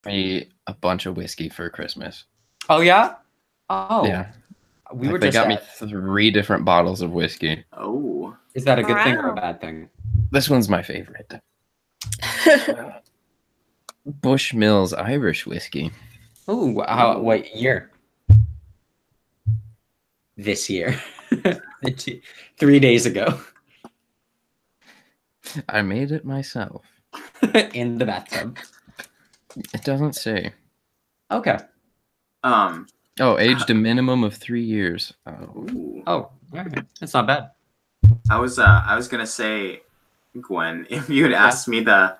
me a bunch of whiskey for Christmas. Oh yeah. Oh, Yeah, we like were they just got me at. 3 different bottles of whiskey. Oh. Is that a good thing or a Wow. bad thing? This one's my favorite. Bushmills Irish whiskey. Ooh, what year? This year. 3 days ago. I made it myself. In the bathtub. It doesn't say. Okay. Oh, aged a minimum of 3 years. Oh. Ooh. Oh, all right. That's not bad. I was gonna say, Gwen, if you had asked me the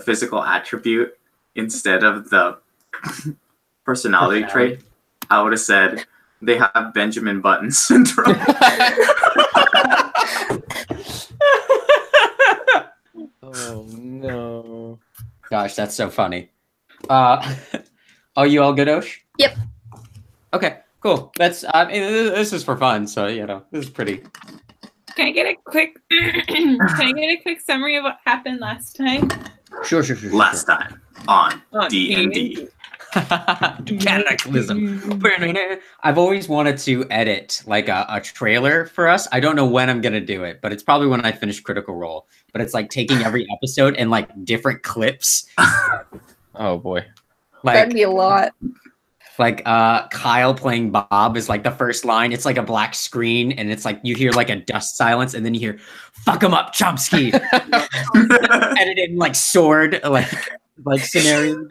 physical attribute instead of the personality trait, I would have said they have Benjamin Button syndrome. Oh no. Gosh, that's so funny. Oh, you all good, Osh? Yep. Okay, cool. That's I mean, this is for fun, so this is pretty. Can I get a quick summary of what happened last time? Sure. Last time on On D&D. Cataclysm. I've always wanted to edit like a trailer for us. I don't know when I'm gonna do it, but it's probably when I finish Critical Role. But it's like taking every episode and like different clips. Oh boy. That'd be a lot. Like Kyle playing Bob is like the first line. It's like a black screen, and it's like you hear like a dust silence, and then you hear "fuck him up, Chomsky." Edited in like sword, like scenario.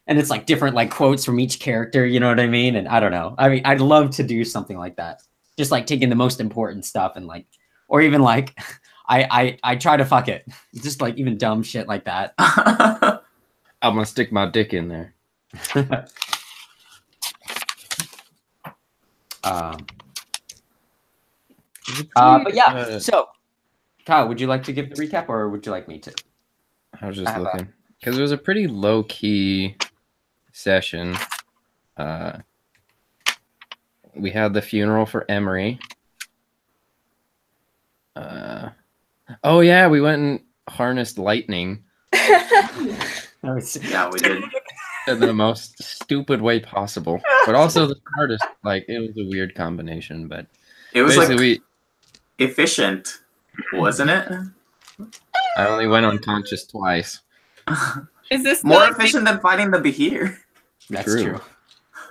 And it's like different like quotes from each character. You know what I mean? And I don't know. I mean, I'd love to do something like that. Just like taking the most important stuff and like, or even like, I try to fuck it. Just like even dumb shit like that. I'm gonna stick my dick in there. But yeah, so Kyle, would you like to give the recap or would you like me to? I was just looking because it was a pretty low key session. We had the funeral for Emery. Oh yeah, we went and harnessed lightning. Yeah, we did. In the most stupid way possible, but also the smartest. Like it was a weird combination, but It was like basically efficient, wasn't it? I only went unconscious twice. Is this More like, efficient than fighting the Behir. That's True. true.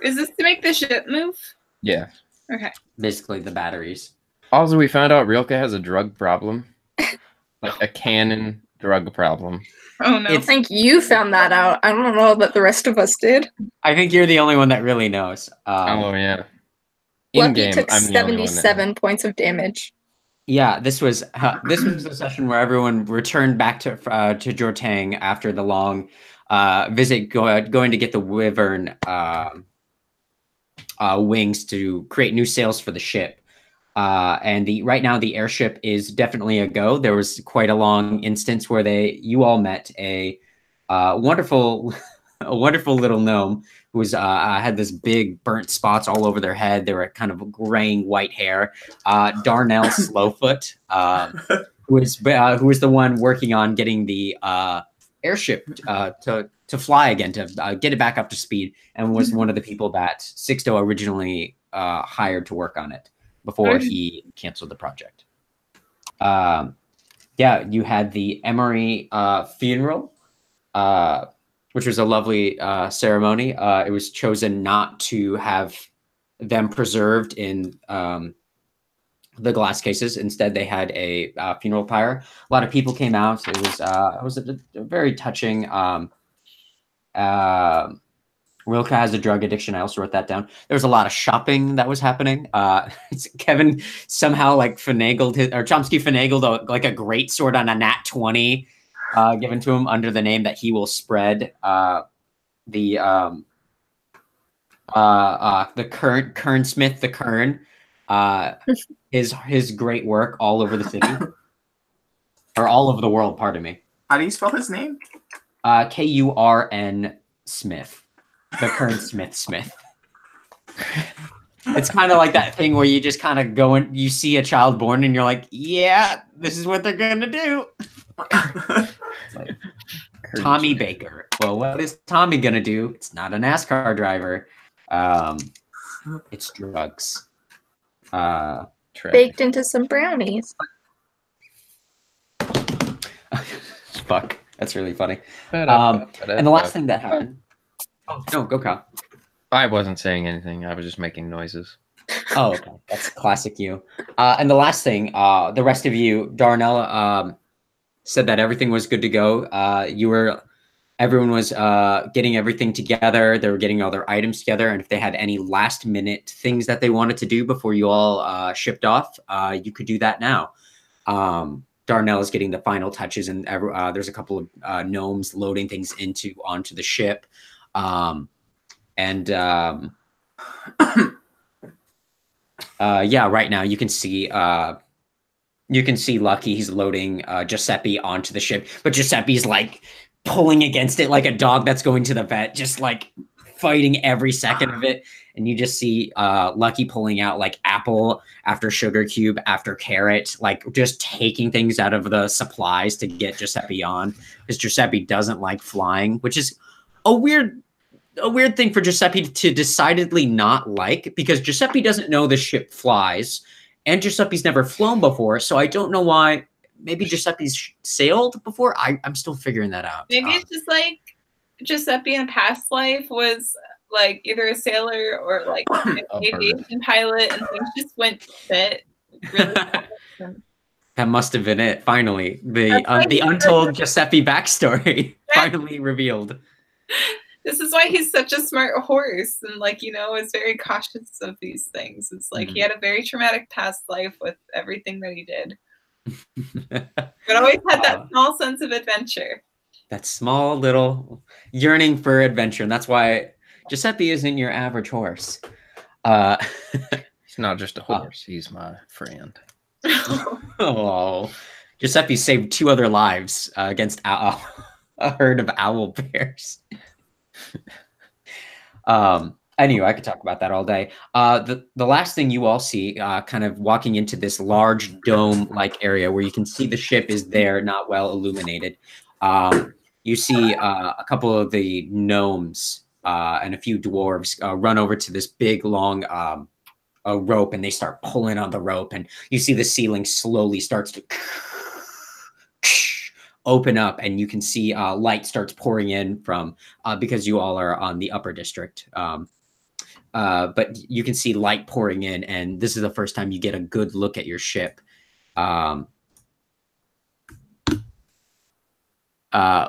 Is this to make the ship move? Yeah. Okay. Basically, the batteries. Also, we found out Rilke has a drug problem, like a canon drug problem. Oh no. I think you found that out. I don't know that the rest of us did. I think you're the only one that really knows. Oh yeah. Lucky In-game, took I'm the only one that 77 points of damage. Yeah, this was the session where everyone returned back to Jortang after the long visit, going to get the Wyvern wings to create new sails for the ship. And right now the airship is definitely a go. There was quite a long instance where you all met a wonderful little gnome who was had this big burnt spots all over their head. They were kind of graying white hair. Darnell Slowfoot, who was the one working on getting the airship to fly again, to get it back up to speed, and was one of the people that Sixto originally hired to work on it before he canceled the project. Yeah, you had the Emery funeral, which was a lovely ceremony. It was chosen not to have them preserved in the glass cases. Instead, they had a funeral pyre. A lot of people came out. It was a very touching. Rilke has a drug addiction. I also wrote that down. There was a lot of shopping that was happening. Kevin somehow like Chomsky finagled like a great sword on a nat 20 given to him under the name that he will spread the Kern Smith, the Kern, his great work all over the city or all over the world. Pardon me. How do you spell his name? Kurn Smith. The Kern Smith. It's kind of like that thing where you just kind of go and you see a child born and you're like, yeah, this is what they're gonna do. Tommy Baker. Well, what is Tommy gonna do? It's not a NASCAR driver. It's drugs. Baked into some brownies. Fuck. That's really funny. And the last thing that happened. Oh no, go Kyle. I wasn't saying anything. I was just making noises. Oh, okay. That's classic you. And the last thing, the rest of you, Darnell said that everything was good to go. Everyone was getting everything together. They were getting all their items together. And if they had any last minute things that they wanted to do before you all shipped off, you could do that now. Darnell is getting the final touches, and there's a couple of gnomes loading things onto the ship. Yeah, right now you can see Lucky. He's loading Giuseppe onto the ship, but Giuseppe's like pulling against it like a dog that's going to the vet, just like fighting every second of it. And you just see Lucky pulling out like apple after sugar cube after carrot, like just taking things out of the supplies to get Giuseppe on, because Giuseppe doesn't like flying, which is a weird thing for Giuseppe to decidedly not like, because Giuseppe doesn't know the ship flies, and Giuseppe's never flown before, so I don't know why. Maybe Giuseppe's sailed before? I'm still figuring that out. Maybe it's just like Giuseppe in past life was like either a sailor or like an aviation pilot, and things just went fit really well. That must have been it. Finally, the untold Giuseppe backstory finally revealed. This is why he's such a smart horse, and like, you know, is very cautious of these things. It's like he had a very traumatic past life with everything that he did, but always had that small sense of adventure. That small little yearning for adventure, and that's why Giuseppe isn't your average horse. He's not just a horse; he's my friend. Oh, Giuseppe saved 2 other lives against a herd of owl bears. Anyway, I could talk about that all day. The last thing you all see, kind of walking into this large dome-like area where you can see the ship is there, not well illuminated. You see a couple of the gnomes and a few dwarves run over to this big, long rope, and they start pulling on the rope, and you see the ceiling slowly starts to open up, and you can see light starts pouring in from because you all are on the upper district. But you can see light pouring in, and this is the first time you get a good look at your ship,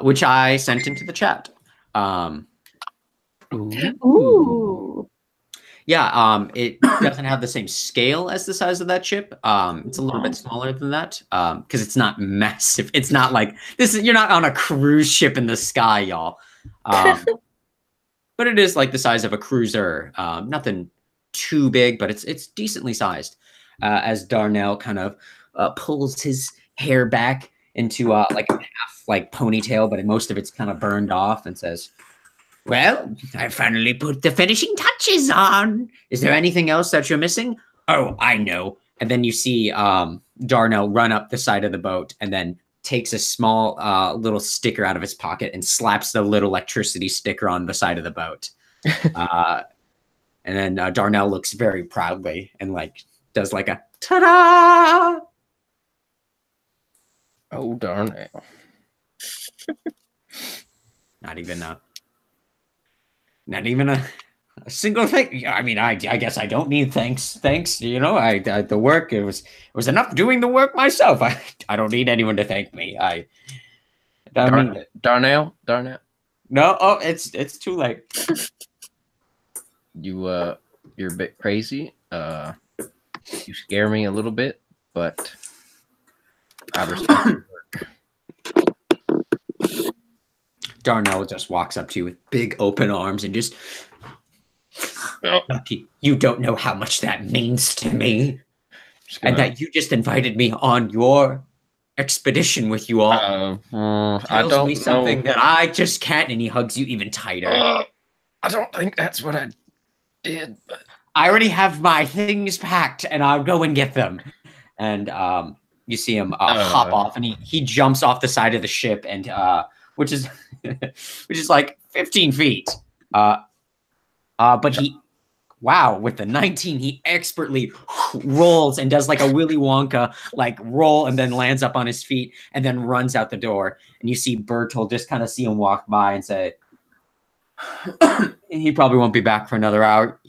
which I sent into the chat. Ooh. Yeah, it doesn't have the same scale as the size of that ship. It's a little bit smaller than that because it's not massive. It's not like this. You're not on a cruise ship in the sky, y'all. But it is like the size of a cruiser. Nothing too big, but it's decently sized. As Darnell kind of pulls his hair back into like a half like ponytail, but most of it's kind of burned off, and says, "Well, I finally put the finishing touches on. Is there anything else that you're missing?" "Oh, I know." And then you see Darnell run up the side of the boat and then takes a small little sticker out of his pocket and slaps the little electricity sticker on the side of the boat. And then Darnell looks very proudly and like does like a ta-da! Oh, Darnell. Not even a single thing. I mean, I guess I don't need thanks. You know, the work, it was enough doing the work myself. I don't need anyone to thank me. Darnell. No, oh, it's too late. You're a bit crazy. You scare me a little bit, but I respect your work. Darnell just walks up to you with big open arms and just, Lucky, you don't know how much that means to me. And that you just invited me on your expedition with you all. I don't me something that I just can't, and he hugs you even tighter. I don't think that's what I did. But I already have my things packed, and I'll go and get them. And you see him hop off, and he jumps off the side of the ship and which is like 15 feet. But with the 19, he expertly rolls and does like a Willy Wonka, like roll and then lands up on his feet and then runs out the door. And you see Bertold just kind of see him walk by and say, he probably won't be back for another hour.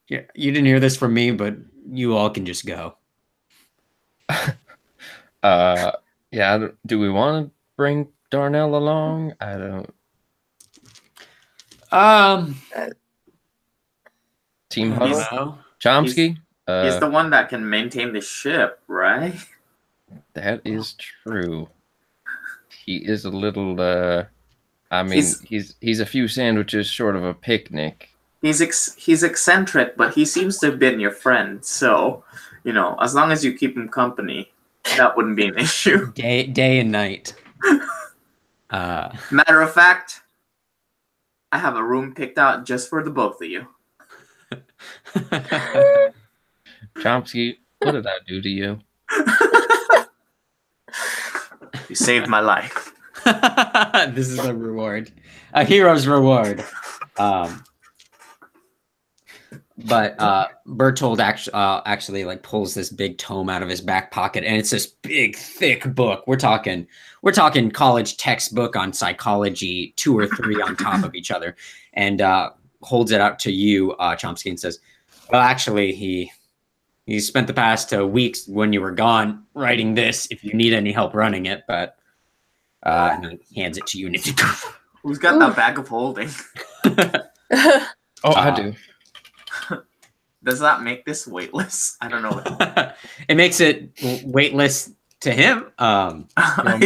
Yeah, you didn't hear this from me, but you all can just go. Yeah. Do we want to bring Darnell along? I don't. Team Huddle? Chomsky? He's the one that can maintain the ship, right? That is true. He is a little, I mean, he's a few sandwiches short of a picnic. He's eccentric, but he seems to have been your friend. So, as long as you keep him company, that wouldn't be an issue. Day and night. Matter of fact, I have a room picked out just for the both of you. Chomsky, what did I do to you? You saved my life. This is a reward. A hero's reward. But Bertold actually like pulls this big tome out of his back pocket, and it's this big, thick book. We're talking college textbook on psychology, 2 or 3 on top of each other, and holds it out to you, Chomsky, and says, "Well, actually, he spent the past weeks when you were gone writing this. If you need any help running it, but and he hands it to you, and it's who's got that bag of holding? I do. Does that make this weightless? I don't know. It makes it weightless to him. You want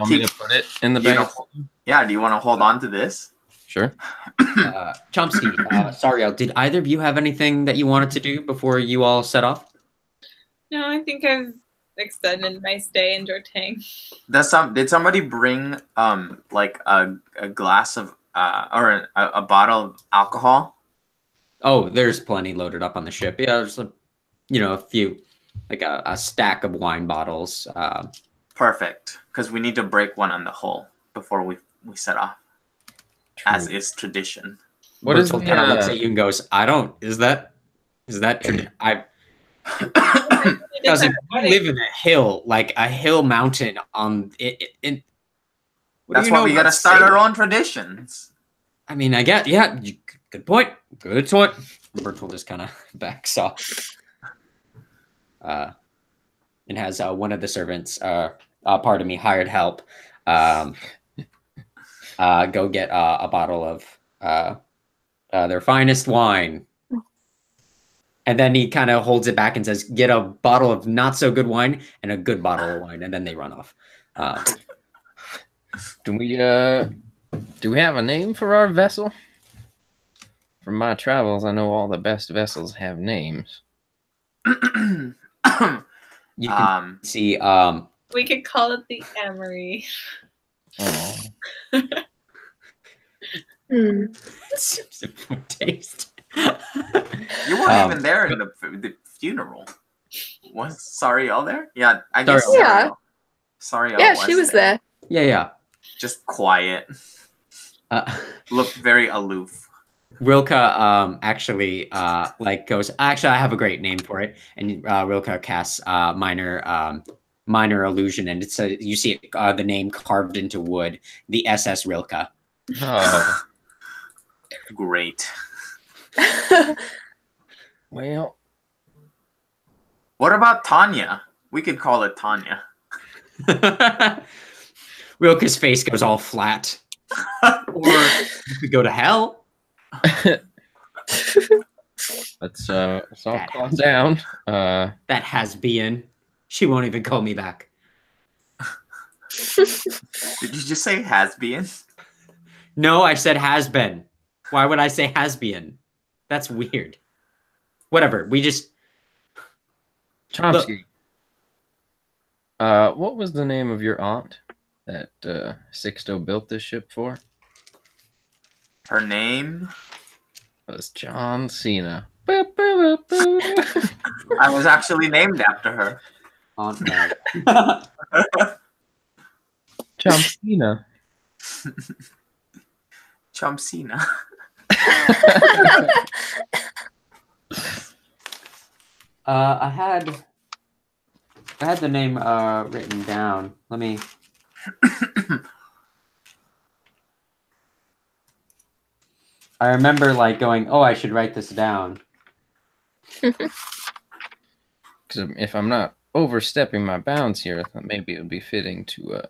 me to put it in the bag? Yeah. Do you want to hold on to this? Sure. Chomsky, Sariel, did either of you have anything that you wanted to do before you all set off? No, I think I've extended my stay in Jortang. Did somebody bring like a glass of or a bottle of alcohol? Oh, there's plenty loaded up on the ship. Yeah, there's a few, like a stack of wine bottles. Perfect, because we need to break one on the hull before we set off. True. As is tradition. What is kind of looks at you and goes, "I don't. Is that tradition? I doesn't live in a hill, like a hill mountain on it. That's why we gotta start our own traditions. I mean, I get, yeah. Good point. Good point. Bertold just kind of backs off. And has one of the servants, hired help. Go get a bottle of their finest wine. And then he kind of holds it back and says, "Get a bottle of not so good wine and a good bottle of wine." And then they run off. Do we have a name for our vessel? From my travels, I know all the best vessels have names. You can see. We could call it the Amory. Oh. Seems to poor taste. You weren't even there in the funeral. Was Sariel there? Yeah, I guess. Yeah. Sariel. Yeah, she was there. Yeah. Just quiet. Looked very aloof. Rilka actually goes, "Actually, I have a great name for it." And Rilka casts minor illusion, and it's you see the name carved into wood, the SS Rilka. Oh, great. Well, what about Tanya? We could call it Tanya. Rilka's face goes all flat. Or you could go to hell. let's all calm down. That has been. She won't even call me back. Did you just say has been? No, I said has been. Why would I say has been? That's weird. Whatever. We just. Chomsky. What was the name of your aunt that Sixto built this ship for? Her name was John Cena. I was actually named after her. Aunt Meg. Chompsina. Chompsina. I had the name written down. Let me. I remember like going, oh, I should write this down. Because if I'm not overstepping my bounds here, I thought maybe it would be fitting to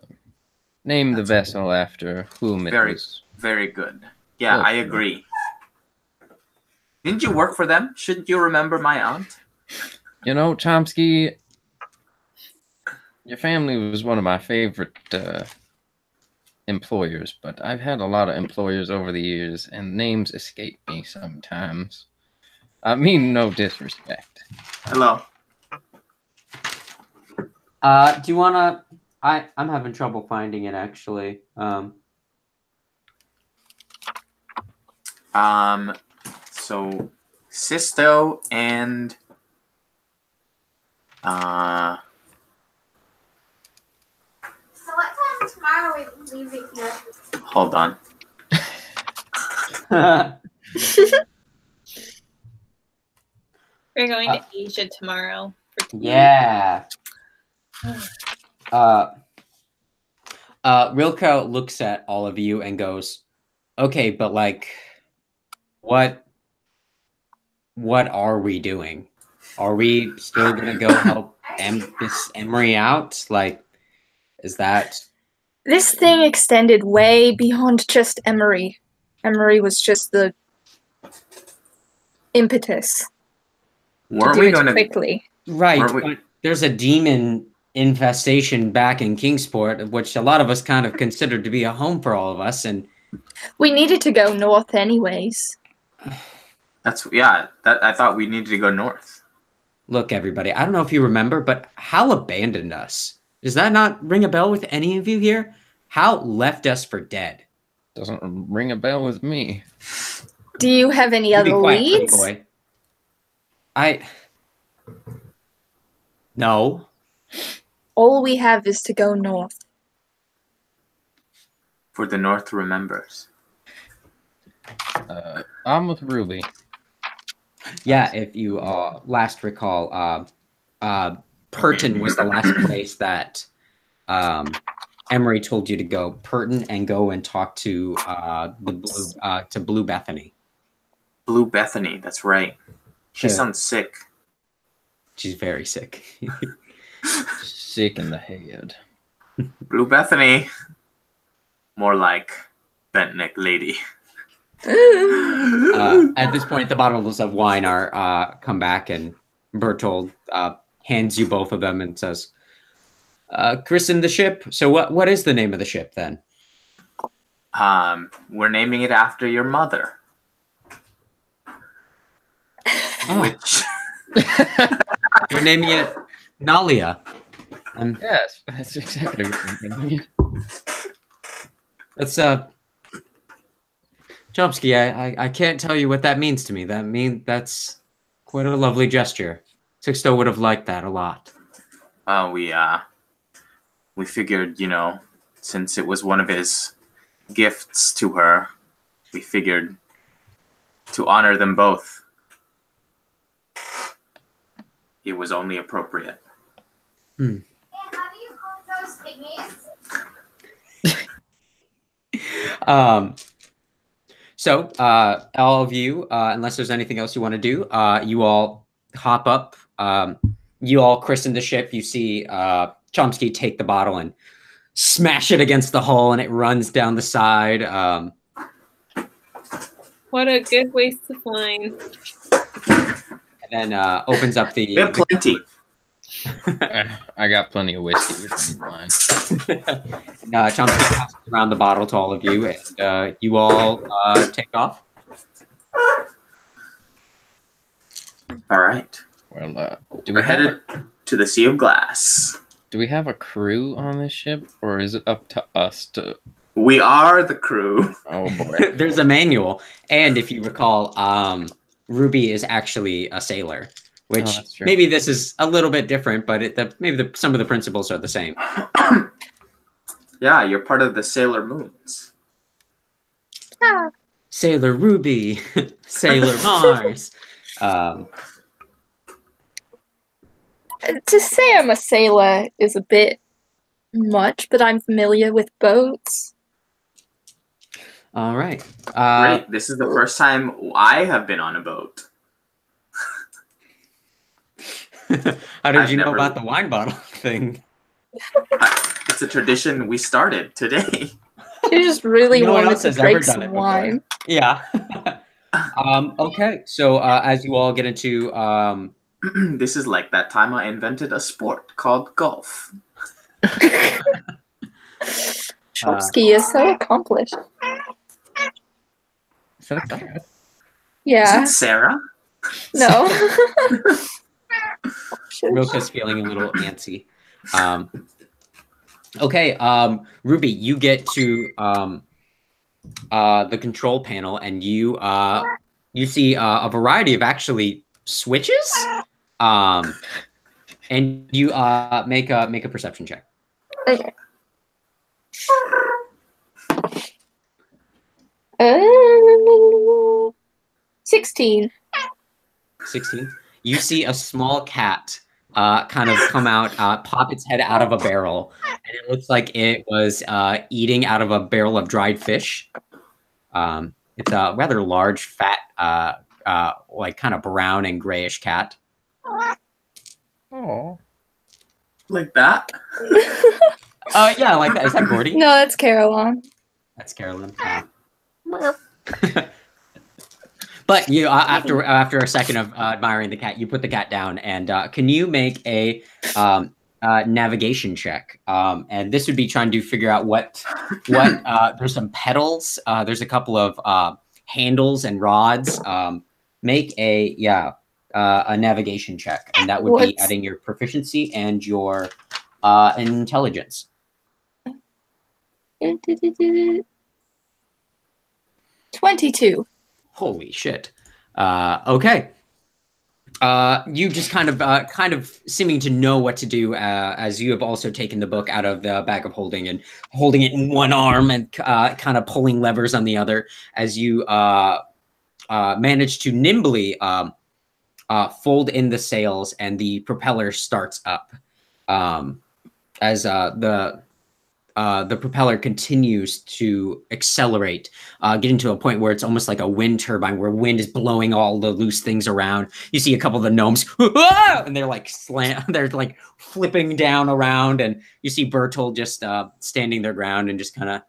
name the vessel after whom it was. Very good. Yeah, I agree. Didn't you work for them? Shouldn't you remember my aunt? You know, Chomsky, your family was one of my favorite employers, but I've had a lot of employers over the years, and names escape me sometimes. I mean no disrespect. Hello. Do you wanna? I'm having trouble finding it actually. So Sisto and So what time tomorrow are we leaving here? hold on. We're going to Asia tomorrow. Yeah. Rilko looks at all of you and goes, "Okay, but like, what are we doing? Are we still gonna go help Miss Emery out? Like, is that?" This thing extended way beyond just Emery. Emery was just the impetus. Weren't to do we it going to quickly? Right. Weren't we- But there's a demon infestation back in Kingsport, which a lot of us kind of considered to be a home for all of us, and We needed to go north anyways. I thought we needed to go north. look, everybody, I don't know if you remember, but Hal abandoned us. Does that not ring a bell with any of you here? Hal left us for dead. Doesn't ring a bell with me. Do you have any You other be quiet, pretty leads? boy. No. All we have is to go north. For the North remembers. I'm with Ruby. Yeah, if you last recall, Purton was the last place that Emery told you to go. Purton and go and talk to Blue Bethany. Blue Bethany, that's right. She Yeah. sounds sick. She's very sick. Sick in the head. Blue Bethany. More like bent neck lady. At this point, the bottles of wine are come back, and Bertold hands you both of them and says, "Christen the ship." So, what is the name of the ship then? We're naming it after your mother. Which We're naming it Nalia. Yes, that's exactly what I'm thinking. That's Chomsky. I can't tell you what that means to me. That's quite a lovely gesture. Sixto would have liked that a lot. We figured, since it was one of his gifts to her, we figured to honor them both. It was only appropriate. And how do you call those thingies? So all of you, unless there's anything else you want to do, you all hop up. You all christen the ship. You see Chomsky take the bottle and smash it against the hull, and it runs down the side. What a good waste of wine. And then opens up the. We have plenty. I got plenty of whiskey in mine. Chomsky passes around the bottle to all of you, and you all take off. All right. Well, We're headed to the Sea of Glass. do we have a crew on this ship, or is it up to us to? We are the crew. Oh boy. There's a manual, and if you recall, Ruby is actually a sailor, which that's true. maybe this is a little bit different, but maybe some of the principles are the same. Yeah, you're part of the Sailor Moons. Ah, Sailor Ruby, Sailor Mars. to say I'm a sailor is a bit much, but I'm familiar with boats. All right. Great. This is the first time I have been on a boat. How did I've you know never- about the wine bottle thing? It's a tradition we started today. She just really No one wanted else to has ever drink done some it before. wine. Yeah. Okay. So as you all get into This is like that time I invented a sport called golf. Chomsky is so accomplished. Is that a cat? Is Yeah. it Sarah? No. Shush. Rilke's feeling a little antsy. Okay, Ruby, you get to the control panel, and you see a variety of actually switches, and you make a perception check. Okay. 16. 16. You see a small cat kind of come out, pop its head out of a barrel, and it looks like it was eating out of a barrel of dried fish. It's a rather large, fat, like kind of brown and grayish cat. Oh. Like that? Yeah, like that. Is that Gordy? No, that's Caroline. That's Carolyn. But you, after a second of admiring the cat, you put the cat down, and can you make a navigation check? And this would be trying to figure out what there's some pedals. There's a couple of handles and rods. Make a navigation check, and that would be adding your proficiency and your intelligence. 22. Holy shit. Okay. You just kind of seeming to know what to do, as you have also taken the book out of the bag of holding and holding it in one arm and kind of pulling levers on the other, as you manage to nimbly fold in the sails, and the propeller starts up. As the propeller continues to accelerate, getting to a point where it's almost like a wind turbine, where wind is blowing all the loose things around. You see a couple of the gnomes, and they're like they're like flipping down around, and you see Bertold just standing their ground and just kind of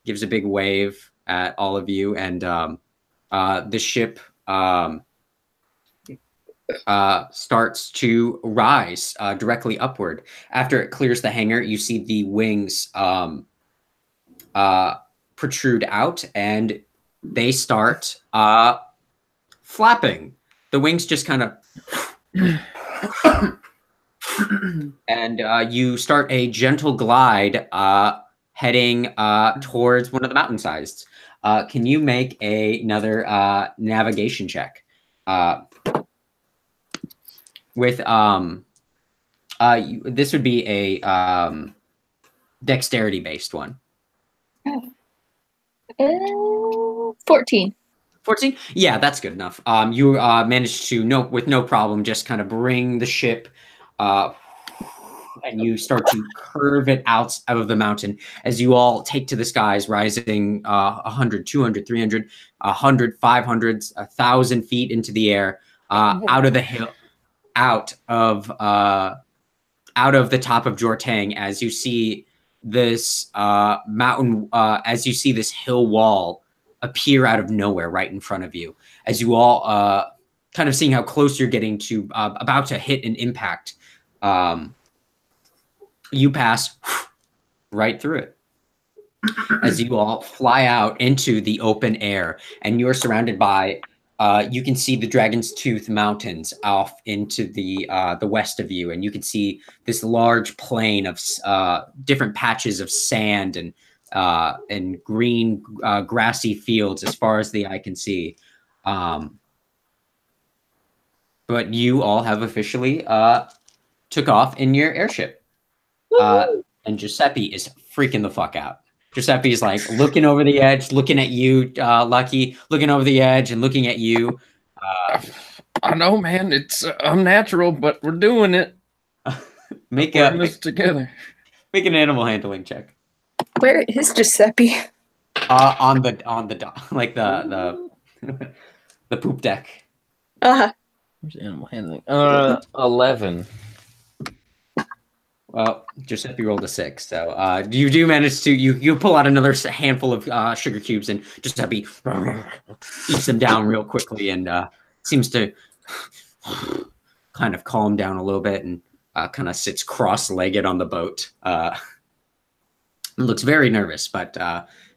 gives a big wave at all of you, and the ship starts to rise directly upward. After it clears the hangar, you see the wings protrude out, and they start flapping. The wings just kind of and you start a gentle glide heading towards one of the mountainsides. Can you make another navigation check? With this would be a dexterity based one. 14. 14? Yeah, that's good enough. You managed to with no problem just kind of bring the ship and you start to curve it out of the mountain as you all take to the skies, rising 100, 200, 300, 100, 500, 1,000 feet into the air, out of the hill. Out of the top of Jortang, as you see this mountain, as you see this hill wall appear out of nowhere right in front of you, as you all kind of seeing how close you're getting to about to hit an impact, you pass right through it as you all fly out into the open air, and you're surrounded by you can see the Dragon's Tooth Mountains off into the west of you, and you can see this large plain of different patches of sand and green grassy fields as far as the eye can see. But you all have officially took off in your airship. and Giuseppe is freaking the fuck out. Giuseppe is like looking over the edge, looking at you, Lucky, looking over the edge and looking at you. I know, man. It's unnatural, but we're doing it. Make We're in this together. Make an animal handling check. Where is Giuseppe? On the like the the poop deck. Where's animal handling? 11. Well, Giuseppe rolled a 6, so you do manage to you pull out another handful of sugar cubes, and Giuseppe eats them down real quickly, and seems to kind of calm down a little bit, and kind of sits cross-legged on the boat. Looks very nervous, but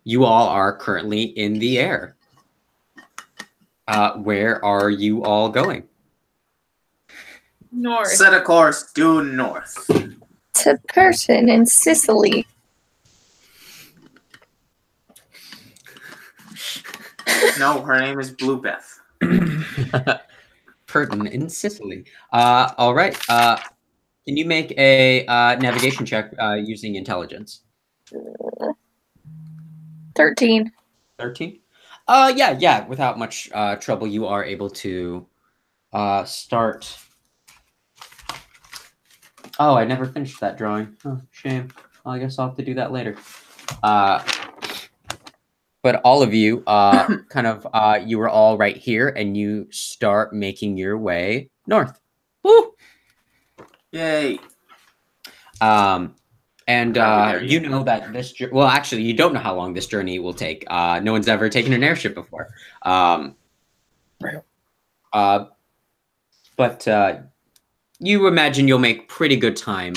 you all are currently in the air. Where are you all going? North. Set a course due north. To person in Sicily. No, her name is Blue Beth. Purton in Sicily. All right. Can you make a navigation check using intelligence? 13. 13? Yeah. Without much trouble, you are able to start. Oh, I never finished that drawing. Oh, shame. Well, I guess I'll have to do that later. But all of you, you were all right here, and you start making your way north. Woo! Yay. You know that this. Well, actually, you don't know how long this journey will take. No one's ever taken an airship before. But you imagine you'll make pretty good time.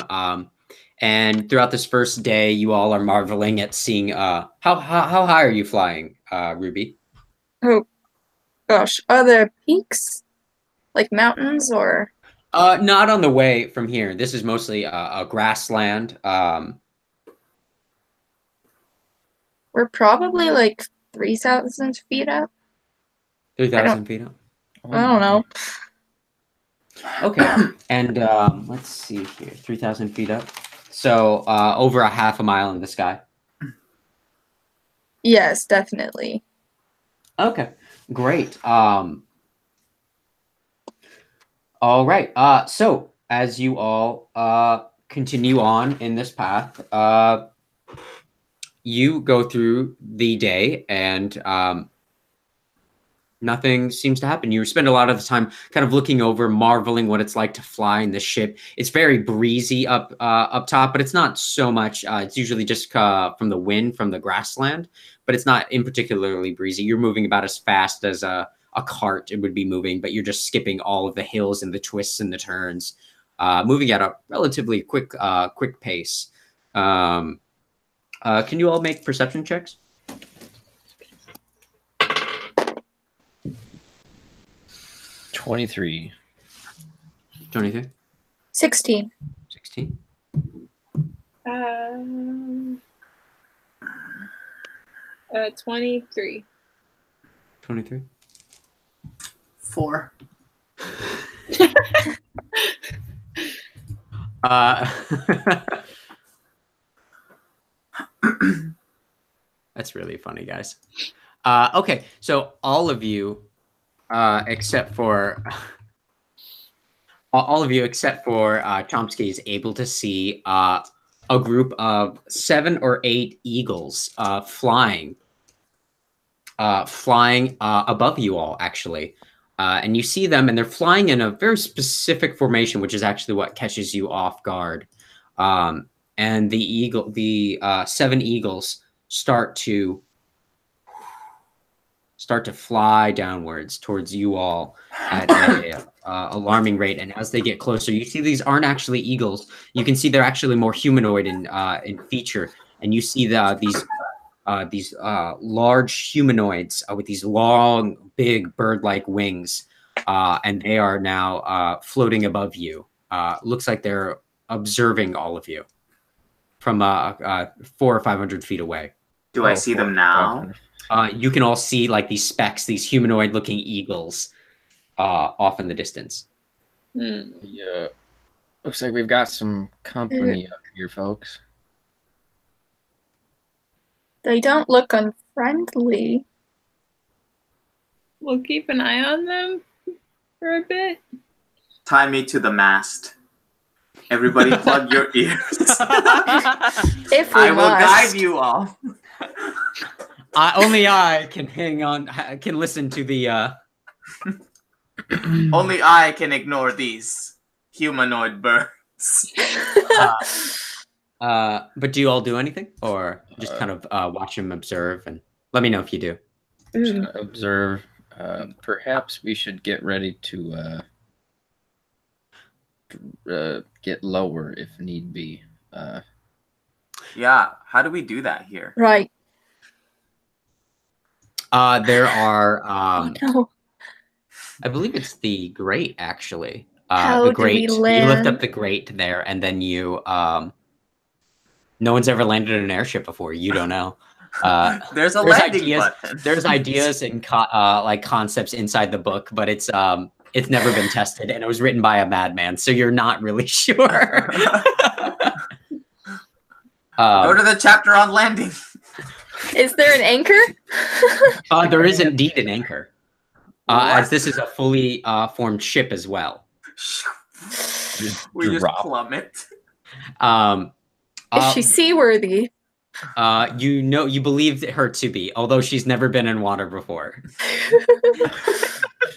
And throughout this first day, you all are marveling at seeing how high are you flying, Ruby? Oh, gosh. Are there peaks? Like mountains or? Not on the way from here. This is mostly a grassland. We're probably like 3,000 feet up. 3,000 feet up? I don't know. Okay. And let's see here. 3,000 feet up. So over a half a mile in the sky. Yes, definitely. Okay. Great. All right. So as you all continue on in this path, you go through the day, and nothing seems to happen. You spend a lot of the time kind of looking over, marveling what it's like to fly in this ship. It's very breezy up top, but it's not so much. It's usually just from the wind from the grassland, but it's not in particularly breezy. You're moving about as fast as a cart it would be moving, but you're just skipping all of the hills and the twists and the turns, moving at a relatively quick pace. Can you all make perception checks? 23. 23? 16. 16? 23. 23? 4. That's really funny, guys. Okay, so all of you, except for Chomsky, is able to see a group of 7 or 8 eagles flying above you all, actually. And you see them, and they're flying in a very specific formation, which is actually what catches you off guard. And the 7 eagles start to fly downwards towards you all at a alarming rate. And as they get closer, you see these aren't actually eagles. You can see they're actually more humanoid in feature. And you see these large humanoids with these long, big bird-like wings, and they are now floating above you. Looks like they're observing all of you from 400 or 500 feet away. Do I see them now? You can all see like these specks, these humanoid-looking eagles off in the distance. Yeah. Looks like we've got some company up here, folks. They don't look unfriendly. We'll keep an eye on them for a bit. Tie me to the mast. Everybody plug your ears. If we I will must. guide you all. Only I can hang on, can listen to the. Only I can ignore these humanoid birds. But do you all do anything, or just kind of watch them observe, and let me know if you do. Just gonna observe. Perhaps we should get ready to get lower if need be. Yeah, how do we do that here? Right. There are. No. I believe it's the grate, actually. How the do we grate. You lift land? up the grate there, and then you. No one's ever landed in an airship before. You don't know. There's a there's landing ideas. button. There's ideas and like concepts inside the book, but it's never been tested, and it was written by a madman, so you're not really sure. Go to the chapter on landing. Is there an anchor? There is indeed an anchor, as this is a fully formed ship as well. We just drop. plummet. Is she seaworthy? You believe her to be, although she's never been in water before.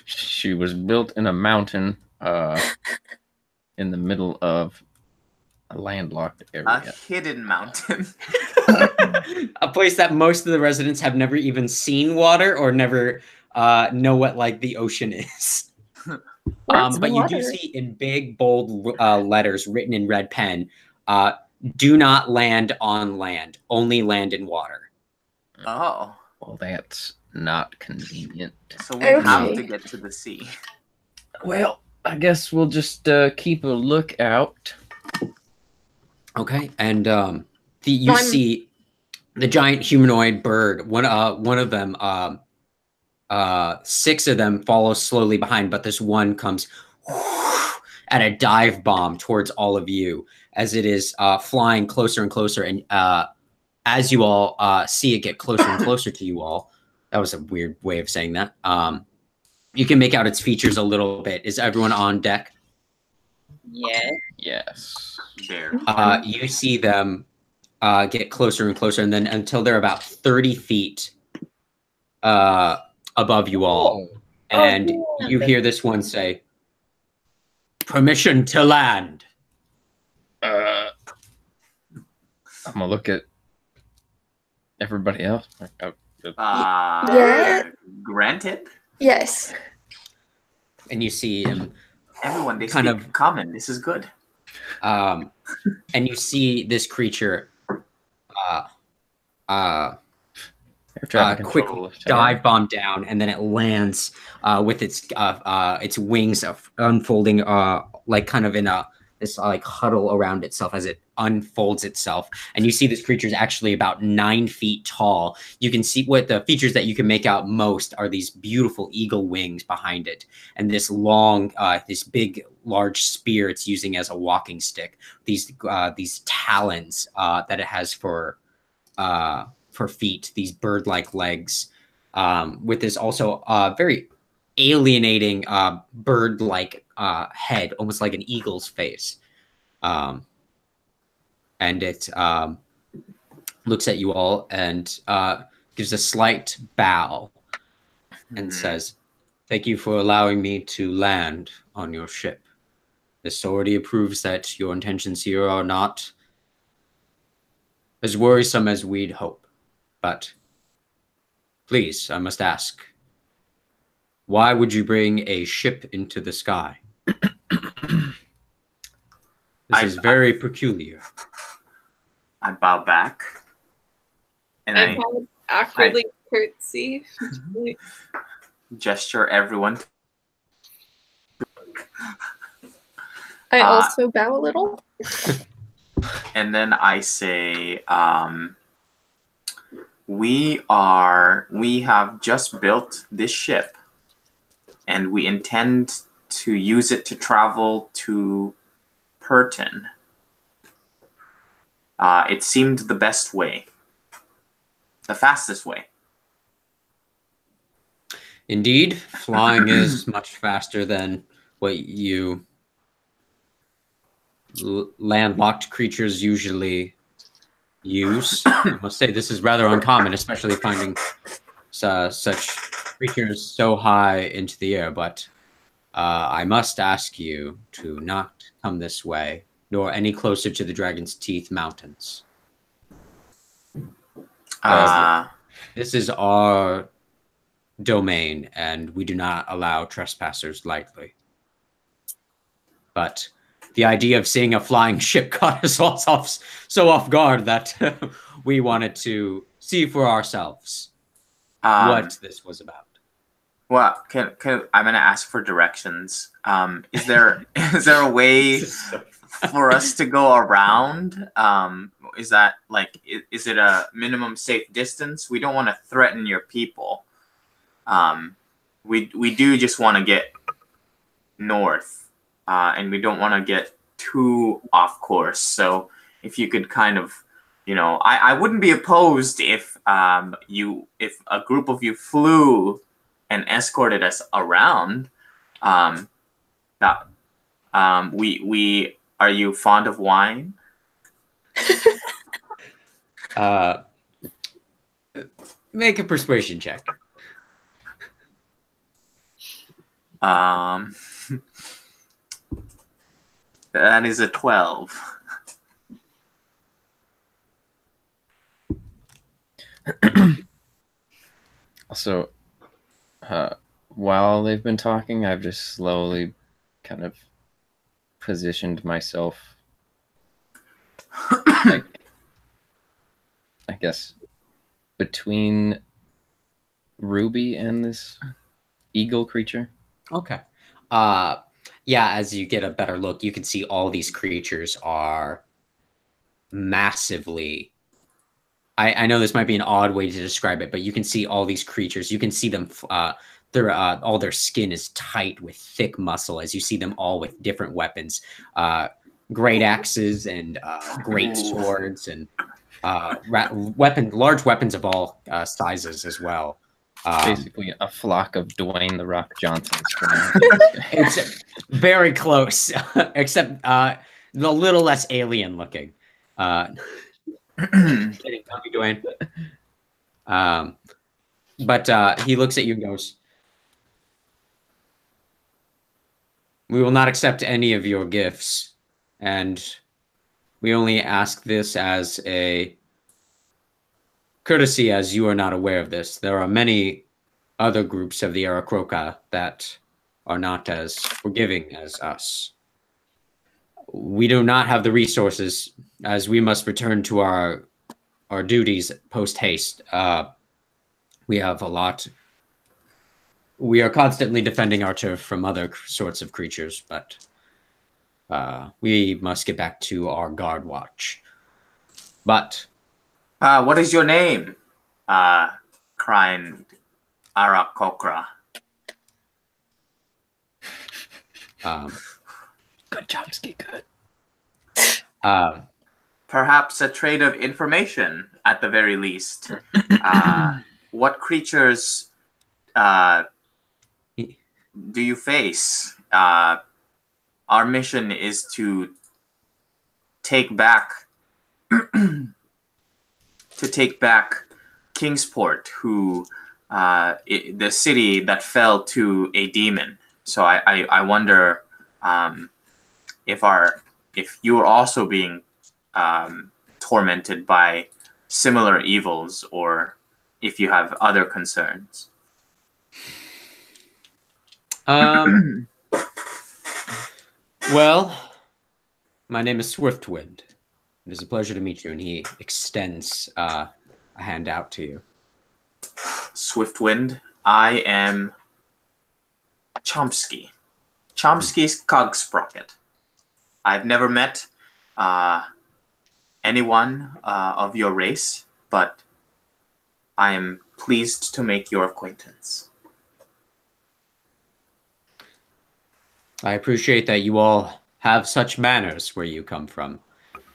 She was built in a mountain in the middle of a landlocked A area. hidden mountain. A place that most of the residents have never even seen water or never know what like the ocean is. Where's But you do water? see in big bold letters written in red pen, do not land on land, only land in water. Oh, Well, that's not convenient. so we have Okay. to get to the sea. Well, I guess we'll just keep a lookout. Okay, and you I'm- see the giant humanoid bird. One of them, 6 of them follow slowly behind, but this one comes at a dive bomb towards all of you as it is flying closer and closer. And as you all see it get closer and closer to you all, that was a weird way of saying that. You can make out its features a little bit. Is everyone on deck? Yeah. Yes. There. You see them get closer and closer, and then until they're about 30 feet above you all. And you hear this one say, "Permission to land." I'm gonna look at everybody else. Yeah. Granted. Yes. And you see him, Everyone, they Kind speak common. This is good. and you see this creature Air traffic quick control. dive bomb down, and then it lands with its wings unfolding like kind of in this like huddle around itself as it unfolds itself. And you see this creature is actually about 9 feet tall. You can see what the features that you can make out most are these beautiful eagle wings behind it, and this long, this big, large spear it's using as a walking stick. These talons that it has for feet, these bird-like legs, with this also very alienating bird-like head, almost like an eagle's face. And it looks at you all and gives a slight bow and says, "Thank you for allowing me to land on your ship. This already proves that your intentions here are not as worrisome as we'd hope. But please, I must ask, why would you bring a ship into the sky? This is very peculiar." I bow back. And I would awkwardly curtsy. gesture everyone. I also bow a little. And then I say, we have just built this ship, and we intend to use it to travel to Purton. It seemed the best way. the fastest way. Indeed, flying is much faster than what you landlocked creatures usually use. I must say this is rather uncommon, especially finding such creatures so high into the air. But I must ask you to not come this way, nor any closer to the Dragon's Teeth Mountains. This is our domain, and we do not allow trespassers lightly. But the idea of seeing a flying ship caught us all so off guard that we wanted to see for ourselves what this was about. Well, I'm gonna ask for directions. Is there a way for us to go around? Is that like is it a minimum safe distance? We don't want to threaten your people. We do just want to get north, and we don't want to get too off course. So if you could kind of, I wouldn't be opposed if if a group of you flew and escorted us around. We are you fond of wine? Make a persuasion check. That is a 12. So, while they've been talking, I've just slowly kind of positioned myself, like, I guess, between Ruby and this eagle creature. Okay. Yeah, as you get a better look, you can see all these creatures are massively... I know this might be an odd way to describe it, but you can see all these creatures. You can see them... all their skin is tight with thick muscle, as you see them all with different weapons. Great axes and great swords and large weapons of all sizes as well. Basically a flock of Dwayne "The Rock" Johnsons. It's very close, except a little less alien looking. Dwayne. But he looks at you and goes, "We will not accept any of your gifts, and we only ask this as a courtesy, as you are not aware of this. There are many other groups of the Aarakocra that are not as forgiving as us. We do not have the resources, as we must return to our duties post haste. We have a lot. We are constantly defending our turf from other sorts of creatures, but we must get back to our guard watch. But what is your name? Crying Aarakocra. Good job, Ski. Good. Perhaps a trade of information at the very least. What creatures do you face? Our mission is to take back Kingsport, who the city that fell to a demon. So I wonder if you are also being tormented by similar evils, or if you have other concerns. Well, my name is Swiftwind. It is a pleasure to meet you. And he extends a hand out to you. Swiftwind, I am Chomsky. Chomsky's Cogsprocket. I've never met anyone of your race, but I am pleased to make your acquaintance. I appreciate that you all have such manners where you come from.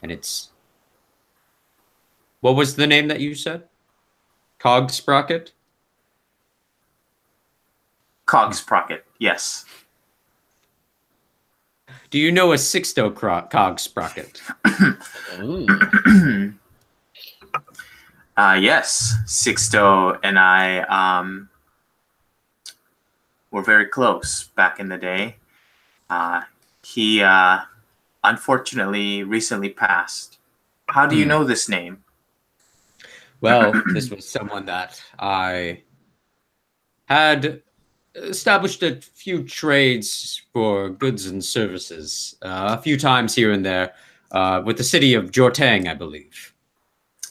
And it's... What was the name that you said? Cog Sprocket? Cog Sprocket, yes. Do you know a Sixto Cog Sprocket? Ooh. Yes, Sixto and I were very close back in the day. He unfortunately recently passed. How do you know this name? Well, this was someone that I had established a few trades for goods and services a few times here and there with the city of Jortang, I believe.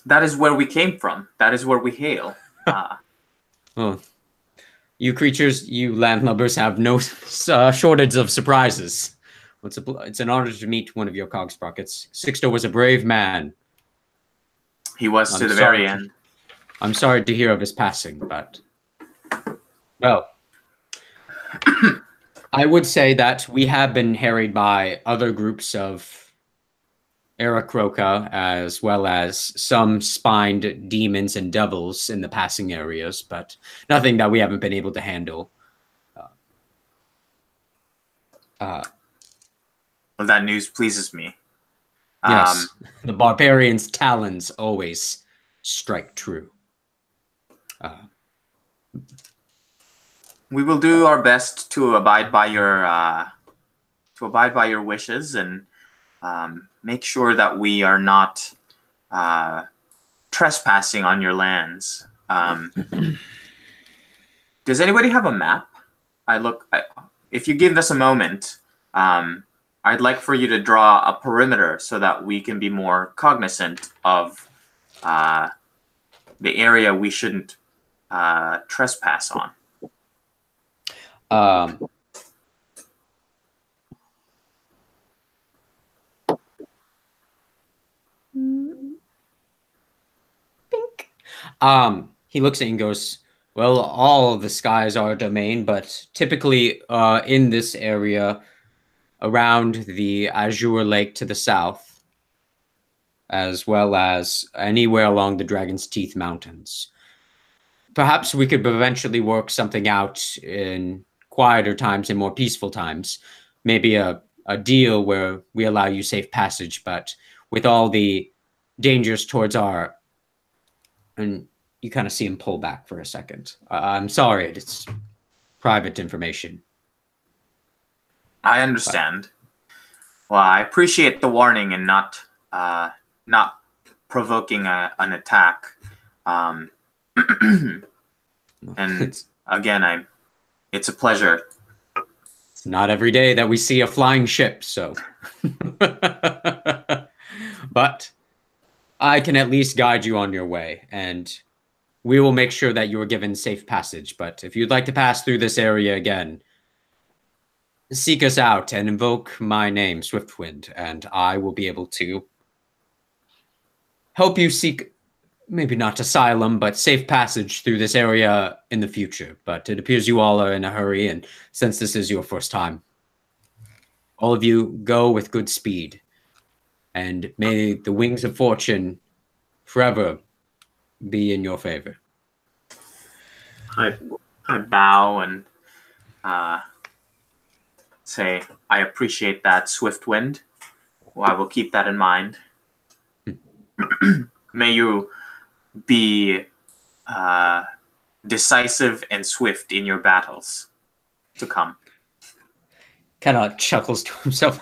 That is where we came from. That is where we hail. Well, you creatures, you landlubbers, have no shortage of surprises. It's an honor to meet one of your cog sprockets. Sixto was a brave man. He was to the very end. I'm sorry to hear of his passing, but... Well, I would say that we have been harried by other groups of Aarakocra, as well as some spined demons and devils in the passing areas, but nothing that we haven't been able to handle. Well, that news pleases me. Yes, the barbarian's talons always strike true. We will do our best to abide by your wishes and make sure that we are not trespassing on your lands. Does anybody have a map? If you give us a moment, I'd like for you to draw a perimeter so that we can be more cognizant of the area we shouldn't trespass on. He looks at you and goes, well, all of the skies are domain, but typically in this area around the Azure Lake to the south, as well as anywhere along the Dragon's Teeth Mountains. Perhaps we could eventually work something out in quieter times and more peaceful times. Maybe a deal where we allow you safe passage, but with all the dangers towards our... And you kind of see him pull back for a second. I'm sorry, it's private information. I understand. Well, I appreciate the warning and not provoking an attack. And again, it's a pleasure. It's not every day that we see a flying ship, so. But I can at least guide you on your way, and we will make sure that you are given safe passage. But if you'd like to pass through this area again, seek us out and invoke my name, Swiftwind, and I will be able to help you seek, maybe not asylum, but safe passage through this area in the future. But it appears you all are in a hurry, and since this is your first time, all of you go with good speed, and may the wings of fortune forever be in your favor. I bow and say, I appreciate that, Swiftwind. Well, I will keep that in mind. May you be decisive and swift in your battles to come. Kind of chuckles to himself.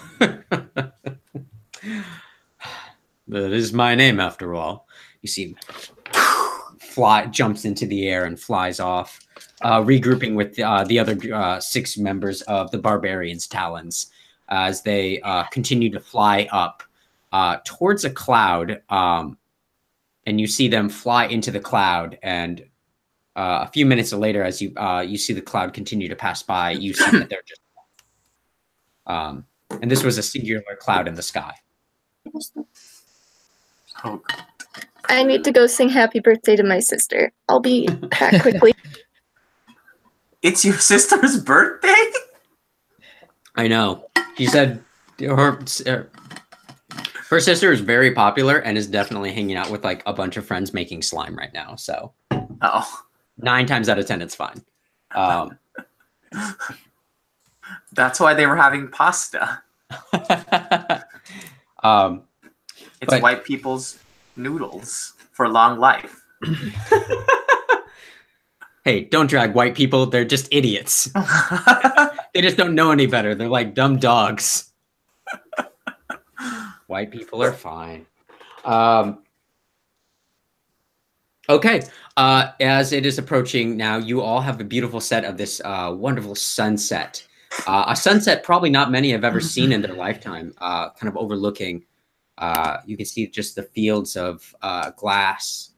That is my name, after all. You see him jumps into the air and flies off, regrouping with the other 6 members of the Barbarian's Talons as they continue to fly up towards a cloud. And you see them fly into the cloud, and a few minutes later, as you see the cloud continue to pass by, you see that they're just... and this was a singular cloud in the sky. Oh, God. I need to go sing happy birthday to my sister. I'll be back quickly. It's your sister's birthday? I know. She said her sister is very popular and is definitely hanging out with like a bunch of friends making slime right now. So Oh, 9 times out of 10, it's fine. that's why they were having pasta. It's But- white people's noodles for long life. Hey, don't drag white people. They're just idiots. They just don't know any better. They're like dumb dogs. White people are fine. Okay. As it is approaching now, you all have a beautiful set of this wonderful sunset. A sunset probably not many have ever seen in their lifetime, kind of overlooking. You can see just the fields of glass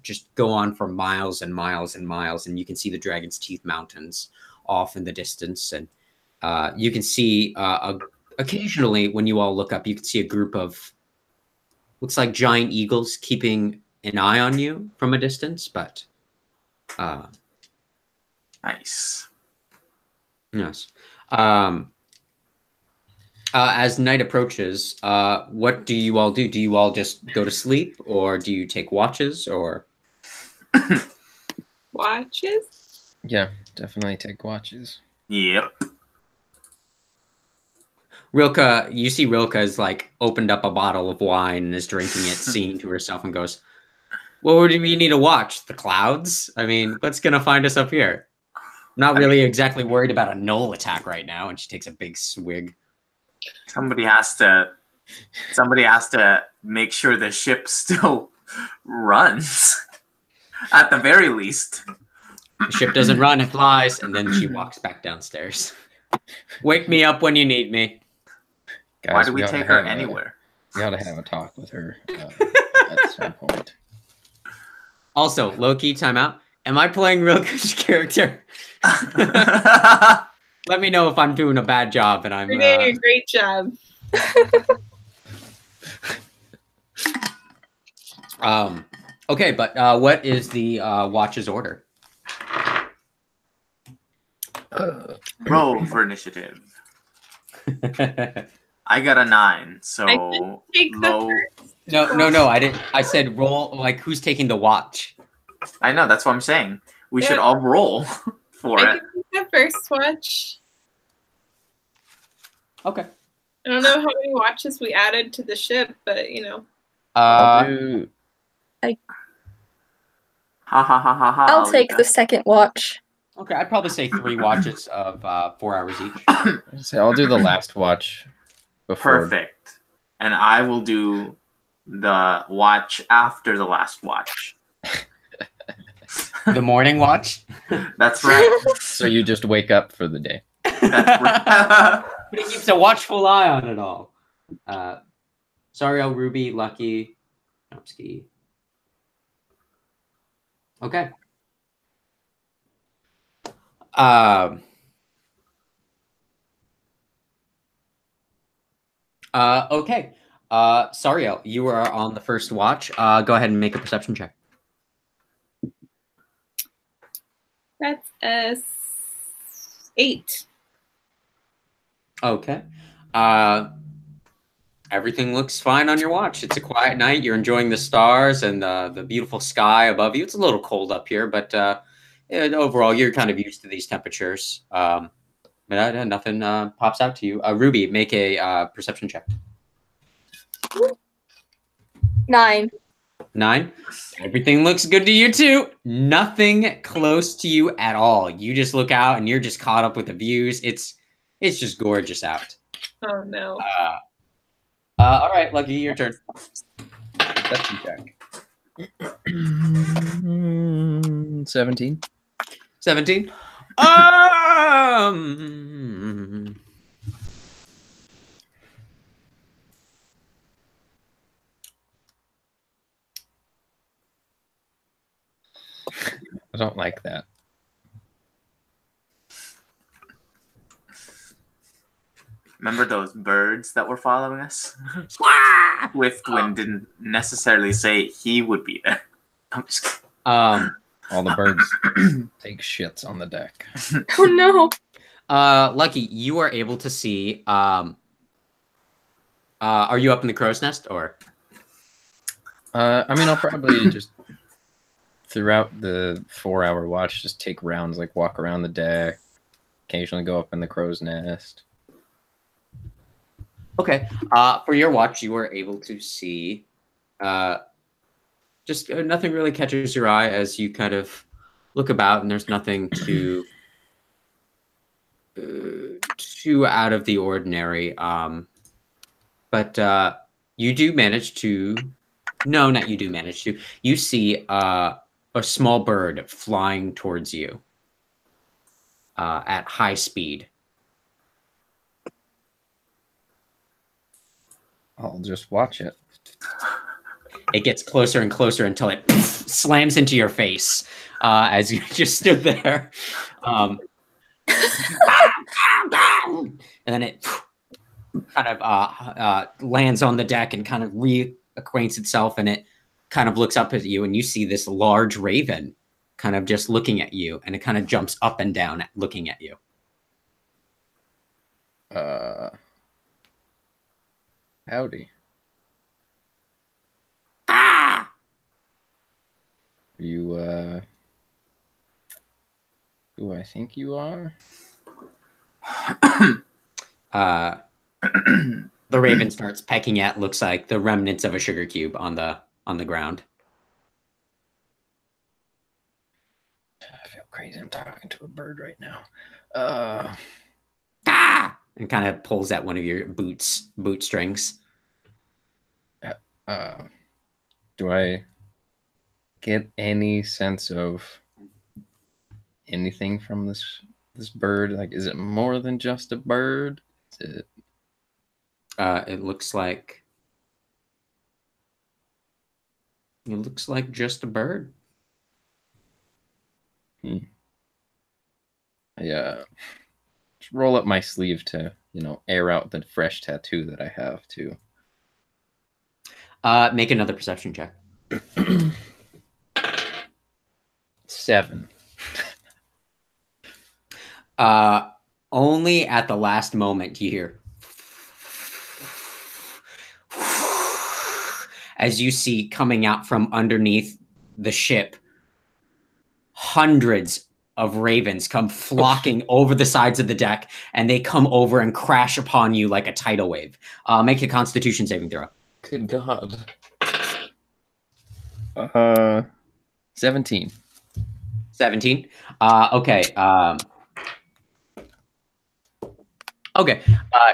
just go on for miles and miles and miles, and you can see the Dragon's Teeth Mountains off in the distance. And you can see occasionally when you all look up, you can see a group of looks like giant eagles keeping an eye on you from a distance, but Nice. yes. As night approaches, what do you all do? Do you all just go to sleep, or do you take watches, or? Watches? Yeah, definitely take watches. Yep. Rilka, you see Rilka has like opened up a bottle of wine and is drinking it, singing to herself, and goes, "What do you need to watch? The clouds? I mean, what's gonna find us up here? I'm not really exactly worried about a knoll attack right now." And she takes a big swig. Somebody has to make sure the ship still runs. At the very least. The ship doesn't run, it flies, and then she walks back downstairs. Wake me up when you need me. Guys, Why do we oughta take her have anywhere? We ought to have a talk with her at some point. Also, Loki, timeout. Am I playing Rilka's character? Let me know if I'm doing a bad job and I'm You're doing a great job. Okay, but what is the watch's order? Roll for initiative. I got a 9, so I can take the low. No, I didn't. I said roll, like, who's taking the watch? I know, that's what I'm saying. We should Yeah. all roll for I it. can take the first watch. Okay. I don't know how many watches we added to the ship, but you know. I'll do Ha ha ha ha ha. I'll take Alita. the second watch. Okay, I'd probably say 3 watches of 4 hours each. I'll do the last watch before. Perfect. And I will do the watch after the last watch. The morning watch? That's right. So you just wake up for the day. That's right. But he keeps a watchful eye on it all. Sariel, Ruby, Lucky, Chomsky. Okay. Okay. Sariel, you are on the first watch. Go ahead and make a perception check. That's a 8. Okay. Everything looks fine on your watch. It's a quiet night. You're enjoying the stars and the beautiful sky above you. It's a little cold up here, but overall, you're kind of used to these temperatures. But nothing pops out to you. Ruby, make a perception check. 9. 9. Everything looks good to you too. Nothing close to you at all. You just look out and you're just caught up with the views. It's just gorgeous out. Oh no. All right, Lucky, your turn. Perception check. 17. 17. I don't like that. Remember those birds that were following us? Swiftwind didn't necessarily say he would be there. I'm just kidding. All the birds take shits on the deck. Oh no. Lucky, you are able to see. Are you up in the crow's nest or? I mean, I'll probably just throughout the 4-hour watch, just take rounds, like walk around the deck, occasionally go up in the crow's nest. Okay. For your watch, you were able to see just nothing really catches your eye as you kind of look about, and there's nothing too out of the ordinary. But you do manage to. No, not you do manage to. You see a small bird flying towards you at high speed. I'll just watch it. It gets closer and closer until it slams into your face as you just stood there. And then it kind of lands on the deck and kind of reacquaints itself, and it kind of looks up at you, and you see this large raven kind of just looking at you, and it kind of jumps up and down looking at you. Howdy. You, who I think you are? The raven starts pecking at, looks like the remnants of a sugar cube on the ground. I feel crazy. I'm talking to a bird right now. And kind of pulls at one of your boot strings. Do I get any sense of anything from this bird? Like, is it more than just a bird? Is it? It looks like just a bird. Yeah. Just roll up my sleeve to, air out the fresh tattoo that I have too. Make another perception check. 7. Only at the last moment you hear as you see coming out from underneath the ship, hundreds of ravens come flocking over the sides of the deck, and they come over and crash upon you like a tidal wave. Make a Constitution saving throw. Good God. 17. 17. Okay. Okay.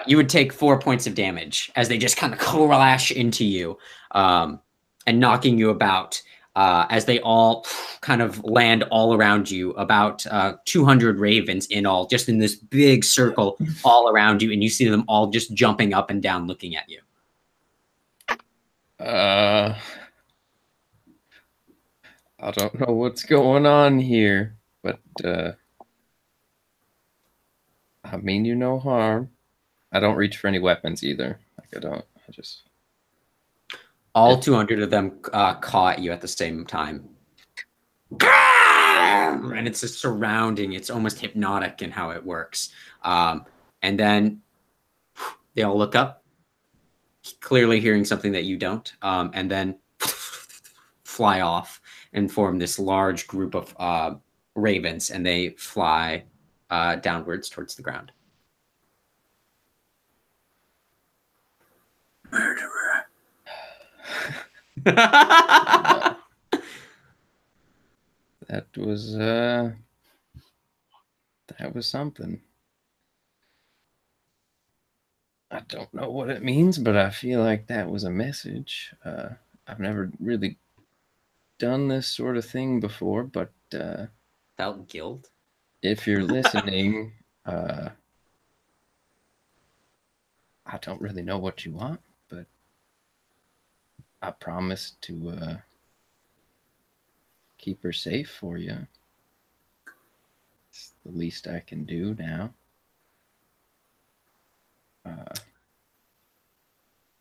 You would take 4 points of damage as they just kind of crash into you, and knocking you about as they all kind of land all around you. About 200 ravens in all, just in this big circle all around you, and you see them all just jumping up and down looking at you. I don't know what's going on here, but I mean you no harm. I don't reach for any weapons either. I just... All 200 of them caught you at the same time. And it's just surrounding. It's almost hypnotic in how it works. And then they all look up, clearly hearing something that you don't, and then fly off and form this large group of ravens, and they fly downwards towards the ground. Murderer. That was something. I don't know what it means, but I feel like that was a message. I've never really done this sort of thing before, but Felt guilt? if you're listening, I don't really know what you want, but I promise to keep her safe for you. It's the least I can do now.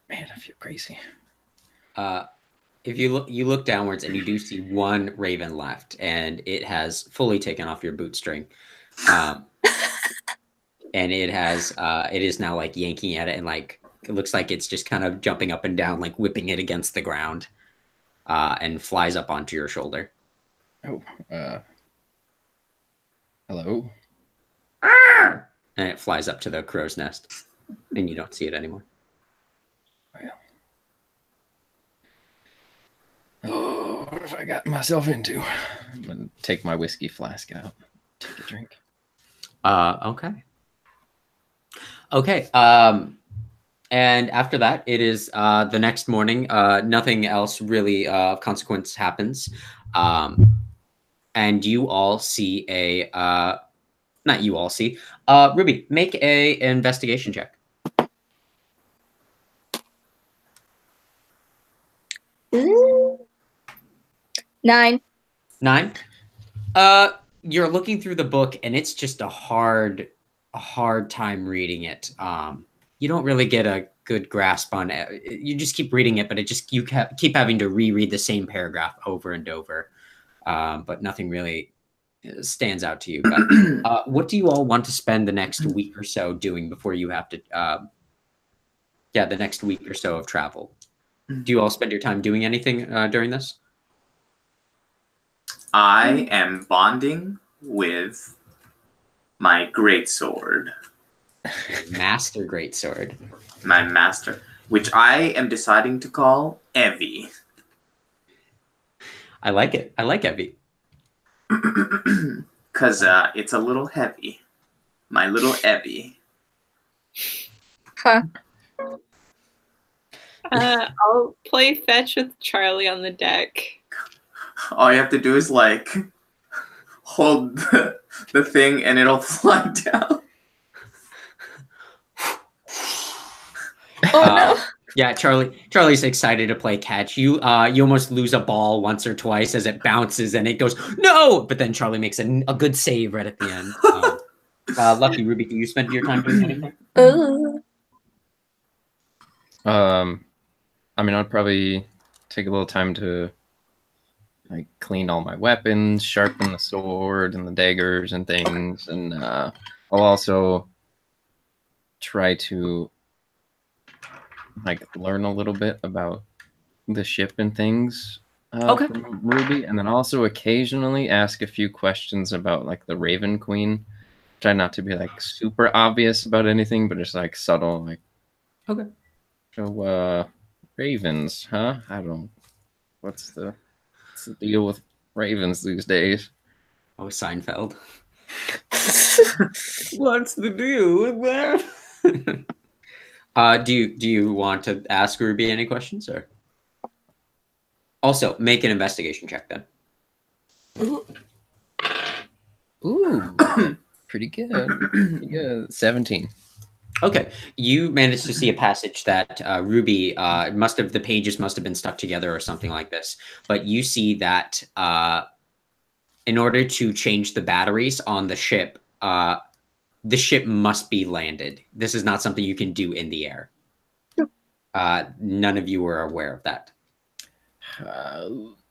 Man, I feel crazy. If you look downwards, and you do see one raven left, and it has fully taken off your boot string, and it is now like yanking at it, and like it looks like it's just kind of jumping up and down, like whipping it against the ground, and flies up onto your shoulder. Oh, hello. And it flies up to the crow's nest, and you don't see it anymore. Oh, what have I got myself into? I'm gonna take my whiskey flask out, take a drink. Okay. Okay. And after that, it is the next morning. Nothing else really of consequence happens. And you all see a not you all see. Ruby, make a investigation check. 9. 9. You're looking through the book, and it's just a hard time reading it. You don't really get a good grasp on it. You just keep reading it, but you keep having to reread the same paragraph over and over. But nothing really stands out to you. But what do you all want to spend the next week or so doing before you have to? The next week or so of travel. Do you all spend your time doing anything during this? I am bonding with my greatsword. Master greatsword. My master, which I am deciding to call Evie. I like it. I like Evie. Because it's a little heavy. My little Evie. Huh. I'll play fetch with Charlie on the deck. All you have to do is like hold the thing and it'll fly down. Oh no. Yeah, Charlie's excited to play catch. You almost lose a ball once or twice as it bounces and it goes no, but then Charlie makes a good save right at the end. Lucky Ruby, do you spend your time doing anything? I mean, I'd probably take a little time to like clean all my weapons, sharpen the sword and the daggers and things, and I'll also try to like learn a little bit about the ship and things from Ruby, and then also occasionally ask a few questions about like the Raven Queen. Try not to be like super obvious about anything, but just like subtle, like so ravens, huh? I don't. What's the deal with ravens these days? Oh, Seinfeld. What's the deal with that? Do you want to ask Ruby any questions, or also make an investigation check then? Ooh, pretty good. Pretty good. 17. Okay, you managed to see a passage that Ruby the pages must have been stuck together or something like this. But you see that in order to change the batteries on the ship must be landed. This is not something you can do in the air. None of you were aware of that.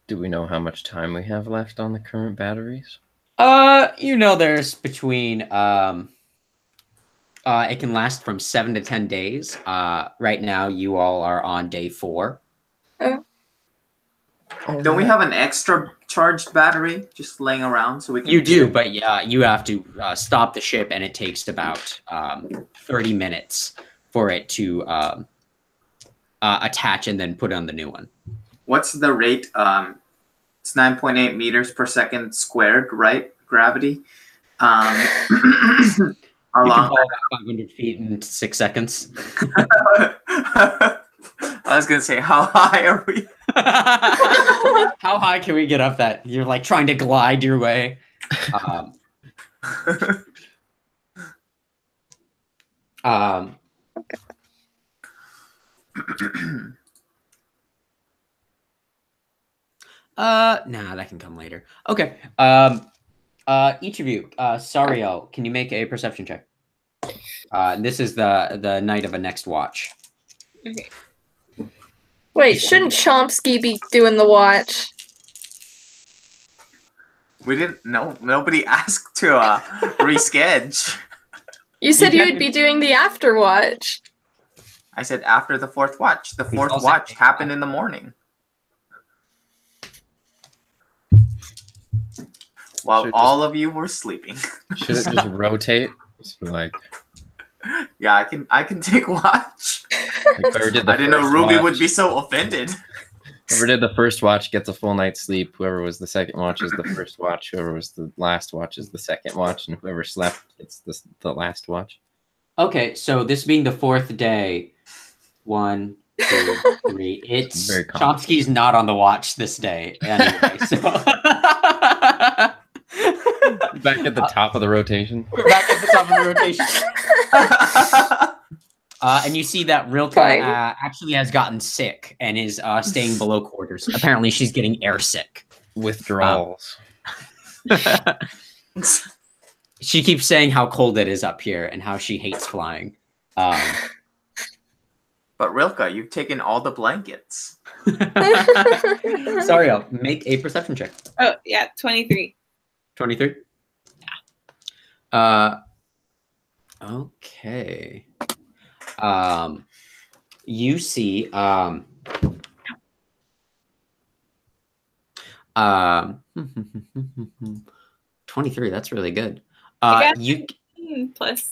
Do we know how much time we have left on the current batteries? There's between it can last from 7 to 10 days. Right now, you all are on day 4. Don't we have an extra charged battery just laying around so we can? You do, but yeah, you have to stop the ship, and it takes about 30 minutes for it to attach and then put on the new one. What's the rate? It's 9.8 meters per second squared, right? Gravity. You can fall about 500 feet in 6 seconds. I was gonna say, how high are we? How high can we get up that you're like trying to glide your way? Nah, that can come later. Okay. Each of you, Sariel, can you make a perception check? This is the night of a next watch. Okay. Wait, shouldn't Chomsky be doing the watch? We didn't. No, nobody asked to reschedule. You said you would be doing the after watch. I said after the 4th watch. The 4th watch happened in the morning. while Should all of you were sleeping. Should it just rotate? So like, Yeah, I can take watch. whoever did the I didn't know first Ruby watch, would be so offended. Whoever did the first watch gets a full night's sleep. Whoever was the second watch is the first watch. Whoever was the last watch is the second watch, and whoever slept gets the last watch. Okay, so this being the fourth day, 1, 2, 3. It's Very common. Chomsky's not on the watch this day anyway. So Back at the top of the rotation. we're back at the top of the rotation. And you see that Rilke Fine. actually has gotten sick and is staying below quarters. Apparently, she's getting airsick. Withdrawals. She keeps saying how cold it is up here and how she hates flying. But Rilke, you've taken all the blankets. Sorry, I'll make a perception check. Oh, yeah, 23. 23? Okay. You see, 23, that's really good. I got You plus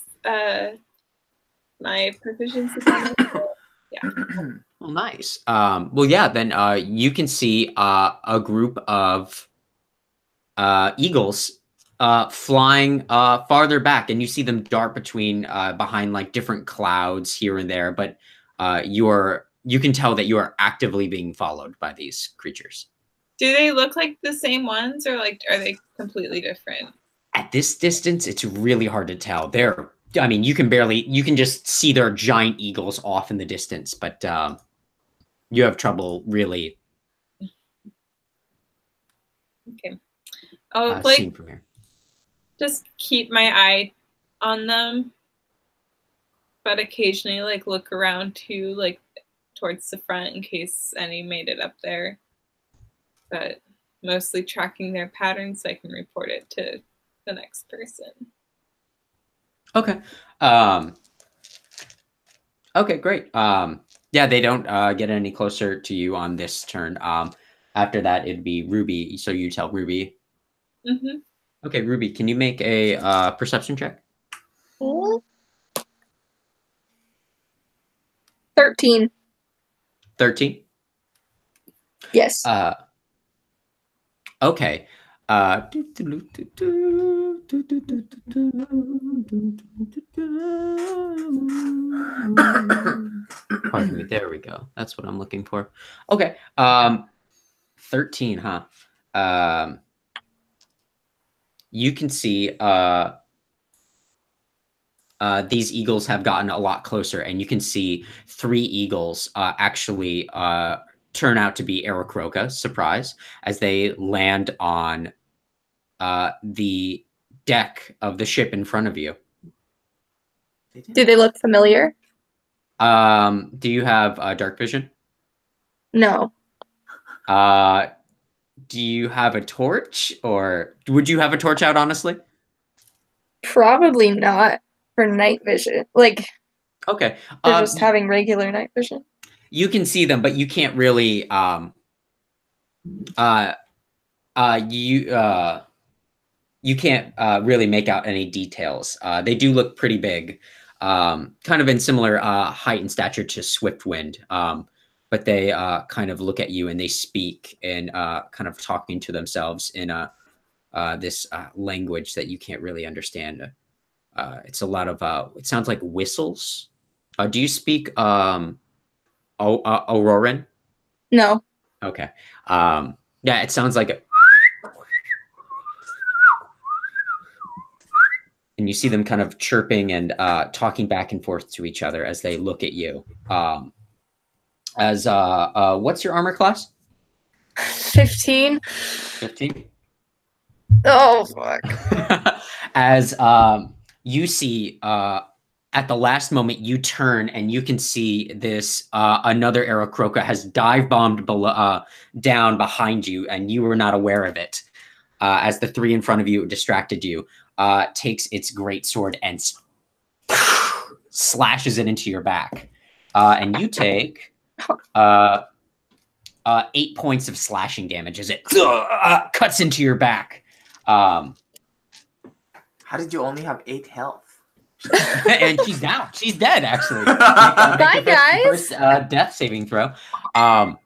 my proficiency. Well, nice. Well, yeah, then you can see a group of eagles flying farther back, and you see them dart between behind like different clouds here and there, but you can tell that you are actively being followed by these creatures. Do they look like the same ones, or like are they completely different? At this distance, it's really hard to tell. I mean, you can just see their giant eagles off in the distance, but you have trouble really Okay. Oh, seeing like from here. just keep my eye on them, but occasionally like look around too, like towards the front in case any made it up there. But mostly tracking their patterns so I can report it to the next person. Okay. Okay, great. Yeah, they don't get any closer to you on this turn. After that, it'd be Ruby. So you tell Ruby. Mm-hmm. Okay, Ruby, can you make a perception check? 13. 13? Yes. Okay. Pardon me. There we go. That's what I'm looking for. Okay. 13, huh? You can see these eagles have gotten a lot closer, and you can see 3 eagles actually turn out to be Aarakocra, surprise, as they land on the deck of the ship in front of you. Do they look familiar? Do you have dark vision? No. Do you have a torch, or would you have a torch out, honestly? Probably not for night vision. Like, Okay. they're just having regular night vision. You can see them, but you can't really you can't really make out any details. They do look pretty big, kind of in similar height and stature to Swiftwind, but they kind of look at you and they speak and kind of talking to themselves in this language that you can't really understand. It's a lot of it sounds like whistles. Do you speak Auroran? No. Okay. Yeah, it sounds like it. And you see them kind of chirping and talking back and forth to each other as they look at you. What's your armor class? 15. 15. Oh, fuck. As you see, at the last moment, you turn and you can see this another Aarakocra has dive bombed down behind you, and you were not aware of it. As the 3 in front of you distracted you, takes its great sword and slashes it into your back, and you take 8 points of slashing damage as it cuts into your back. Um, How did you only have 8 health? and she's down. She's dead, actually. Bye, guys. First death saving throw. I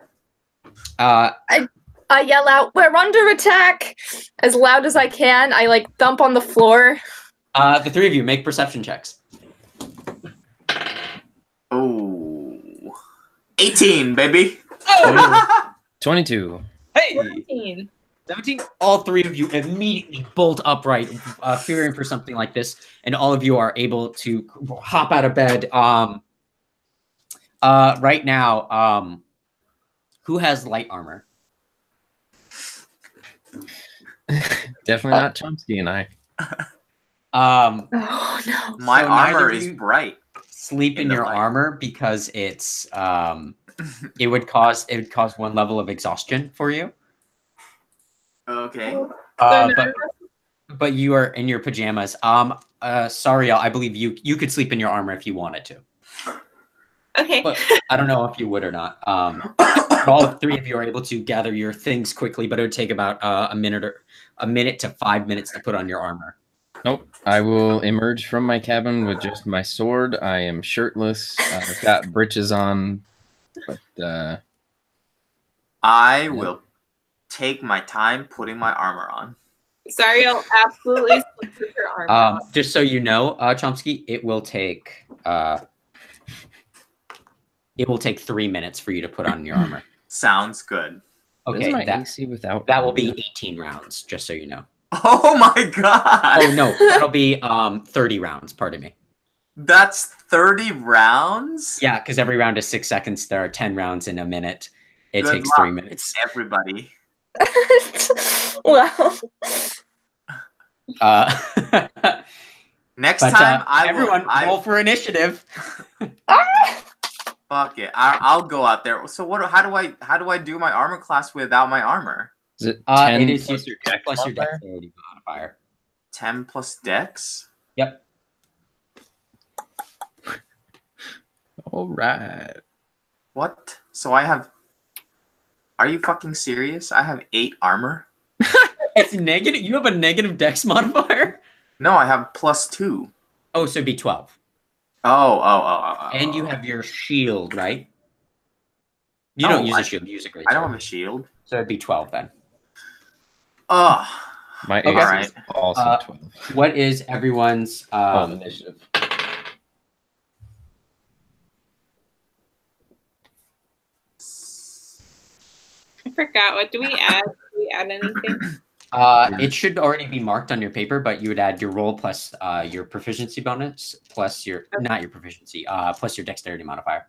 yell out, "We're under attack!" as loud as I can. I like thump on the floor. The three of you make perception checks. Oh. 18, baby. Oh, 22. hey, 14. 17. All three of you immediately bolt upright, fearing for something like this, and all of you are able to hop out of bed. Right now, who has light armor? Definitely not Chomsky and I. Oh no! My So armor neither of is you bright. Sleep In in the your light. armor because it's it would cause 1 level of exhaustion for you. Okay. But you are in your pajamas. Sorry, I believe you could sleep in your armor if you wanted to. Okay. But I don't know if you would or not. All three of you are able to gather your things quickly, but it would take about a minute to 5 minutes to put on your armor. Nope. I will emerge from my cabin with just my sword. I am shirtless. I've got breeches on, but I will take my time putting my armor on. Sorry, I'll absolutely sleep with your arm. Just so you know, Chomsky, it will take 3 minutes for you to put on your armor. Sounds good. Okay, is my that AC without will be 18 rounds, just so you know. Oh my god. Oh no, that'll be 30 rounds. Pardon me. That's 30 rounds? Yeah, because every round is 6 seconds. There are 10 rounds in a minute. It Good takes luck, 3 minutes. everybody. Well, Next but time, everyone roll for initiative. Fuck it. I'll go out there. So how do I do my armor class without my armor? Is it 10 it is plus your dex plus your modifier? dexterity modifier. 10 plus dex? Yep. All right. What? So I have... Are you fucking serious? I have 8 armor? It's negative. You have a negative dex modifier? No, I have +2. Oh, so it'd be 12. Oh. And you have your shield, right? You No, don't use a shield. You use a great I don't sword. have a shield. So it'd be 12 then. Ugh. My AC Alright. is also 12. What is everyone's Initiative. I forgot. What do we add? Do we add anything? It should already be marked on your paper, but you would add your roll plus your proficiency bonus plus your not your proficiency plus your dexterity modifier.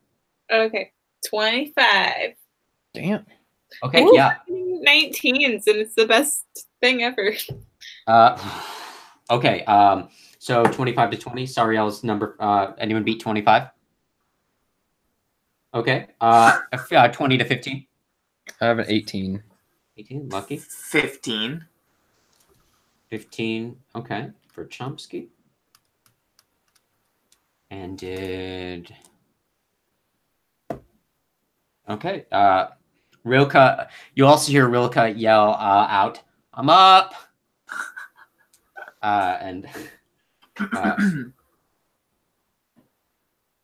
Okay. 25. Damn. Okay, Ooh, yeah. 19s, and it's the best thing ever. Okay. So 25 to 20. Sariel's number. Anyone beat 25? Okay. 20 to 15. I have an 18. 18. Lucky. 15. 15. Okay. For Chomsky. And did. Okay. Rilka. You also hear Rilka yell out, "I'm up!"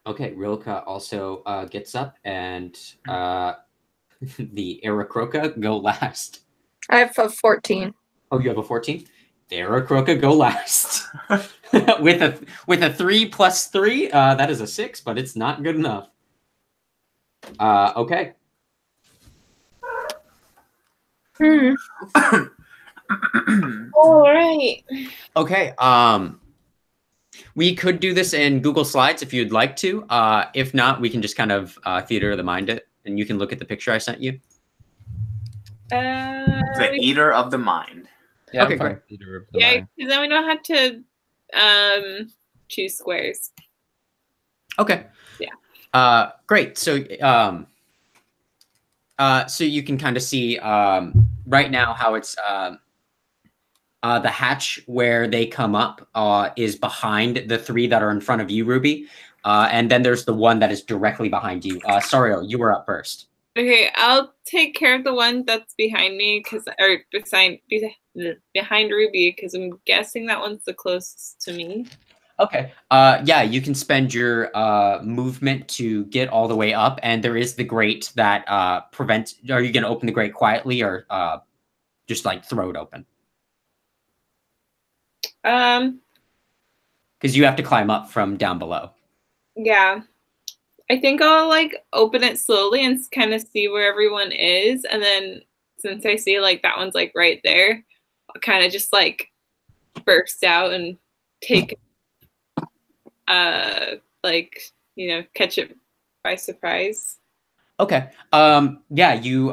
Okay, Rilka also gets up, and the Aarakroka go last. I have a 14. Oh, you have a 14? The Aarakroka go last. with a 3 plus 3, that is a 6, but it's not good enough. Okay. All right. Okay. We could do this in Google Slides if you'd like to. If not, we can just kind of theater of the mind it, and you can look at the picture I sent you. The Eater of the Mind. Yeah, Okay, I'm fine. great. Leader of the Yeah, mind. because then we don't have to choose squares. Okay. Yeah. Great. So, so you can kind of see right now how it's the hatch where they come up is behind the 3 that are in front of you, Ruby, and then there's the one that is directly behind you. Sario, you were up first. Okay, I'll take care of the one that's behind me, or behind Ruby, because I'm guessing that one's the closest to me. Okay. Yeah, you can spend your movement to get all the way up, and there is the grate that prevents. Are you going to open the grate quietly, or just like throw it open? Because you have to climb up from down below. Yeah. I think I'll like open it slowly and kind of see where everyone is, and then since I see like that one's like right there, I'll kind of just like burst out and take like catch it by surprise. Okay. Yeah, you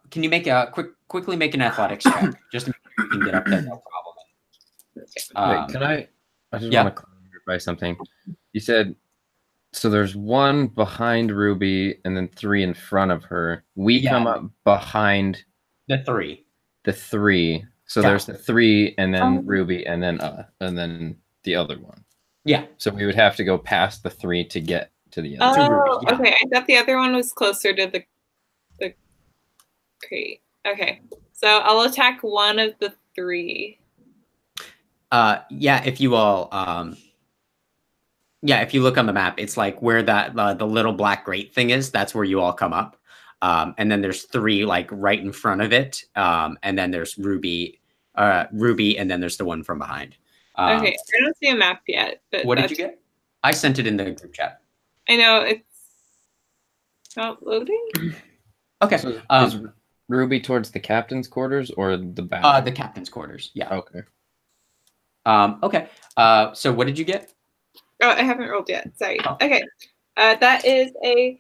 can you make a quickly make an athletics check just to make sure you can get up there no problem. Wait, can I just yeah. want to clarify something. You said so there's one behind Ruby and then 3 in front of her. We Yeah. come up behind The 3. the 3. So Yeah. there's the 3 and then Ruby and then the other one. Yeah. So we would have to go past the 3 to get to the other. Oh, yeah. okay. I thought the other one was closer to the crate. Okay. So I'll attack one of the 3. Yeah, if you all yeah, if you look on the map, it's like where that the little black grate thing is, that's where you all come up. And then there's 3 like right in front of it. And then there's Ruby, and then there's the one from behind. Okay, I don't see a map yet. But what did you get? I sent it in the group chat. I know it's not loading. Okay. So is Ruby towards the captain's quarters or the back? The captain's quarters. Yeah. Okay. Okay. So what did you get? Oh, I haven't rolled yet. Sorry. Oh. Okay. That is a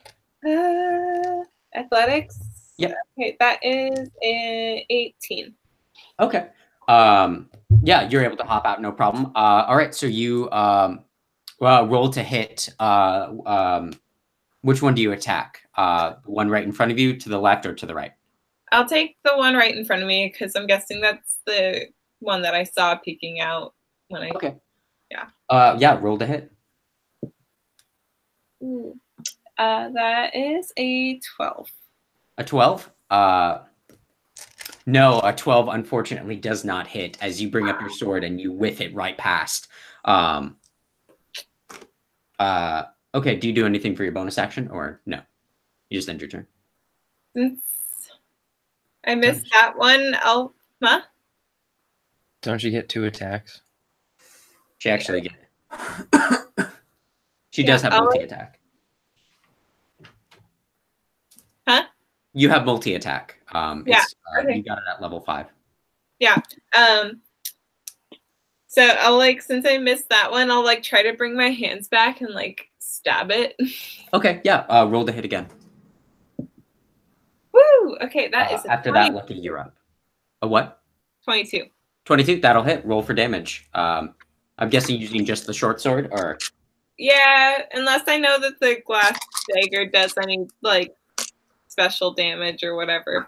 athletics. Yeah. Okay, that is a 18. Okay. Yeah, you're able to hop out, no problem. All right, so you roll to hit. Which one do you attack? The one right in front of you, to the left, or to the right? I'll take the one right in front of me because I'm guessing that's the one that I saw peeking out when I. Okay. Yeah. Yeah, roll to hit. Ooh. That is a 12. A 12? No, a 12 unfortunately does not hit as you bring up your sword and you whiff it right past. Okay, do you do anything for your bonus action or no? You just end your turn. Since I missed that one, huh? Don't you get 2 attacks? She actually gets it. She does have multi-attack. Huh? You have multi-attack. Okay. You got it at level 5. Yeah. So I'll since I missed that one, I'll try to bring my hands back and stab it. Okay, yeah. Roll to hit again. Woo! Okay, that is after that, Lucky, you're up. A what? 22. 22, that'll hit. Roll for damage. I'm guessing using just the short sword, or? Yeah, unless I know that the glass dagger does any special damage or whatever.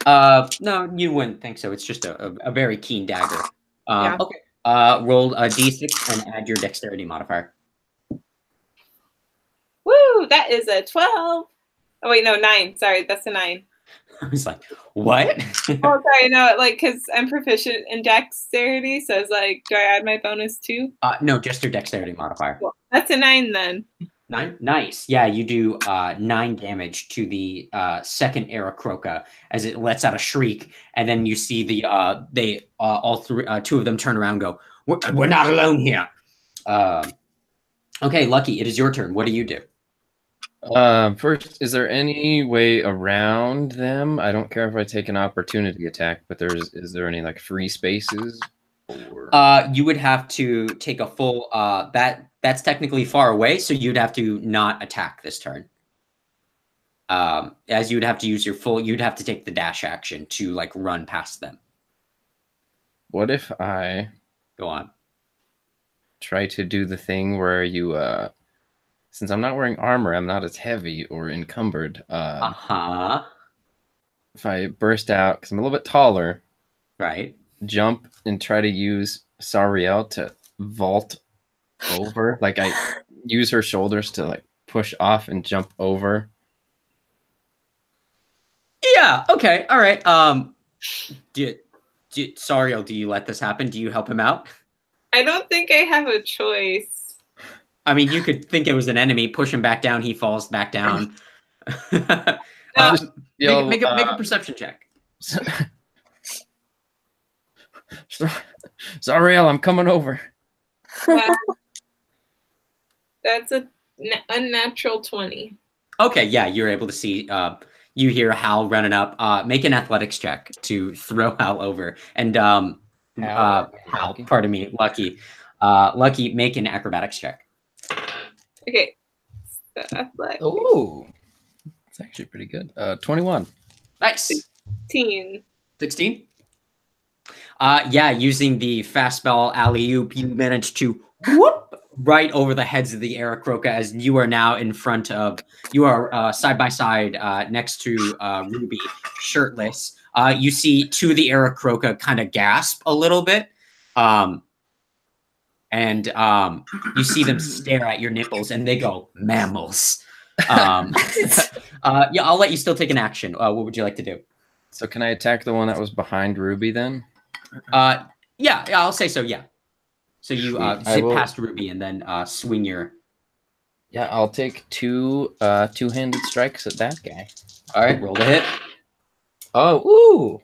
But no, you wouldn't think so. It's just a very keen dagger. Yeah. Okay. Roll a d6 and add your dexterity modifier. Woo! That is a 12. Oh wait, no, 9. Sorry, that's a 9. I was like, what? Oh, sorry, no, because I'm proficient in dexterity, so it's do I add my bonus too? No, just your dexterity modifier. Well, that's a 9 then. 9? Nice. Yeah, you do 9 damage to the second Aarakocra as it lets out a shriek, and then you see the all three, 2 of them turn around and go, we're not alone here. Okay, Lucky, it is your turn. What do you do? First, is there any way around them? I don't care if I take an opportunity attack, but is there any free spaces? Or... you would have to take a full that's technically far away, so you'd have to not attack this turn. As you'd have to use your full, you'd have to take the dash action to run past them. What if I go on? Try to do the thing where you since I'm not wearing armor, I'm not as heavy or encumbered. If I burst out, because I'm a little bit taller, right? Jump and try to use Sariel to vault over. I use her shoulders to push off and jump over. Yeah. Okay. All right. Sariel, do you let this happen? Do you help him out? I don't think I have a choice. I mean, you could think it was an enemy. Push him back down. He falls back down. No. Make a perception check. Zariel, I'm coming over. That's a unnatural 20. Okay, yeah, you're able to see. You hear Hal running up. Make an athletics check to throw Hal over. And Hal, Lucky. pardon me, Lucky. Lucky, make an acrobatics check. Okay. So athletics. Oh, it's actually pretty good. 21. Nice. 16. 16. Yeah, using the fastball alley-oop, you managed to whoop right over the heads of the Aarakocra as you are now in front of, you are side by side next to Ruby, shirtless. You see two of the Aarakocra kind of gasp a little bit. And you see them stare at your nipples and they go, mammals. Yeah, I'll let you still take an action. What would you like to do? So can I attack the one that was behind Ruby then? Yeah, I'll say so, yeah. So you zip will... past Ruby and then swing your... Yeah, I'll take two-handed strikes at that guy. All right, roll the hit. Oh, ooh!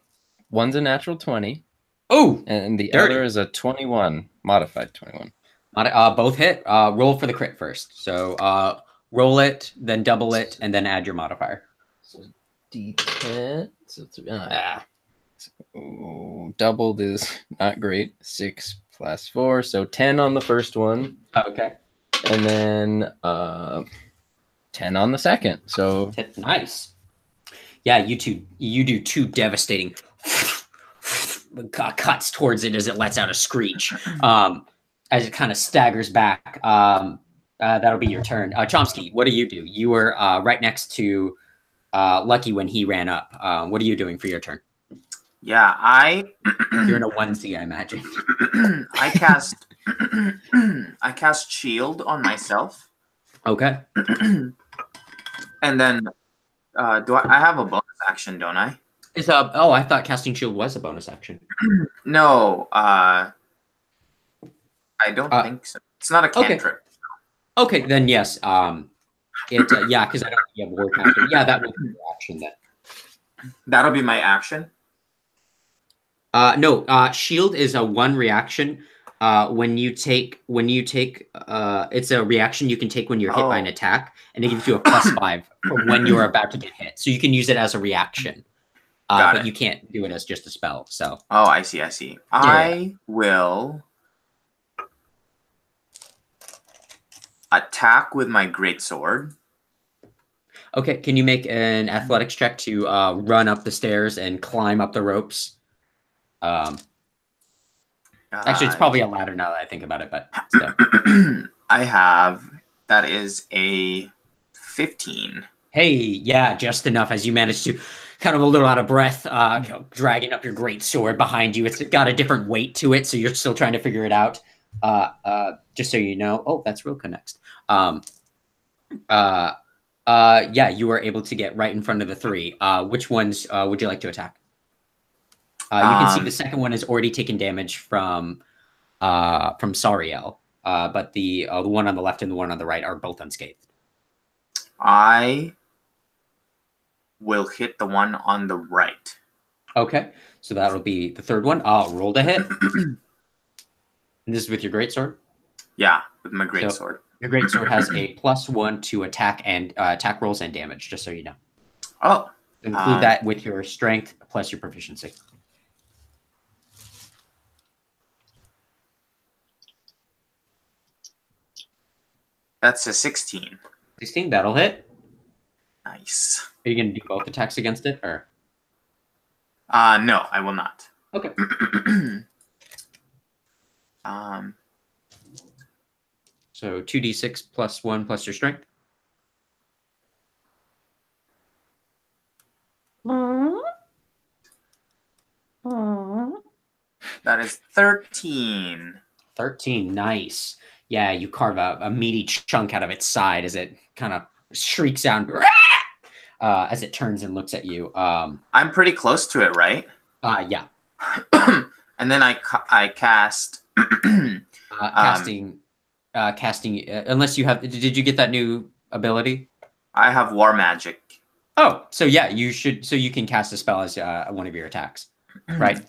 One's a natural 20. Oh! And the dirty. other is a 21, modified 21. Both hit. Roll for the crit first. So roll it, then double it, and then add your modifier. So D10. So doubled is not great. 6 plus 4, so 10 on the first one. Okay. And then 10 on the second. So nice. Yeah, you do two devastating cuts towards it as it lets out a screech. As it kind of staggers back. That'll be your turn. Chomsky, what do? You were right next to Lucky when he ran up. What are you doing for your turn? Yeah, You're in a onesie, I imagine. I cast shield on myself. Okay. And then do I have a bonus action, don't I? I thought casting shield was a bonus action. No, I don't think so. It's not a cantrip. Okay, then yes. Yeah, because I don't think you have warcaster. Yeah, that would be your action then. That'll be my action. No, shield is a one reaction. When you take, it's a reaction you can take when you're hit by an attack, and it gives you a +5 for when you're about to get hit. So you can use it as a reaction, but you can't do it as just a spell. So. Oh, I see. Yeah. I will attack with my greatsword. Okay, can you make an athletics check to run up the stairs and climb up the ropes? Actually, it's probably a ladder now that I think about it, but still. That is a 15. Hey, yeah, just enough as you manage to, kind of a little out of breath, dragging up your great sword behind you. It's got a different weight to it, so you're still trying to figure it out. Just so you know. Oh, that's Rilka next. Yeah, you were able to get right in front of the three. Which ones would you like to attack? You can see the second one has already taken damage from Sariel, but the one on the left and the one on the right are both unscathed. I will hit the one on the right. Okay, so that'll be the third one. Roll to hit. And this is with your greatsword? Yeah, with my greatsword. Your greatsword has a +1 to attack and attack rolls and damage, just so you know. Oh. Include that with your strength plus your proficiency. That's a 16. 16, that'll hit. Nice. Are you going to do both attacks against it, or? No, I will not. Okay. So 2d6 +1 plus your strength. That is 13. 13, nice. Yeah, you carve a meaty chunk out of its side as it kind of shrieks out. as it turns and looks at you. I'm pretty close to it, right? Yeah. And then I cast. Casting. Unless you have. Did you get that new ability? I have War Magic. Oh, so yeah, you should. So you can cast a spell as one of your attacks, right?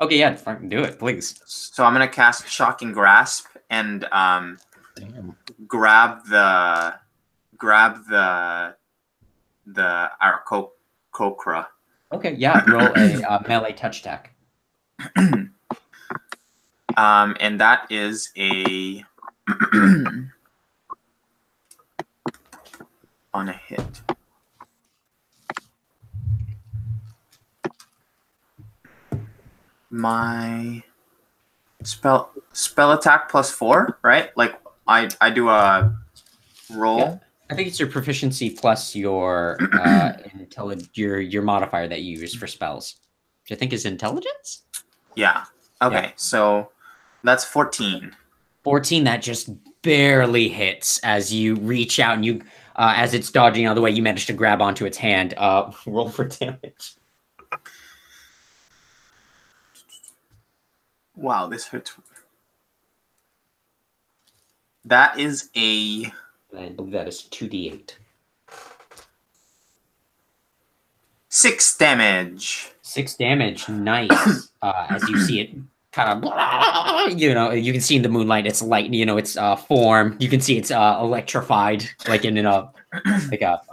Okay, yeah, do it, please. So I'm gonna cast Shocking Grasp and Damn. grab the Aarakocra. Okay, yeah, roll a melee touch attack. And that is a on a hit. My spell attack +4, right? Like I do a roll. Yeah. I think it's your proficiency plus your your modifier that you use for spells, which I think is intelligence. Yeah. Okay. Yeah. So that's 14. 14. That just barely hits as you reach out and you, as it's dodging out of the way, you manage to grab onto its hand. Roll for damage. Wow, this hurts. That is a. I believe that is 2d8. 6 damage. 6 damage. Nice. As you see it kind of, you can see in the moonlight its light, its form. You can see it's electrified, like in a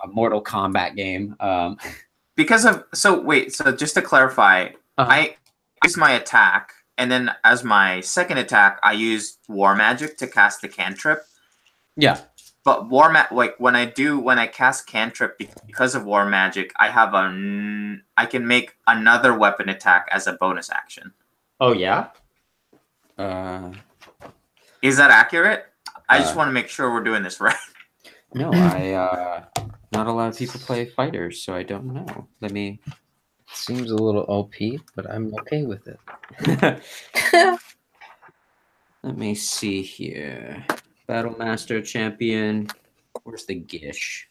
Mortal Kombat game. So just to clarify, I use my attack, and then as my second attack, I use War Magic to cast the cantrip. Yeah. But when I cast cantrip because of War Magic, I can make another weapon attack as a bonus action. Oh yeah. Is that accurate? I just want to make sure we're doing this right. No, not a lot of people play fighters, so I don't know. Let me. Seems a little OP, but I'm okay with it. Let me see here. Battle Master Champion. Where's the Gish?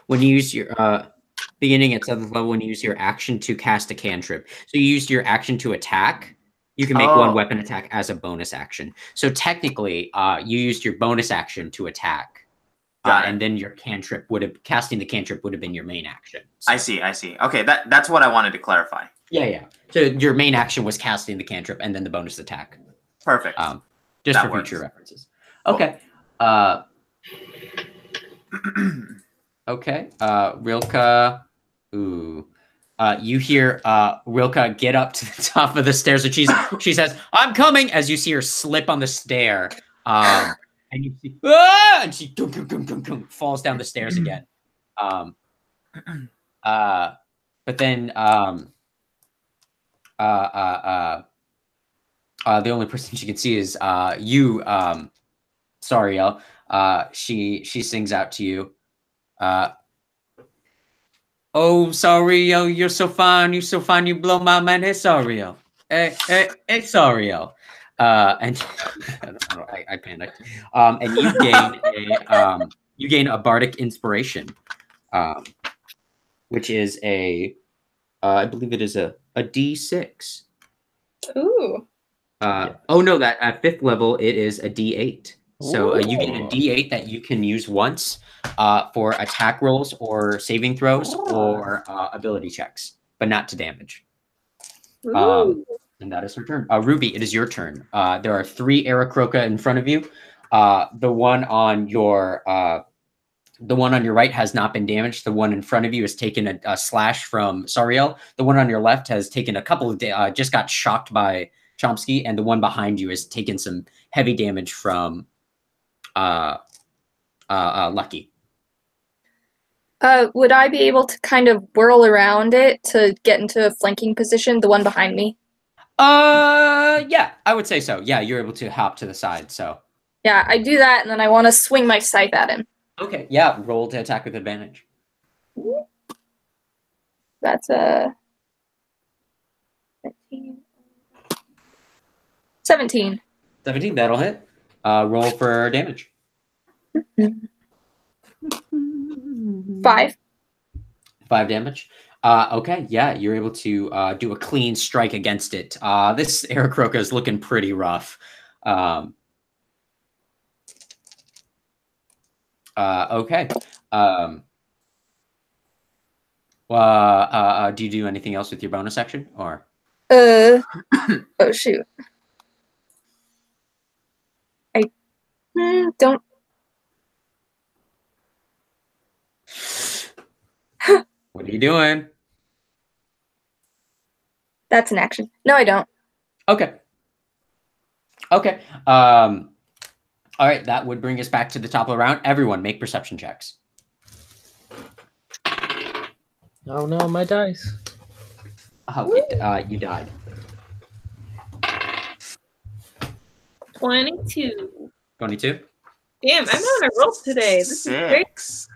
When you use your beginning at 7th level, when you use your action to cast a cantrip. So you used your action to attack. You can make one weapon attack as a bonus action. So technically, you used your bonus action to attack. And then your cantrip casting the cantrip would have been your main action. So. I see. Okay, that's what I wanted to clarify. Yeah. So your main action was casting the cantrip and then the bonus attack. Perfect. Just that for works. future references. Cool. Okay. Okay. Rilka. Ooh. You hear Rilka get up to the top of the stairs, and she says, "I'm coming!" As you see her slip on the stair. And you see, and she falls down the stairs again. But then the only person she can see is you, Sariel. She sings out to you. Oh, Sariel, you're so fine. You're so fine. You blow my mind. Hey, Sariel. Hey, Sariel. And I panicked. And you gain a bardic inspiration, which is I believe it is a D6. Ooh. Oh no, that at 5th level it is a D8. So you get a D8 that you can use once for attack rolls or saving throws or ability checks, but not to damage. And that is her turn. Ruby, it is your turn. There are 3 Aarakocra in front of you. The one on your right has not been damaged. The one in front of you has taken a slash from Sariel. The one on your left has taken a couple of just got shocked by Chomsky, and the one behind you has taken some heavy damage from Lucky. Would I be able to kind of whirl around it to get into a flanking position, the one behind me? Yeah, I would say so. Yeah, you're able to hop to the side, so. Yeah, I do that, and then I want to swing my scythe at him. Okay, yeah, roll to attack with advantage. That's a 17. 17, that'll hit. Roll for damage. 5. 5 damage. Okay, yeah, you're able to do a clean strike against it. This Aarakocra is looking pretty rough. Okay. Do you do anything else with your bonus action, or? Oh shoot. I don't. What are you doing? That's an action. No, I don't. Okay. Okay. All right, that would bring us back to the top of the round. Everyone, make perception checks. Oh no, my dice. You died. 22. 22. Damn, I'm on a roll today. This is great. 6.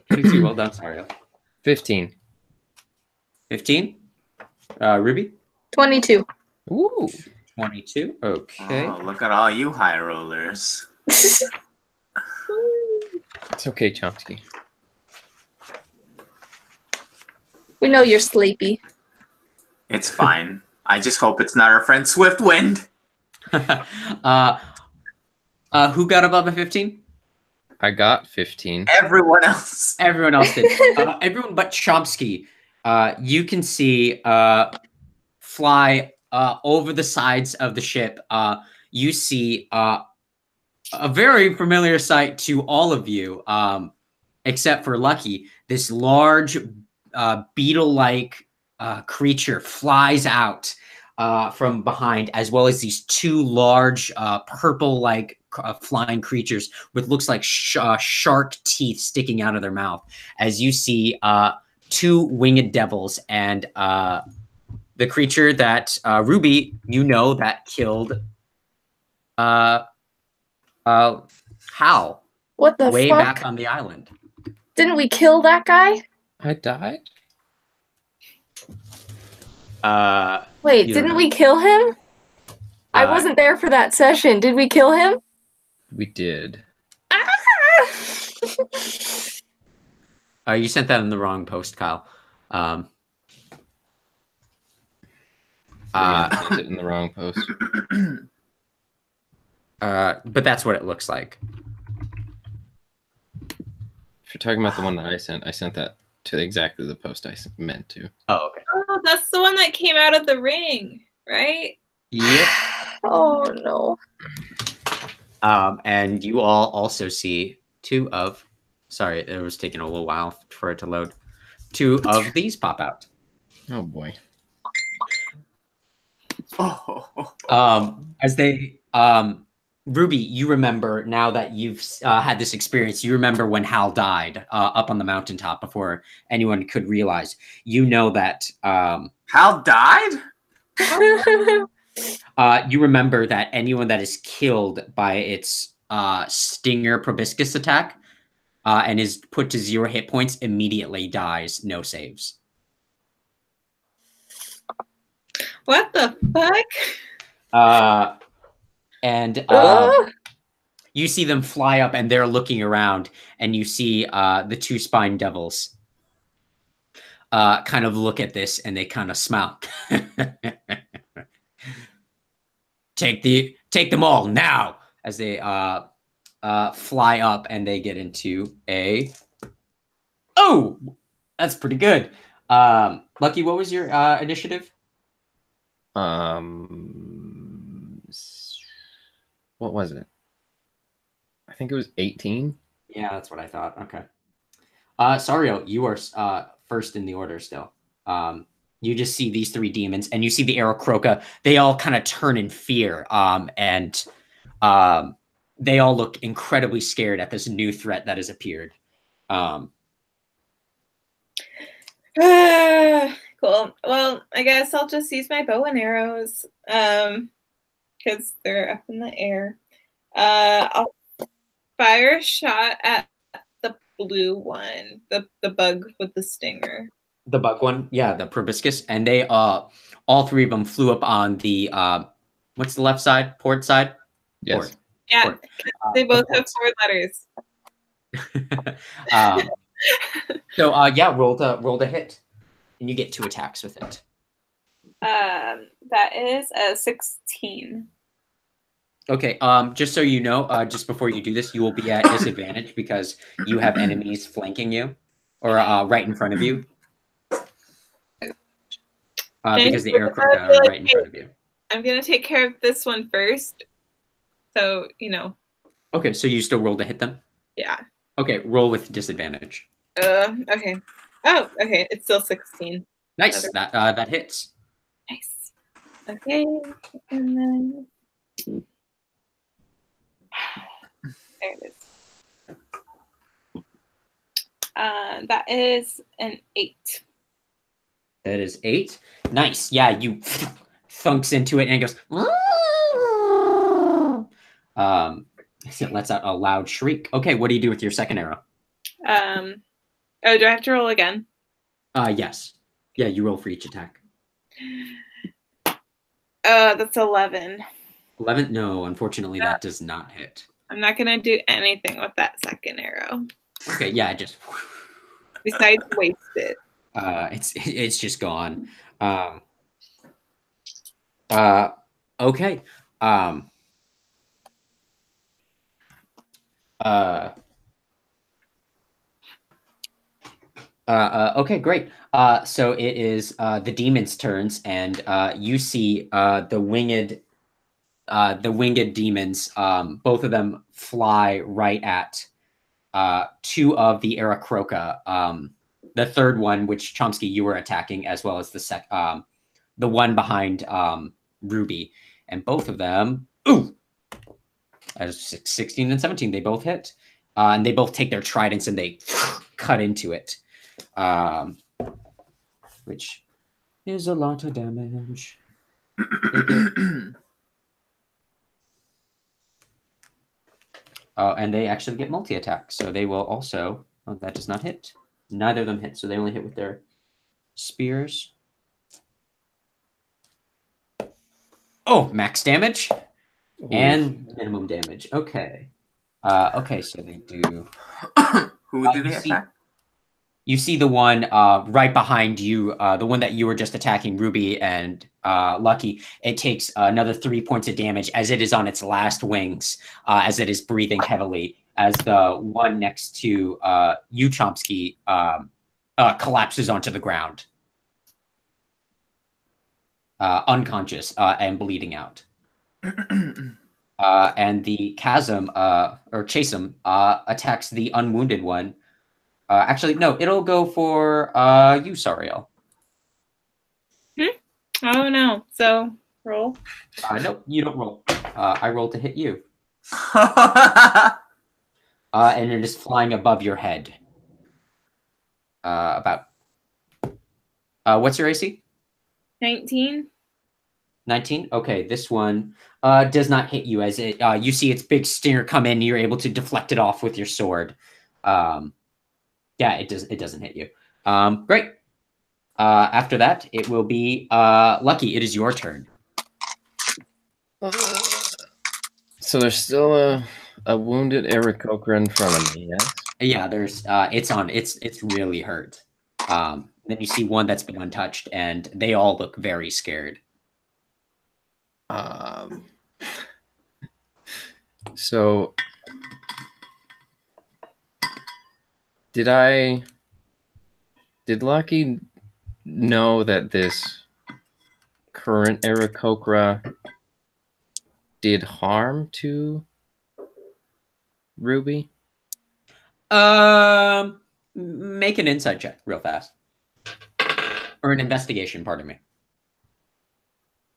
22. Well done, Sario. 15. 15. Ruby. 22. Ooh. 22. Okay. Oh, look at all you high rollers. It's okay, Chomsky. We know you're sleepy. It's fine. I just hope it's not our friend Swiftwind. Who got above a 15? I got 15. Everyone else. Everyone else did. Everyone but Chomsky. You can see fly over the sides of the ship. You see a very familiar sight to all of you, except for Lucky. This large beetle-like creature flies out from behind, as well as these 2 large purple-like flying creatures with looks like shark teeth sticking out of their mouth. As you see 2 winged devils and the creature that Ruby, you know, that killed Hal What the way fuck? back on the island. Didn't we kill that guy? I died? Wait, You don't didn't know. we kill him? I wasn't there for that session. Did we kill him? We did. You sent that in the wrong post, Kyle. I sent it in the wrong post. But that's what it looks like. If you're talking about the one that I sent that to exactly the post I meant to. Oh, okay. Oh, that's the one that came out of the ring, right? Yep. Oh no. And you all also see 2 of. Sorry, it was taking a little while for it to load. 2 of these pop out. Oh boy. As they Ruby, you remember now that you've had this experience, you remember when Hal died up on the mountaintop before anyone could realize. You know that Hal died? you remember that anyone that is killed by its stinger proboscis attack and is put to 0 hit points immediately dies, no saves. What the fuck? And you see them fly up and they're looking around, and you see the 2 spine devils kind of look at this and they kind of smile. Take them all now, as they fly up and they get into a. Oh, that's pretty good. Lucky, what was your initiative? What was it? I think it was 18. Yeah, that's what I thought. Okay. Sario, you are first in the order still. You just see these 3 demons, and you see the Aarakocra. They all kind of turn in fear, and they all look incredibly scared at this new threat that has appeared. Cool. Well, I guess I'll just use my bow and arrows because they're up in the air. I'll fire a shot at the blue one, the bug with the stinger. The bug one, yeah, the proboscis, and they all 3 of them flew up on the what's the left side? Port side? Yes. Port. Yeah, Port. they both have 4 letters. Yeah, roll to hit, and you get 2 attacks with it. That is a 16. Okay. Just so you know, just before you do this, you will be at disadvantage because you have enemies flanking you, or right in front of you. Because the Aarakocra are right in front of you. I'm gonna take care of this one first. So, you know. Okay, so you still roll to hit them? Yeah. Okay, roll with disadvantage. Okay. Oh, okay. It's still 16. Nice. That hits. Nice. Okay, and then there it is. That is an 8. That is 8. Nice. Yeah, you thunks into it and it goes. It lets out a loud shriek. Okay, what do you do with your second arrow? Oh, do I have to roll again? Yes. Yeah, you roll for each attack. That's 11. 11? No, unfortunately, that does not hit. I'm not gonna do anything with that second arrow. Okay, yeah, just. Besides waste it. It's just gone. Okay. Okay, great. So it is the demon's turns, and you see the winged demons. Both of them fly right at 2 of the Aarakocra. The third one, which Chomsky you were attacking, as well as the one behind Ruby, and both of them, as 16 and 17, they both hit, and they both take their tridents and they cut into it, which is a lot of damage. And they actually get multi-attack, so they will also. Oh, that does not hit. Neither of them hit, so they only hit with their spears. Oh, max damage and minimum damage. Okay. Okay, so they do. Who do they attack? You see the one right behind you, the one that you were just attacking, Ruby and Lucky. It takes another 3 points of damage as it is on its last wings, as it is breathing heavily, as the one next to you, Chomsky, collapses onto the ground, unconscious and bleeding out. And the Chasm, or Chasm, attacks the unwounded one. Actually, no, it'll go for you, Sariel. Oh no. So roll. No, you don't roll. I roll to hit you. And it is flying above your head. What's your AC? 19. 19? Okay, this one does not hit you as it you see its big stinger come in and you're able to deflect it off with your sword. Yeah, it doesn't hit you. Great. After that, it will be Lucky. It is your turn. So there's still a wounded Aarakocra in front of me, yes? Yeah, there's it's really hurt. Then you see one that's been untouched, and they all look very scared. So did Lucky know that this current Aarakocra did harm to Ruby? Make an insight check real fast. Or an investigation, pardon me.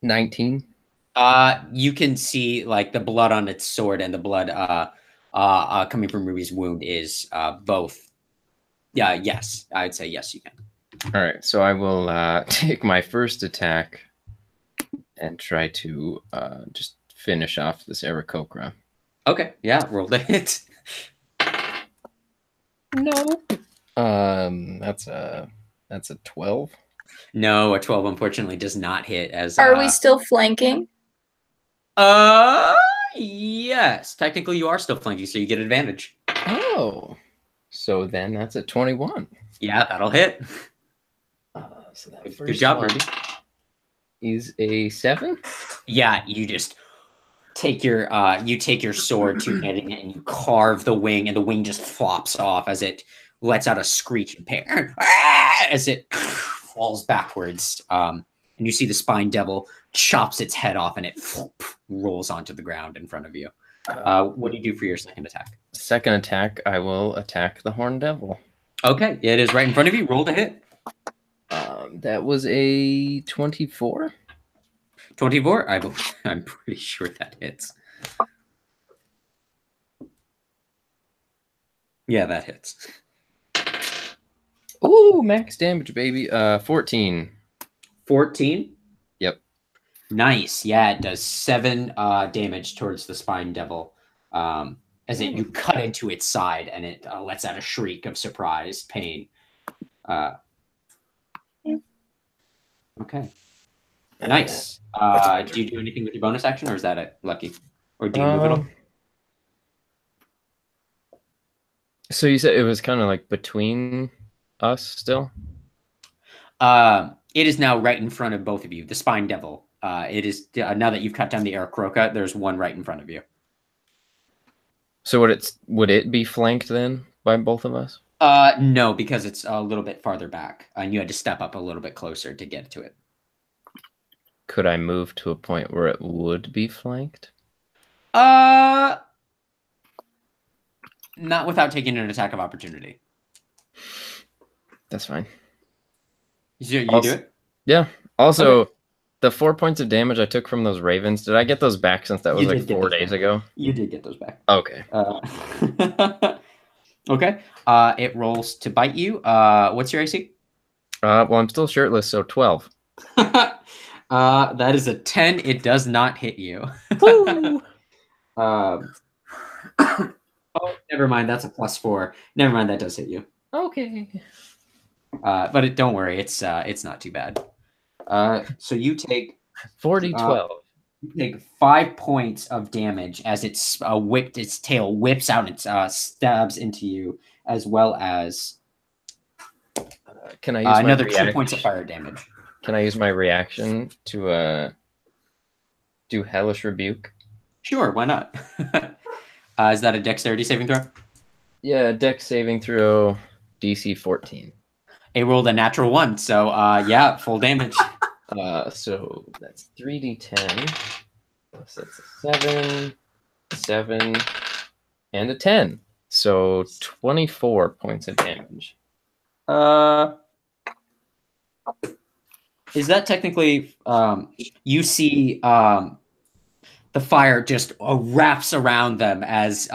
19. You can see like the blood on its sword and the blood coming from Ruby's wound is both. Yeah, yes. I'd say yes, you can. All right, so I will take my first attack and try to just finish off this Aarakocra. Okay, yeah, roll the hit. No. That's a 12. No, a 12 unfortunately does not hit. As Are we still flanking? Yes. Technically, you are still flanking, so you get advantage. Oh. So then that's a 21. Yeah, that'll hit. So that Good first job, one Ruby. is a 7. Yeah, you just take your sword to hitting it and you carve the wing, and the wing just flops off as it lets out a screech and pain as it falls backwards. And you see the spine devil chops its head off and it rolls onto the ground in front of you. What do you do for your second attack? Second attack, I will attack the Horn Devil. Okay, it is right in front of you. Roll to hit. That was a 24. 24? I'm pretty sure that hits. Yeah, that hits. Ooh, max damage, baby. 14. 14? Yep. Nice. Yeah, it does 7 damage towards the spine devil. You cut into its side and it lets out a shriek of surprise, pain. Okay. Nice. Do you do anything with your bonus action, or is that it, Lucky? Or do you move it all? So you said it was kind of like between us still? It is now right in front of both of you, the spine devil. It is now that you've cut down the Aarakocra, there's one right in front of you. So would it be flanked then by both of us? No, because it's a little bit farther back, and you had to step up a little bit closer to get to it. Could I move to a point where it would be flanked? Not without taking an attack of opportunity. That's fine. You Also, do it? Yeah. Also, Okay. the 4 points of damage I took from those ravens, did I get those back since that was You like did get 4 those days back. ago? You did get those back. Okay. Okay. It rolls to bite you. What's your AC? Well, I'm still shirtless, so 12. That is a 10. It does not hit you. Oh, never mind. That's a +4. Never mind. That does hit you. Okay. But don't worry. It's not too bad. So you take 40, 12. You take 5 points of damage as its tail whips out and stabs into you, as well as Can I use my another 2 reaction? points of fire damage. Can I use my reaction to do Hellish Rebuke? Sure, why not? Is that a dexterity saving throw? Yeah, Dex saving throw, DC 14. It rolled a natural 1, so yeah, full damage. So that's 3d10. Plus that's a 7, and a 10. So 24 points of damage. Is that technically you see the fire just wraps around them as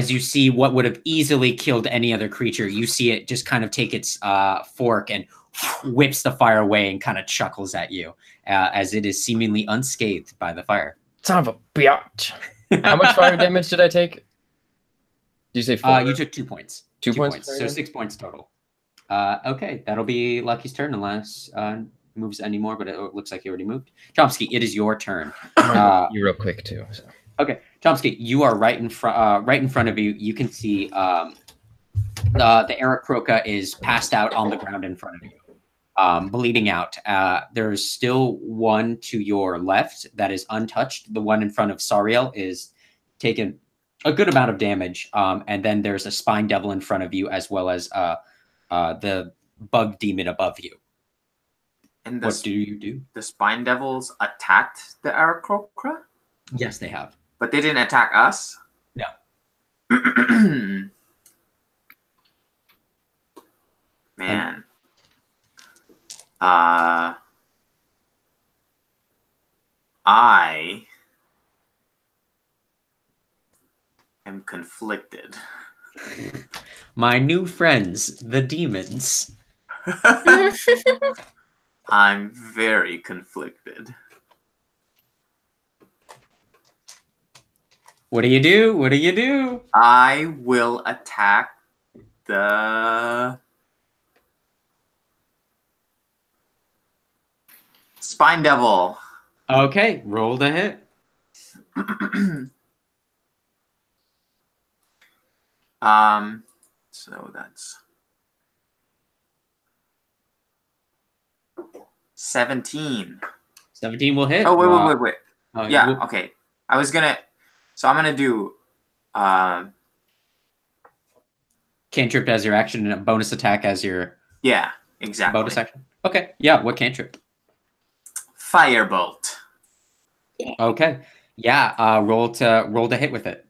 you see what would have easily killed any other creature. You see it just kind of take its fork and whips the fire away and kind of chuckles at you as it is seemingly unscathed by the fire. Son of a bitch. How much fire damage did I take? Did you say 4? You took 2 points. 2 points? So 6 points total. Okay, that'll be Lucky's turn unless moves anymore, but it looks like he already moved. Chomsky, it is your turn. You're real quick too. So. Okay, Chomsky, you are right in front of you. You can see the Aarakocra is passed out on the ground in front of you, bleeding out. There's still one to your left that is untouched. The one in front of Sariel is taken a good amount of damage, and then there's a spine devil in front of you, as well as the bug demon above you. And What do you do? The spine devils attacked the Aarakocra, Yes, they have. but they didn't attack us. No. Man. I am conflicted. My new friends, the demons. I'm very conflicted. What do you do? What do you do? I will attack the spine devil. Okay, roll the hit. So that's 17. 17 will hit. Oh, wait. Yeah, Whoop. okay. I'm gonna do Cantrip as your action and a bonus attack as your yeah, exactly. bonus action. Okay, yeah, what cantrip? Firebolt. Okay. Yeah, roll to hit with it.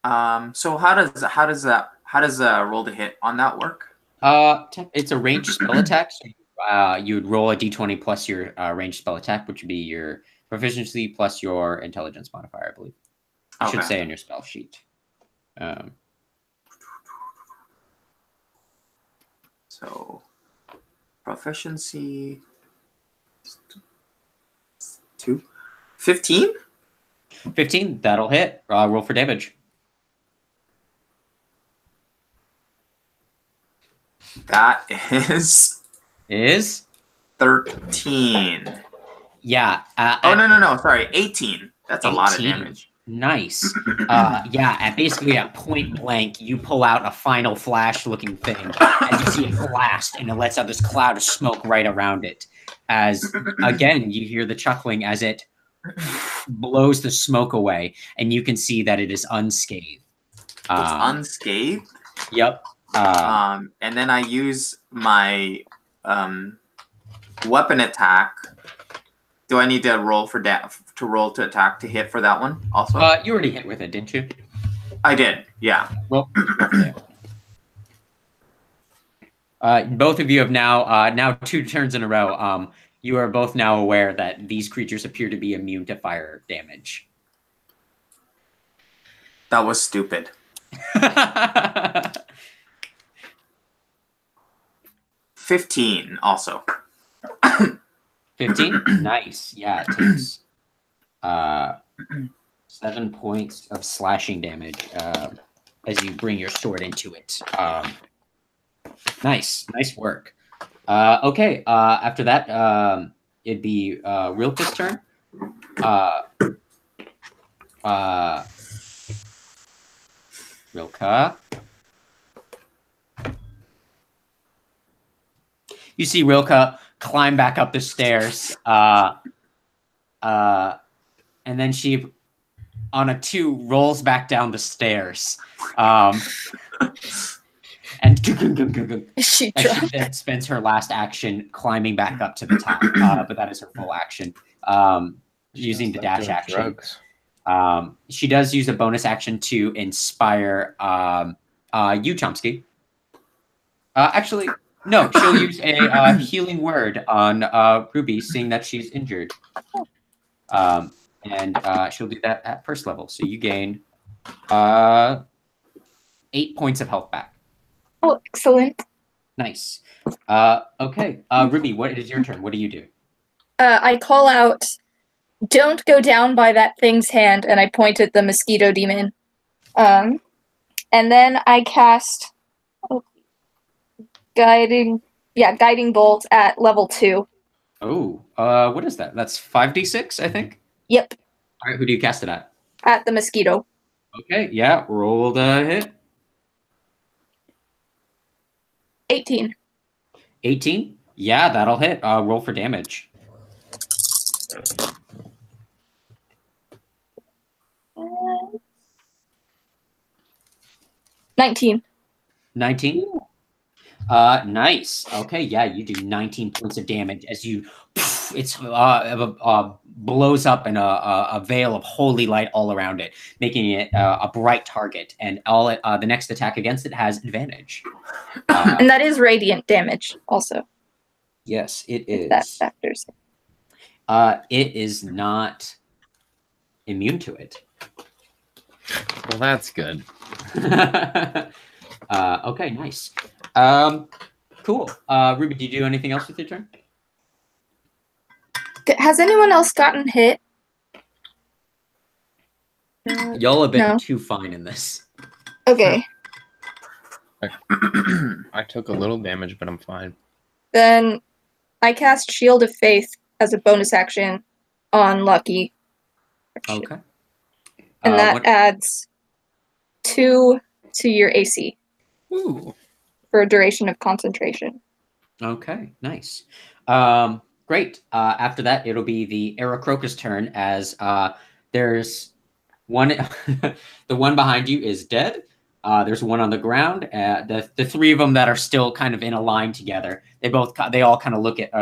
So how does roll to hit on that work? It's a ranged spell attack. So you would roll a d20 plus your ranged spell attack, which would be your proficiency plus your intelligence modifier, I believe. It should say on your spell sheet. So proficiency 2. 15? 15, that'll hit. Roll for damage. That is 13. Yeah. No. Sorry, 18. That's 18. A lot of damage. Nice. Yeah, and basically at point blank, you pull out a final flash-looking thing, and you see it blast, and it lets out this cloud of smoke right around it. As, again, you hear the chuckling as it blows the smoke away, and you can see that it is unscathed. It's unscathed? Yep. And then I use my weapon attack. Do I need to roll roll to attack to hit for that one also? You already hit with it, didn't you? I did, yeah. Well, both of you have now 2 turns in a row. You are both now aware that these creatures appear to be immune to fire damage. That was stupid. 15 also. 15? Nice. Yeah, it takes 7 points of slashing damage as you bring your sword into it. Nice work. Okay, after that, it'd be Rilka's turn. Rilka. You see Rilka climb back up the stairs, and then she, on a 2, rolls back down the stairs, and She then spends her last action climbing back up to the top, but that is her full action, using the dash action. Drugs. She does use a bonus action to inspire you, Chomsky. Actually, no, she'll use a healing word on Ruby, seeing that she's injured. And she'll do that at first level. So you gain 8 points of health back. Oh, excellent. Nice. Okay, Ruby, what is your turn? What do you do? I call out, "Don't go down by that thing's hand," and I point at the mosquito demon. And then I cast guiding bolt at level 2. Oh, what is that? That's 5d6, I think? Yep, All right, who do you cast it at? at the mosquito. Okay, yeah, roll the hit. 18. 18? Yeah, that'll hit. Roll for damage. 19. 19? Nice. Okay, yeah, you do 19 points of damage as you, it's blows up in a veil of holy light all around it, making it a bright target. And the next attack against it has advantage. And that is radiant damage also. Yes, it is. That factors. It is not immune to it. Well, that's good. Okay, nice. Cool. Ruby, do you do anything else with your turn? Has anyone else gotten hit? Y'all have been No. too fine in this. Okay. I took a little damage, but I'm fine. Then I cast Shield of Faith as a bonus action on Lucky. Okay. And that adds 2 to your AC Ooh. for a duration of concentration. Okay, nice. Great. After that, it'll be the Aerocrocus turn as there's one. The one behind you is dead. There's one on the ground. The three of them that are still kind of in a line together. They all kind of look at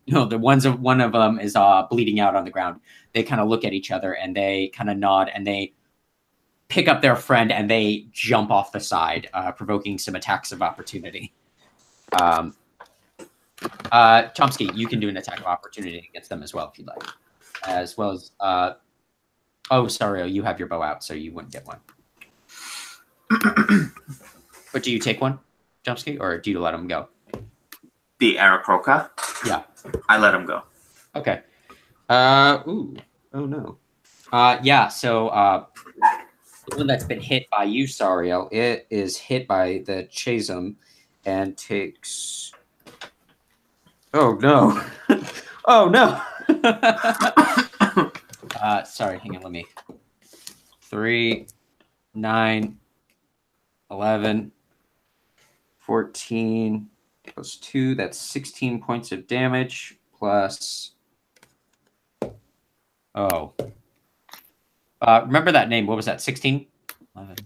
one of them is bleeding out on the ground. They kind of look at each other and they kind of nod and they pick up their friend and they jump off the side, provoking some attacks of opportunity. Chomsky, you can do an attack of opportunity against them as well if you'd like. As well as you have your bow out, so you wouldn't get one. But do you take one, Chomsky, or do you let him go? The Aarakocra? Yeah. I let him go. Okay. Ooh. Oh no. Yeah, so the one that's been hit by you, Sariel, it is hit by the Chasm and takes. Oh no. Oh no. Sorry, hang on, let me. 3, 9, 11, 14 plus 2, that's 16 points of damage plus. Oh. Remember that name. What was that? 16? 11.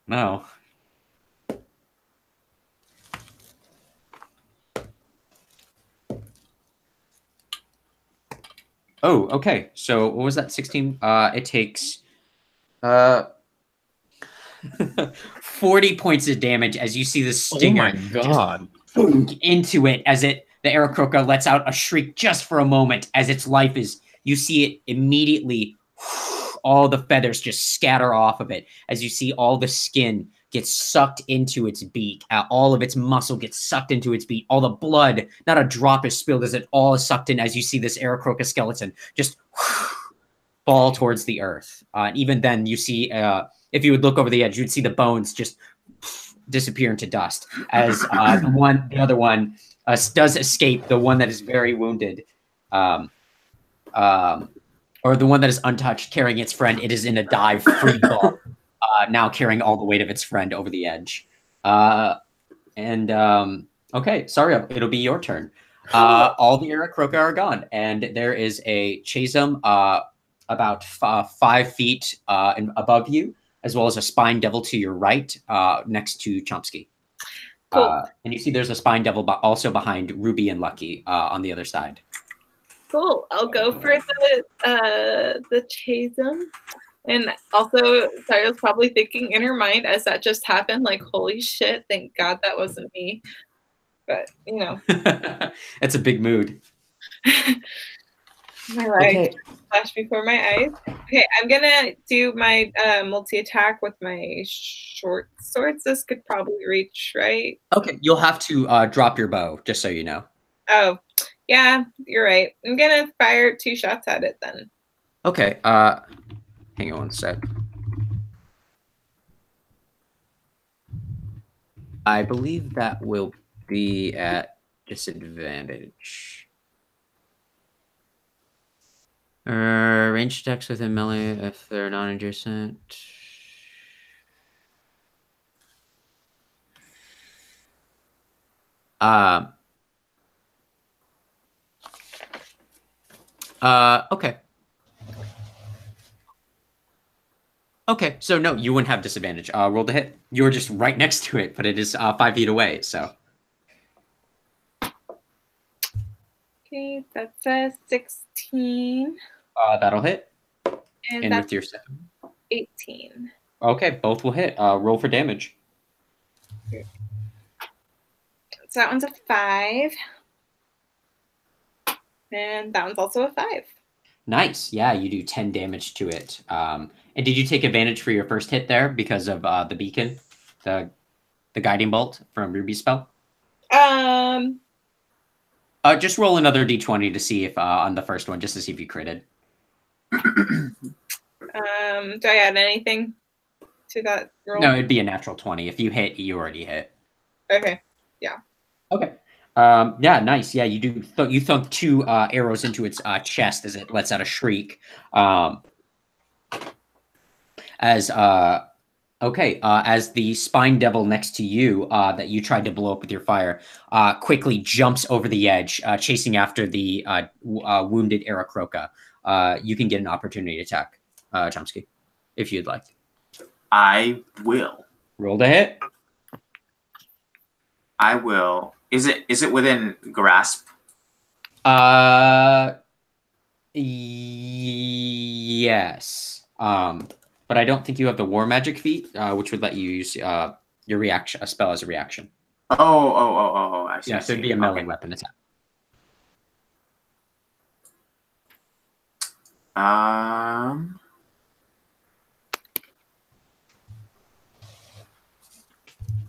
No. Oh, okay. So what was that? 16? It takes 40 points of damage as you see the stinger God. into it as the Aarakocra lets out a shriek just for a moment as its life is, you see it immediately, all the feathers just scatter off of it as you see all the skin gets sucked into its beak. All of its muscle gets sucked into its beak. All the blood, not a drop is spilled as it all is sucked in as you see this Aarakocra skeleton just fall towards the earth. And even then you see, if you would look over the edge, you'd see the bones just disappear into dust as the other one does escape, the one that is very wounded. Or the one that is untouched, carrying its friend. It is in a dive free fall, now carrying all the weight of its friend over the edge. Okay, sorry, it'll be your turn. All the Aarakocra are gone, and there is a Chasm about 5 feet above you, as well as a Spine Devil to your right, next to Chomsky. Cool. And you see there's a Spine Devil also behind Ruby and Lucky on the other side. Cool. I'll go for the Chasm. And also, Sarah's probably thinking in her mind as that just happened, like, holy shit, thank God that wasn't me. But, you know. It's a big mood. My life flashed before my eyes. Okay, I'm going to do my multi-attack with my short swords. This could probably reach, right? Okay, you'll have to drop your bow, just so you know. Oh, yeah, you're right. I'm going to fire 2 shots at it then. Okay, hang on one sec. I believe that will be at disadvantage. Range attacks within melee if they're non-adjacent. Okay. Okay, so no, you wouldn't have disadvantage. Roll the hit. You're just right next to it, but it is 5 feet away, so. Okay, that's a 16. That'll hit. And with your 18. Okay, both will hit. Roll for damage. So that one's a 5. And that one's also a 5. Nice. Yeah, you do 10 damage to it. And did you take advantage for your first hit there because of the beacon, the guiding bolt from Ruby's spell? Just roll another d20 to see if on the first one, just to see if you critted. Do I add anything to that roll? No, it'd be a natural 20. If you hit, you already hit. Okay. Yeah. Okay. Yeah, nice. Yeah, you do. You thunk 2 arrows into its chest as it lets out a shriek. as as the spine devil next to you that you tried to blow up with your fire quickly jumps over the edge, chasing after the wounded Aarakocra. You can get an opportunity attack, Chomsky, if you'd like. I will. Roll to hit. I will. Is it within grasp? Yes. But I don't think you have the war magic feat, which would let you use your reaction, a spell as a reaction. Oh! I see. Yeah, so it'd be a melee weapon attack.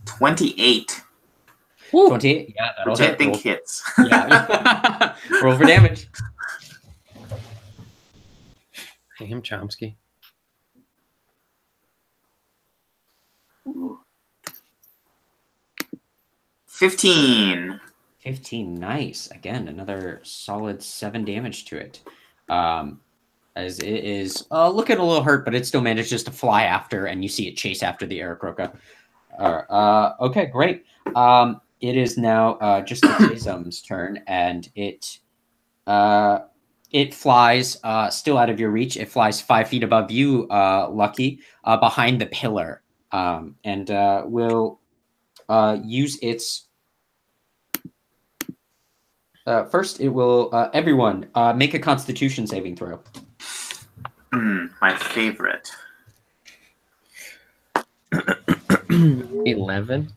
28. 28. Yeah, that'll Which hit. I think hits. Yeah. Roll for damage. Damn, Chomsky. Ooh. 15. 15. Nice. Again, another solid 7 damage to it. As it is looking a little hurt, but it still manages to fly after, and you see it chase after the Aarakocra. Okay, great. It is now just the Chazum's turn, and it flies still out of your reach. It flies 5 feet above you, Lucky, behind the pillar, and will use its. First, it will everyone make a Constitution saving throw. My favorite. 11.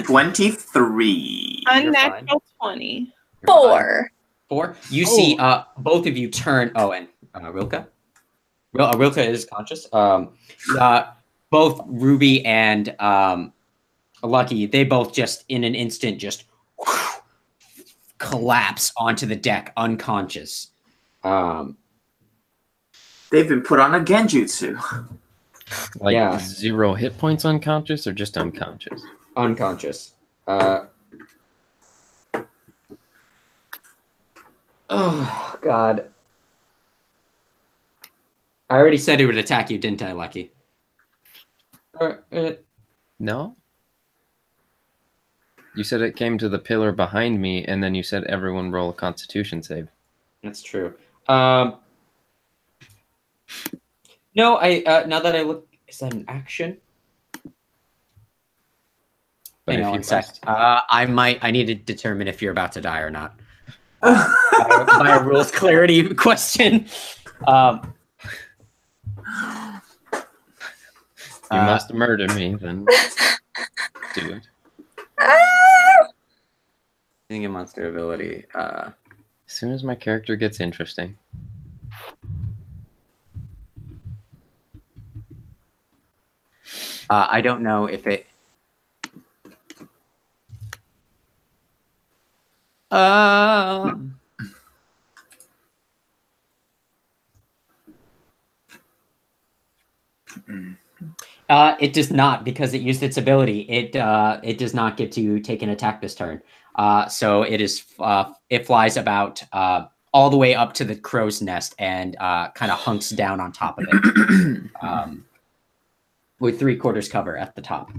23. Unnatural 20. 4. 4. You see both of you turn. Oh, and Rilka? Rilka is conscious. Both Ruby and Lucky, they both just in an instant just collapse onto the deck unconscious. They've been put on a genjutsu. Like 0 hit points unconscious or just unconscious? Unconscious. Oh, God. I already said it would attack you, didn't I, Lucky? No? You said it came to the pillar behind me, and then you said everyone roll a Constitution save. That's true. No, now that I look, is that an action? But Hang if on you one sec. must- I need to determine if you're about to die or not. By a rules clarity question. You must murder me, then do it. Using a monster ability. As soon as my character gets interesting. I don't know if it. It does not, because it used its ability. It does not get to take an attack this turn. So it is it flies about all the way up to the crow's nest and kind of hunks down on top of it, with 3/4 cover at the top.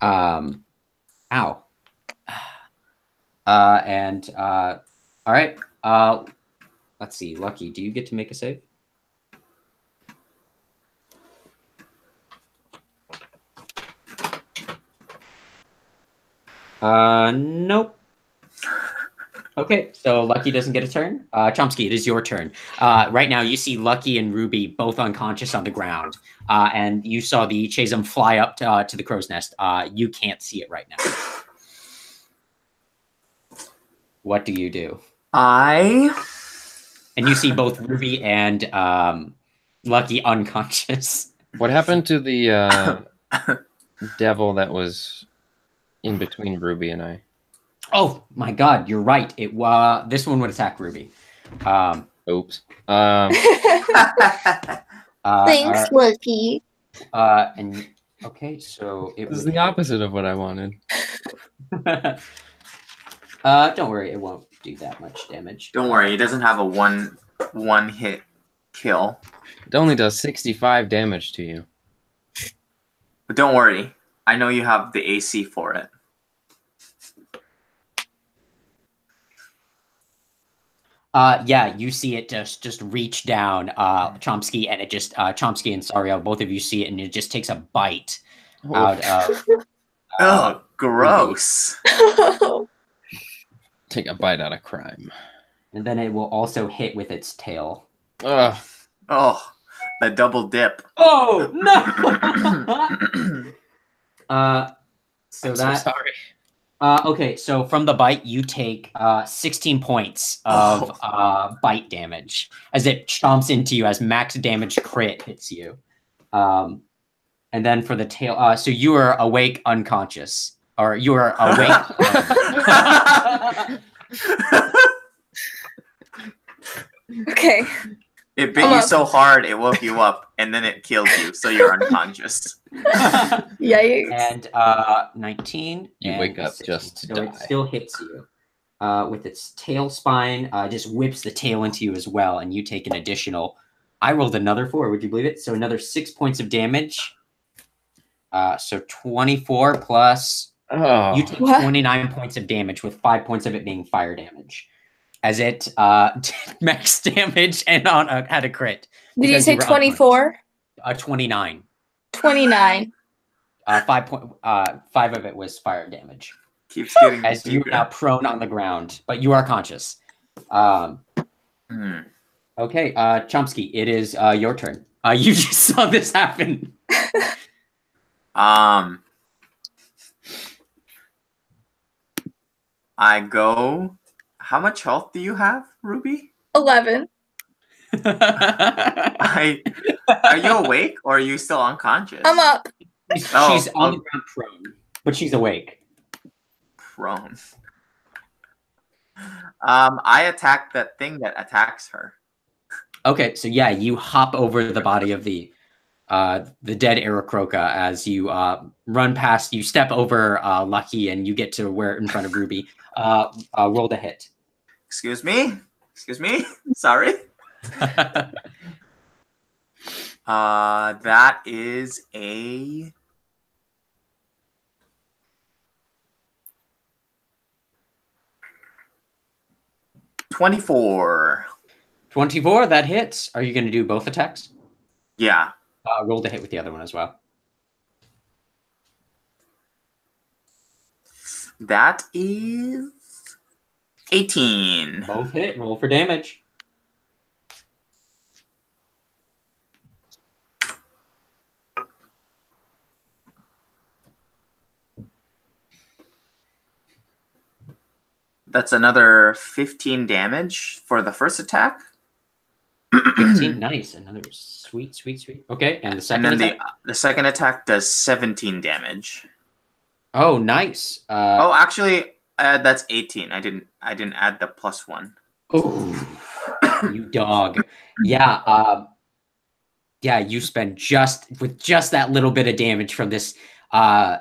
Ow. All right. Let's see. Lucky, do you get to make a save? Nope. Okay, so Lucky doesn't get a turn. Chomsky, it is your turn. Right now, you see Lucky and Ruby both unconscious on the ground, and you saw the Chazum fly up to the crow's nest. You can't see it right now. What do you do? And you see both Ruby and Lucky unconscious. What happened to the devil that was in between Ruby and I? Oh my God, you're right. It this one would attack Ruby. Oops. Thanks, Lucky. And okay, so it This is would... the opposite of what I wanted. Don't worry, it won't do that much damage. Don't worry, it doesn't have a one hit kill. It only does 65 damage to you. But don't worry. I know you have the AC for it. Yeah, you see it just reach down, Chomsky, and it just Chomsky and Sariel, both of you see it, and it just takes a bite out of. Oh, gross. Take a bite out of crime. And then it will also hit with its tail. Ugh. Oh, the double dip. Oh no! So I'm that. so sorry. Okay, so from the bite, you take 16 points of bite damage as it chomps into you as max damage crit hits you. And then for the tail, so you are awake unconscious. Or you are awake. Okay. It bit you so hard it woke you up, and then it killed you, so you're unconscious. Yikes. And 19. You and wake up 16. just to so die. it still hits you. With its tail spine, just whips the tail into you as well, and you take an additional. I rolled another 4. Would you believe it? So another 6 points of damage. So 24 plus. Oh. You take What? 29 points of damage, with 5 points of it being fire damage, as it did max damage and had a crit. Did you because say were 24? 29. 29. 5 of it was fire damage. Keeps getting As you are bigger. now prone on the ground, but you are conscious. Hmm. Okay, Chomsky, it is your turn. You just saw this happen. I go. How much health do you have, Ruby? 11. Are you awake or are you still unconscious? I'm up. She's Oh, on oh. the ground prone, but she's awake. Prone. I attack that thing that attacks her. Okay, so yeah, you hop over the body of the dead Aarakocra as you run past. You step over Lucky, and you get to where in front of Ruby. Roll the hit. Excuse me? Excuse me? Sorry. That is a 24. 24, that hits. Are you going to do both attacks? Yeah. Roll the hit with the other one as well. That is 18. Both hit. Roll for damage. That's another 15 damage for the first attack. 15, nice. Another sweet. Okay, and the second And then attack? the second attack does 17 damage. Oh, nice. Oh, actually, that's 18. I didn't add the +1. Oh, you dog. Yeah, you spend just that little bit of damage from this.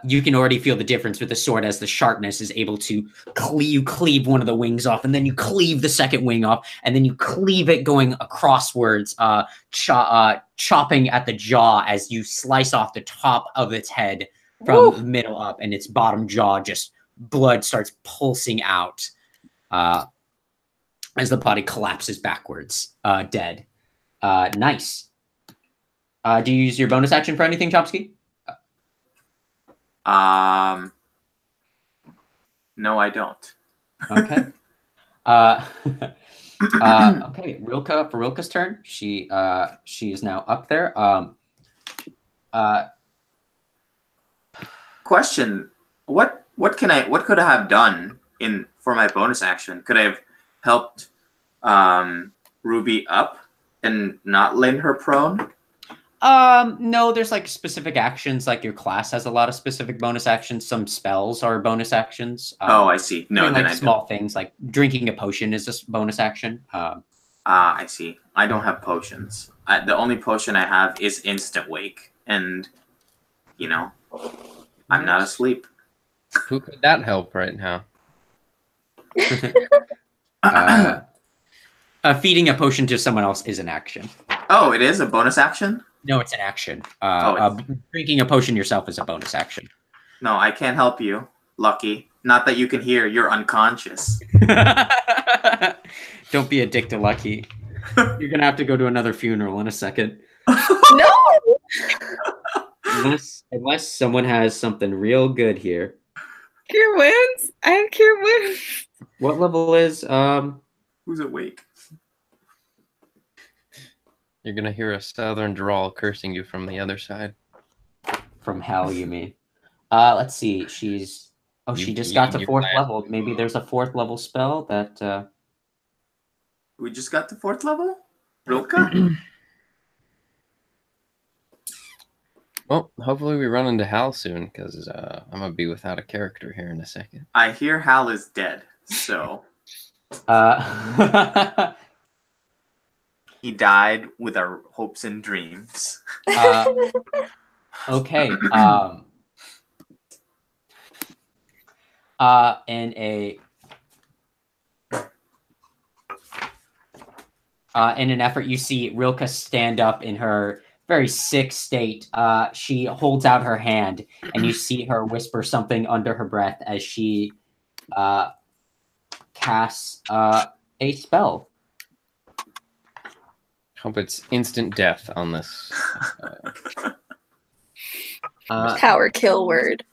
You can already feel the difference with the sword as the sharpness is able to cleave one of the wings off, and then you cleave the second wing off, and then you cleave it going acrosswards, chopping at the jaw as you slice off the top of its head from the middle up, and its bottom jaw just blood starts pulsing out as the body collapses backwards, dead. Nice. Do you use your bonus action for anything, Chomsky? No, I don't. Okay. Okay, Rilka, for Rilka's turn. She is now up there. Question: What could I have done for my bonus action? Could I have helped Ruby up and not laid her prone? No, there's like specific actions. Like your class has a lot of specific bonus actions. Some spells are bonus actions. Oh, I see. No, doing, then like I small don't. things like drinking a potion is a bonus action. I see. I don't have potions. The only potion I have is instant wake, and I'm not asleep. Who could that help right now? Feeding a potion to someone else is an action. Oh, it is a bonus action? No, it's an action. Oh, Drinking a potion yourself is a bonus action. No, I can't help you, Lucky. Not that you can hear, you're unconscious. Don't be a dick to Lucky. You're gonna have to go to another funeral in a second. No! Unless someone has something real good here. Cure wounds? I have cure wounds. What level is Who's awake? You're gonna hear a southern drawl cursing you from the other side. from hell, you mean? Let's see. She's she just got to 4th level. Maybe there's a 4th level spell that We just got to 4th level? Rilka? Well, hopefully we run into Hal soon, because I'm gonna be without a character here in a second. I hear Hal is dead, so he died with our hopes and dreams. okay. In an effort, you see Rilka stand up in her very sick state. She holds out her hand, and you see her whisper something under her breath as she casts a spell. Hope it's instant death on this. Power kill word.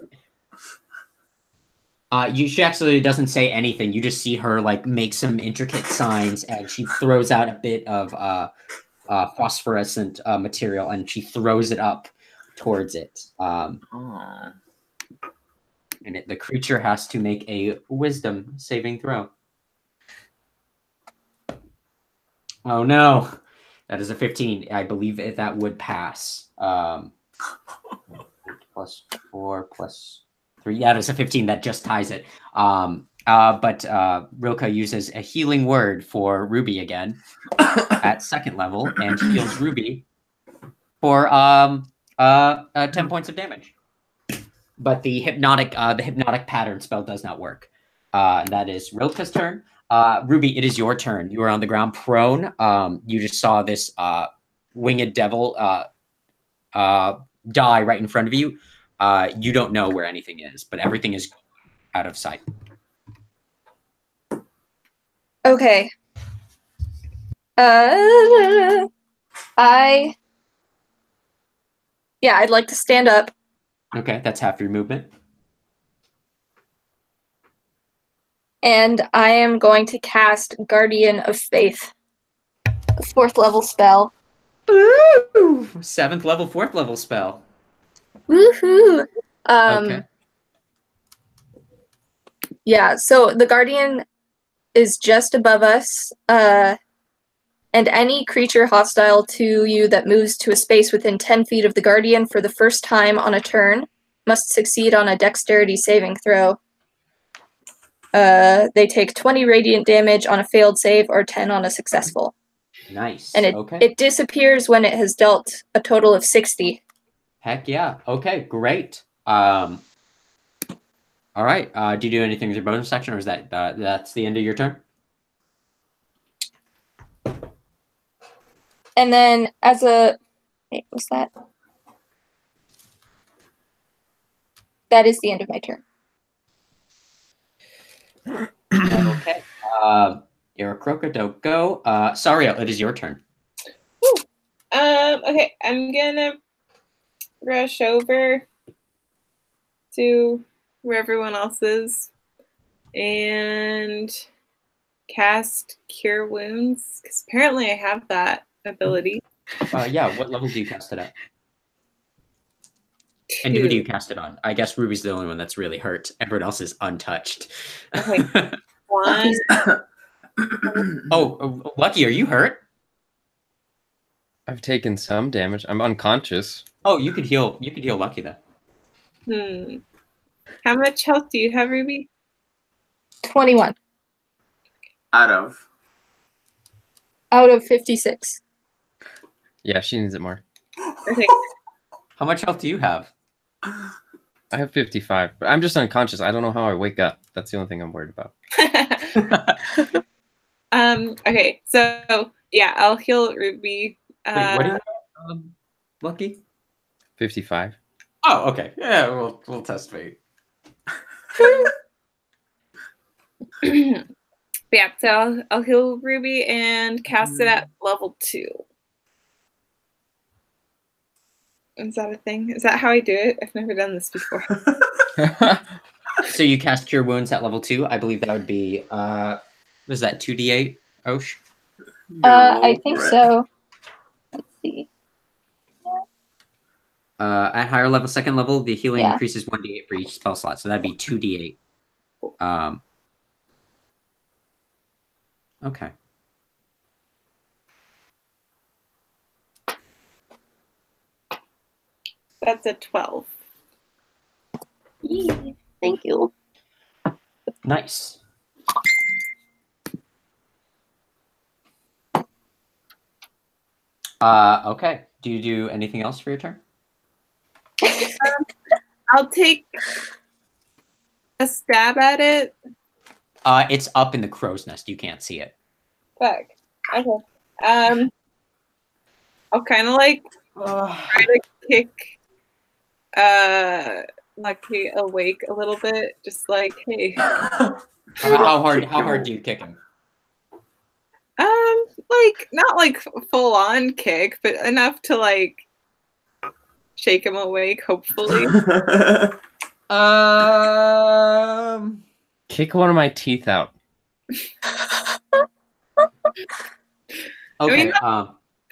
She actually doesn't say anything. You just see her like make some intricate signs, and she throws out a bit of phosphorescent material, and she throws it up towards it. And the creature has to make a wisdom saving throw. Oh no, that is a 15. I believe that would pass. Plus 4 plus 3. Yeah, there's a 15 that just ties it. But Rilka uses a healing word for Ruby again at 2nd level and heals Ruby for 10 points of damage. But the hypnotic pattern spell does not work. That is Rilka's turn. Ruby, it is your turn. You are on the ground prone. You just saw this winged devil die right in front of you. You don't know where anything is, but everything is out of sight. Okay. I'd like to stand up. Okay, that's half your movement. And I am going to cast Guardian of Faith. A 4th level spell. Ooh! 7th level, 4th level spell. Woohoo! Okay. Yeah, so the Guardian is just above us, and any creature hostile to you that moves to a space within 10 feet of the Guardian for the first time on a turn must succeed on a dexterity saving throw. They take 20 radiant damage on a failed save or 10 on a successful. Nice. And it disappears when it has dealt a total of 60. Heck yeah. Okay, great. All right. Do you do anything with your bonus action, or is that's the end of your turn? And then as a... Wait, what's that? That is the end of my turn. Okay. Aarakocra, don't go. Sario, it is your turn. Okay, I'm gonna rush over to where everyone else is and cast Cure Wounds, because apparently I have that ability. Yeah, what level do you cast it at? And who do you cast it on? I guess Ruby's the only one that's really hurt. Everyone else is untouched. Okay. 1. Oh, Lucky, are you hurt? I've taken some damage. I'm unconscious. Oh, you could heal Lucky then. How much health do you have, Ruby? 21. Out of 56. Yeah, she needs it more. Okay. How much health do you have? I have 55, but I'm just unconscious. I don't know how I wake up. That's the only thing I'm worried about. Okay, so yeah, I'll heal Ruby Wait, what is Lucky? 55. Oh, okay. Yeah, we'll test fate. Yeah, so I'll heal Ruby and cast it at level 2. Is that a thing? Is that how I do it? I've never done this before. So you cast Cure Wounds at level 2. I believe that would be what is that, 2d8, Osh? I think so. Let's see. At higher level, second level, the healing Yeah. increases 1d8 for each spell slot, so that'd be 2d8. Okay. That's a 12. Yee, thank you. Nice. Okay. Do you do anything else for your turn? I'll take a stab at it. It's up in the crow's nest. You can't see it. Fuck. Okay. I'll kind of like try to kick Lucky awake a little bit. Just like, hey. How hard do you kick him? Like not like full on kick, but enough to like shake him awake, hopefully. Kick one of my teeth out. Okay. I mean,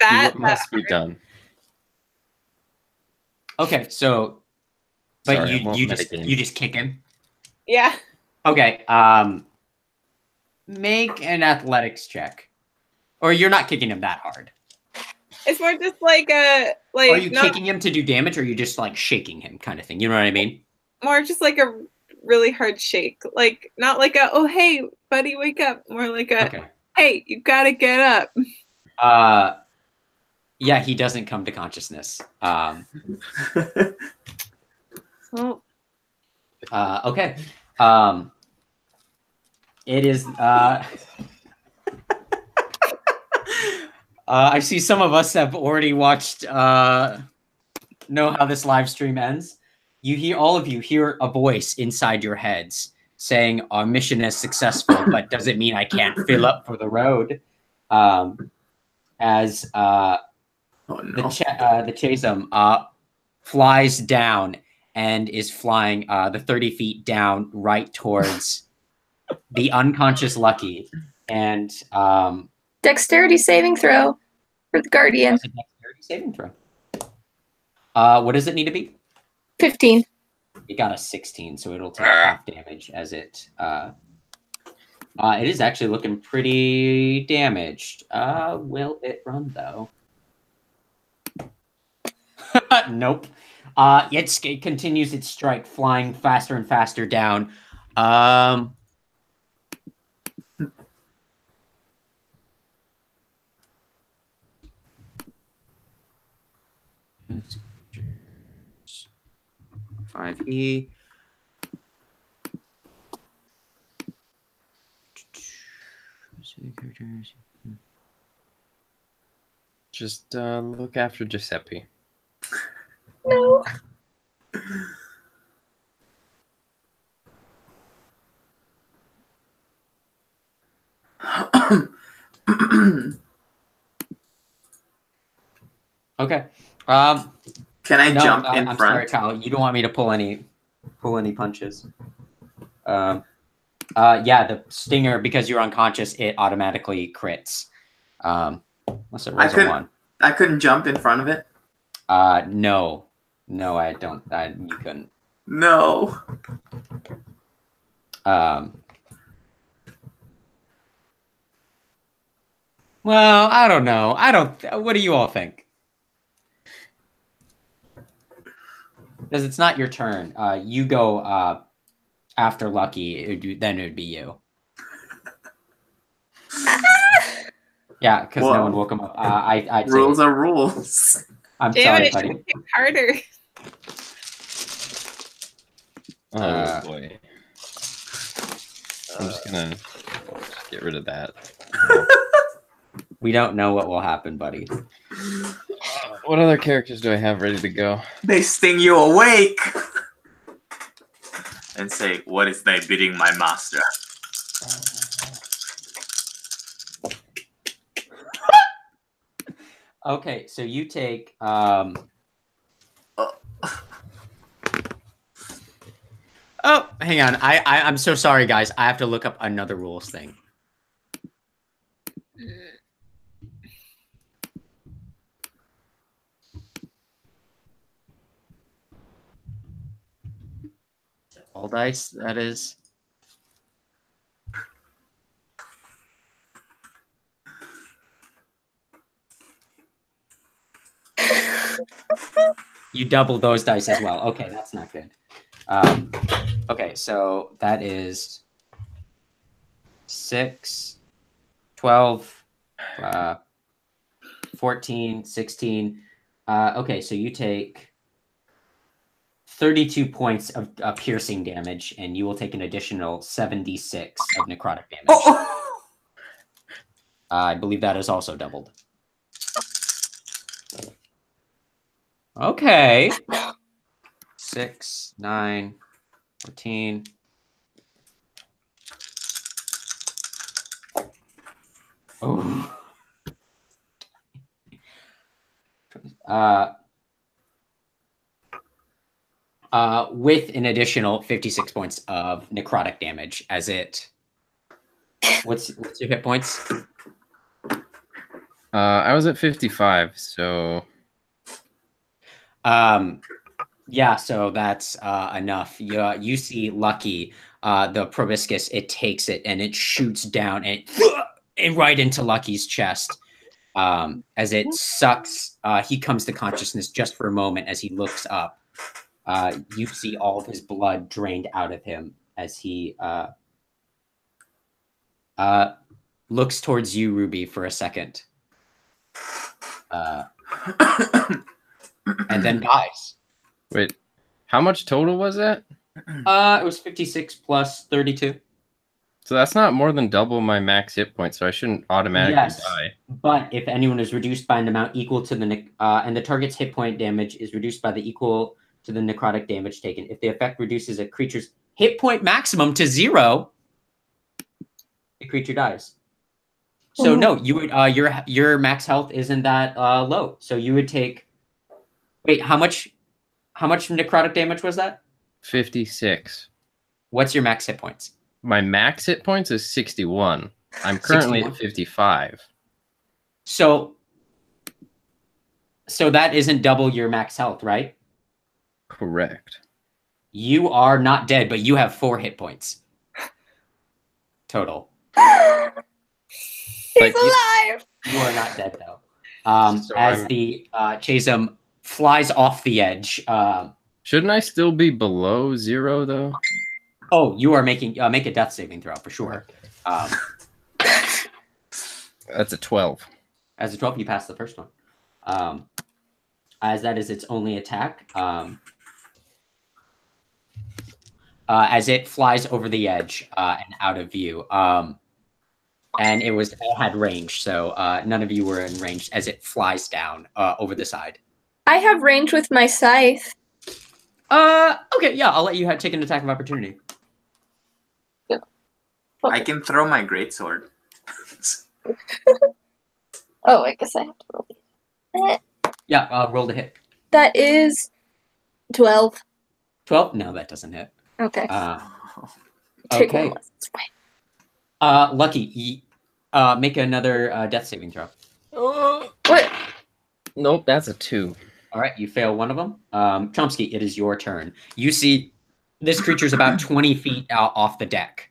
that What must be done? Okay. So, but Sorry, I won't you metagame. just kick him. yeah. Okay. Make an athletics check, or you're not kicking him that hard. It's more just like a like. Are you kicking him to do damage, or are you just like shaking him, kind of thing? You know what I mean? More just like a really hard shake, like not like a oh hey buddy wake up, more like a Okay. hey you gotta get up. Yeah, he doesn't come to consciousness. Well, Okay. It is. I see some of us have already watched. Know how this live stream ends. All of you hear a voice inside your heads saying, "Our mission is successful, but doesn't mean I can't fill up for the road." As the Chasm flies down and is flying the 30 feet down right towards the unconscious Lucky. And Dexterity saving throw for the Guardian. that's a dexterity saving throw. What does it need to be? 15. It got a 16, so it'll take half damage as it. It is actually looking pretty damaged. Will it run though? Nope. It continues its strike, flying faster and faster down. Five E. Just look after Giuseppe. No. Okay. Can I jump in I'm front? sorry, Kyle. You don't want me to pull any punches. Yeah, the stinger, because you're unconscious, it automatically crits. Unless it rolls a 1. I couldn't jump in front of it. No, I don't. You couldn't. No. Well, I don't know. What do you all think? Because it's not your turn. You go after Lucky. Then it would be you. Yeah, because no one woke him up. I'd say Rules are rules. I'm damn sorry, it, buddy. kick harder. Oh boy. I'm just gonna get rid of that. We don't know what will happen, buddy. What other characters do I have ready to go? They sting you awake and say, "What is thy bidding, my master?" Okay, so you take Oh, hang on. I'm so sorry, guys. I have to look up another rules thing. All dice, that is. You double those dice as well. Okay, that's not good. Okay, so that is 6, 12, 14, 16. Okay, so you take 32 points of piercing damage, and you will take an additional 76 of necrotic damage. Oh! I believe that is also doubled. Okay. 6, 9, 14. Oh. With an additional 56 points of necrotic damage as it. What's your hit points? I was at 55, so Yeah, so that's enough. You see Lucky, the proboscis, it takes it and it shoots down and right into Lucky's chest. As it sucks, he comes to consciousness just for a moment as he looks up. You see all of his blood drained out of him as he looks towards you, Ruby, for a second. And then dies. wait, how much total was that? It was 56 plus 32. So that's not more than double my max hit points, so I shouldn't automatically die. But if anyone is reduced by an amount equal to the and the target's hit point damage is reduced by the equal to the necrotic damage taken. If the effect reduces a creature's hit point maximum to 0, the creature dies. So no, you would your max health isn't that low. So you would take. Wait, how much necrotic damage was that? 56. What's your max hit points? My max hit points is 61. I'm currently 61? at 55. So that isn't double your max health, right? Correct. You are not dead, but you have 4 hit points total. He's alive. You are not dead though. So as the Chasm flies off the edge. Shouldn't I still be below 0 though? Oh, you are making make a death saving throw for sure. That's a 12. As a 12, you pass the first one. As that is its only attack. As it flies over the edge and out of view. And it had range, so none of you were in range as it flies down over the side. I have range with my scythe. Okay, yeah, I'll let you take an attack of opportunity. Yeah. I can throw my greatsword. Oh, I guess I have to roll it. Yeah, roll to hit. That is 12. 12? No, that doesn't hit. Okay. Okay. Take one less. It's fine. Lucky, make another death saving throw. What? Nope, that's a 2. All right, you fail one of them. Chomsky, it is your turn. You see this creature's about 20 feet out off the deck,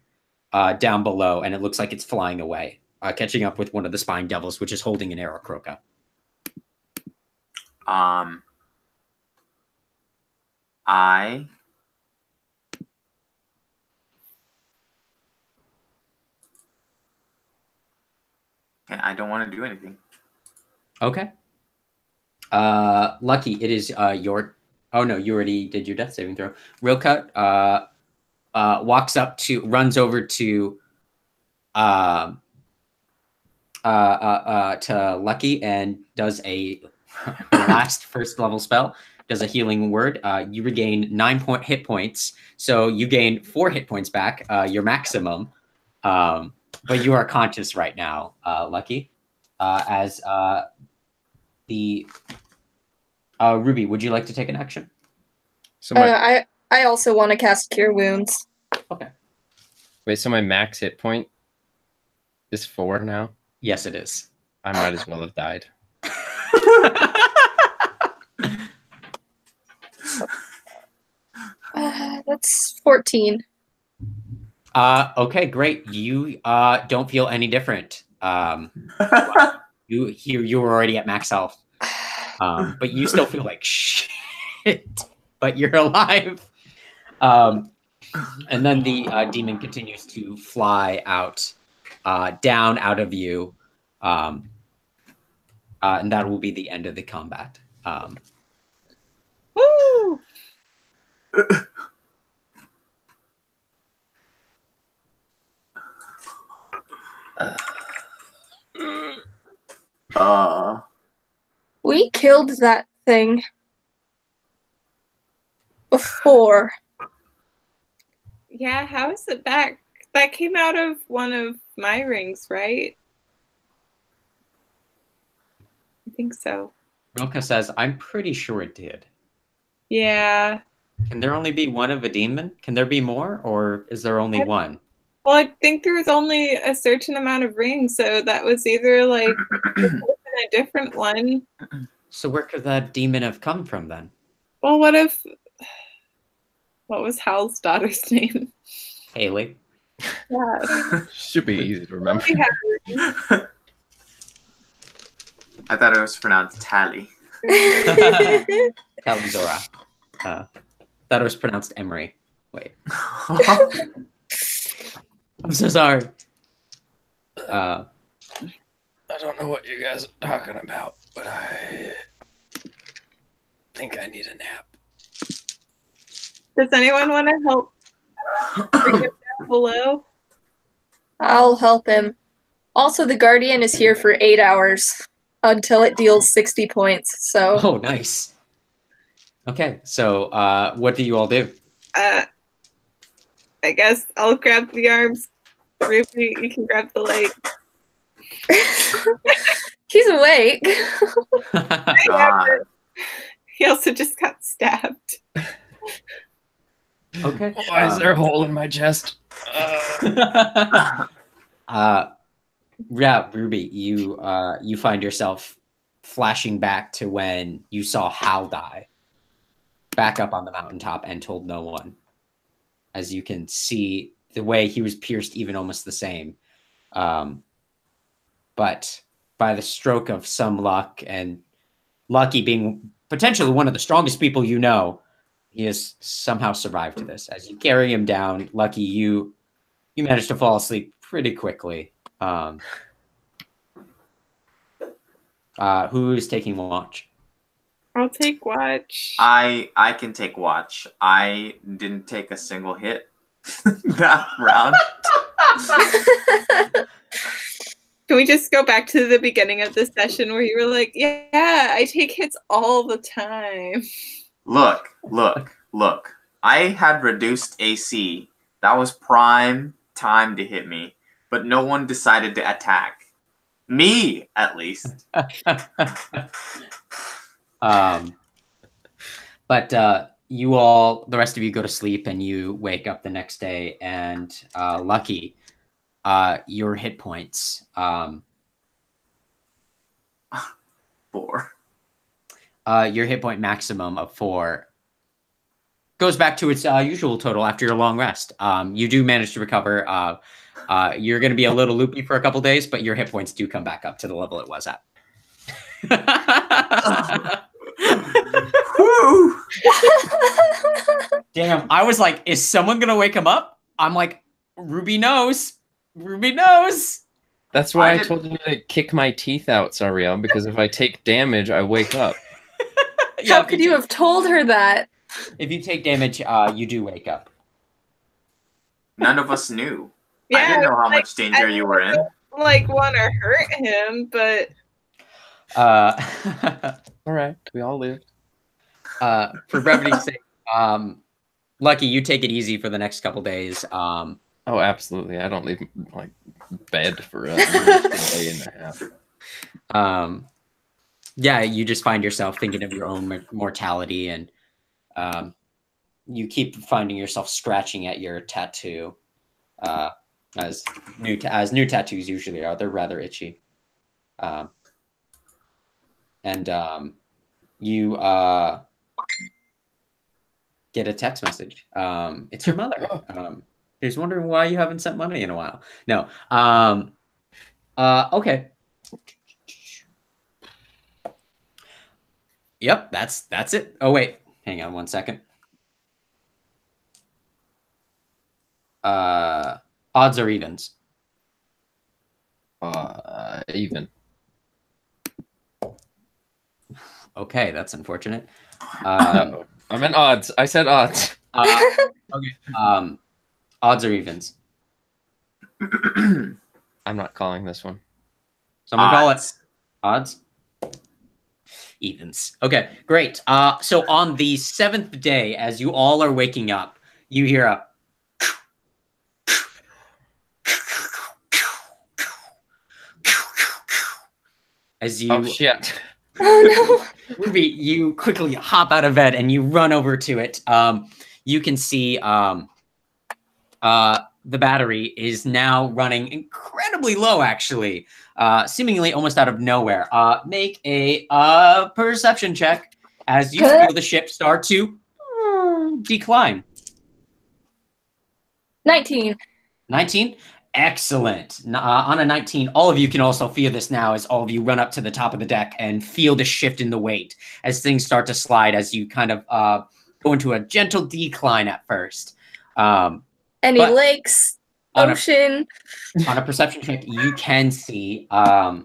down below, and it looks like it's flying away, catching up with one of the spine devils, which is holding an arrow croca. I don't want to do anything. Okay. Lucky, it is your. Oh no, you already did your death saving throw. Real cut. Runs over to to Lucky and does a last first level spell. Does a healing word. You regain 9 hit points, so you gain 4 hit points back, your maximum. But you are conscious right now, Lucky. As the Ruby, would you like to take an action? So my, I also want to cast Cure Wounds. Okay. wait, so my max hit point is 4 now? Yes, it is. I might as well have died. That's 14. Okay, great. You don't feel any different. You were already at max health, but you still feel like shit. But you're alive. And then the demon continues to fly out, down out of you, and that will be the end of the combat. Woo! We killed that thing before. Yeah, how is it back? That came out of one of my rings, right? I think so. Rilka says, "I'm pretty sure it did." Yeah. Can there only be one of a demon? Can there be more, or is there only one? Well, I think there was only a certain amount of rings, so that was either like a different one. So where could that demon have come from then? Well, what was Hal's daughter's name? Haley. Yeah. Should be easy to remember. I thought it was pronounced Tally. Talizora. Thought it was pronounced Emery. Wait. I'm so sorry. I don't know what you guys are talking about, but I think I need a nap. Does anyone want to help bring it down below? I'll help him. Also, the Guardian is here for 8 hours until it deals 60 points. So. Oh, nice. Okay, so what do you all do? I guess I'll grab the arms. Ruby, you can grab the leg. He's awake. God. He also just got stabbed. Okay. Why is there a hole in my chest? Yeah, Ruby, you find yourself flashing back to when you saw Hal die, back up on the mountaintop and told no one. As you can see, the way he was pierced, even almost the same. But by the stroke of some luck, and Lucky being potentially one of the strongest people you know, he has somehow survived to this. As you carry him down, Lucky, you managed to fall asleep pretty quickly. Who is taking watch? I'll take watch. I can take watch. I didn't take a single hit that round. Can we just go back to the beginning of the session where you were like, yeah, I take hits all the time. Look. I had reduced AC. That was prime time to hit me, but no one decided to attack. Me, at least. But you all, the rest of you go to sleep and you wake up the next day, and Lucky, your hit points. 4. Your hit point maximum of 4 goes back to its usual total after your long rest. You do manage to recover. You're going to be a little loopy for a couple days, but your hit points do come back up to the level it was at. Damn, I was like, is someone going to wake him up? I'm like, Ruby knows. Ruby knows. That's why I told you to kick my teeth out, Sariel, because if I take damage, I wake up. Yeah, How could you have told her that? If you take damage, you do wake up. None of us knew. Yeah, I didn't know how like, much danger you were in. like want to hurt him, but Uh, All right, we all lived. for brevity's sake, Lucky, you take it easy for the next couple days. Oh, absolutely. I don't leave like bed for a day and a half. Yeah, you just find yourself thinking of your own mortality, and you keep finding yourself scratching at your tattoo, as new tattoos usually are. They're rather itchy, and you get a text message. It's your mother. She's wondering why you haven't sent money in a while. No. Okay. Yep, that's it. Oh wait, hang on one second. Odds or evens? Even. Okay, that's unfortunate. I meant odds. I said odds. Okay. Odds or evens? I'm not calling this one. Someone call it. Odds? Evens. Okay, great. So on the 7th day, as you all are waking up, you hear a as you Oh shit. Oh Ruby, you quickly hop out of bed and you run over to it. You can see the battery is now running incredibly low, actually, seemingly almost out of nowhere. Make a perception check as you feel the ship start to decline. 19. 19? Excellent. On a 19, all of you can also feel this now as all of you run up to the top of the deck and feel the shift in the weight as things start to slide as you kind of go into a gentle decline at first. Any lakes, ocean? On a perception check, you can see a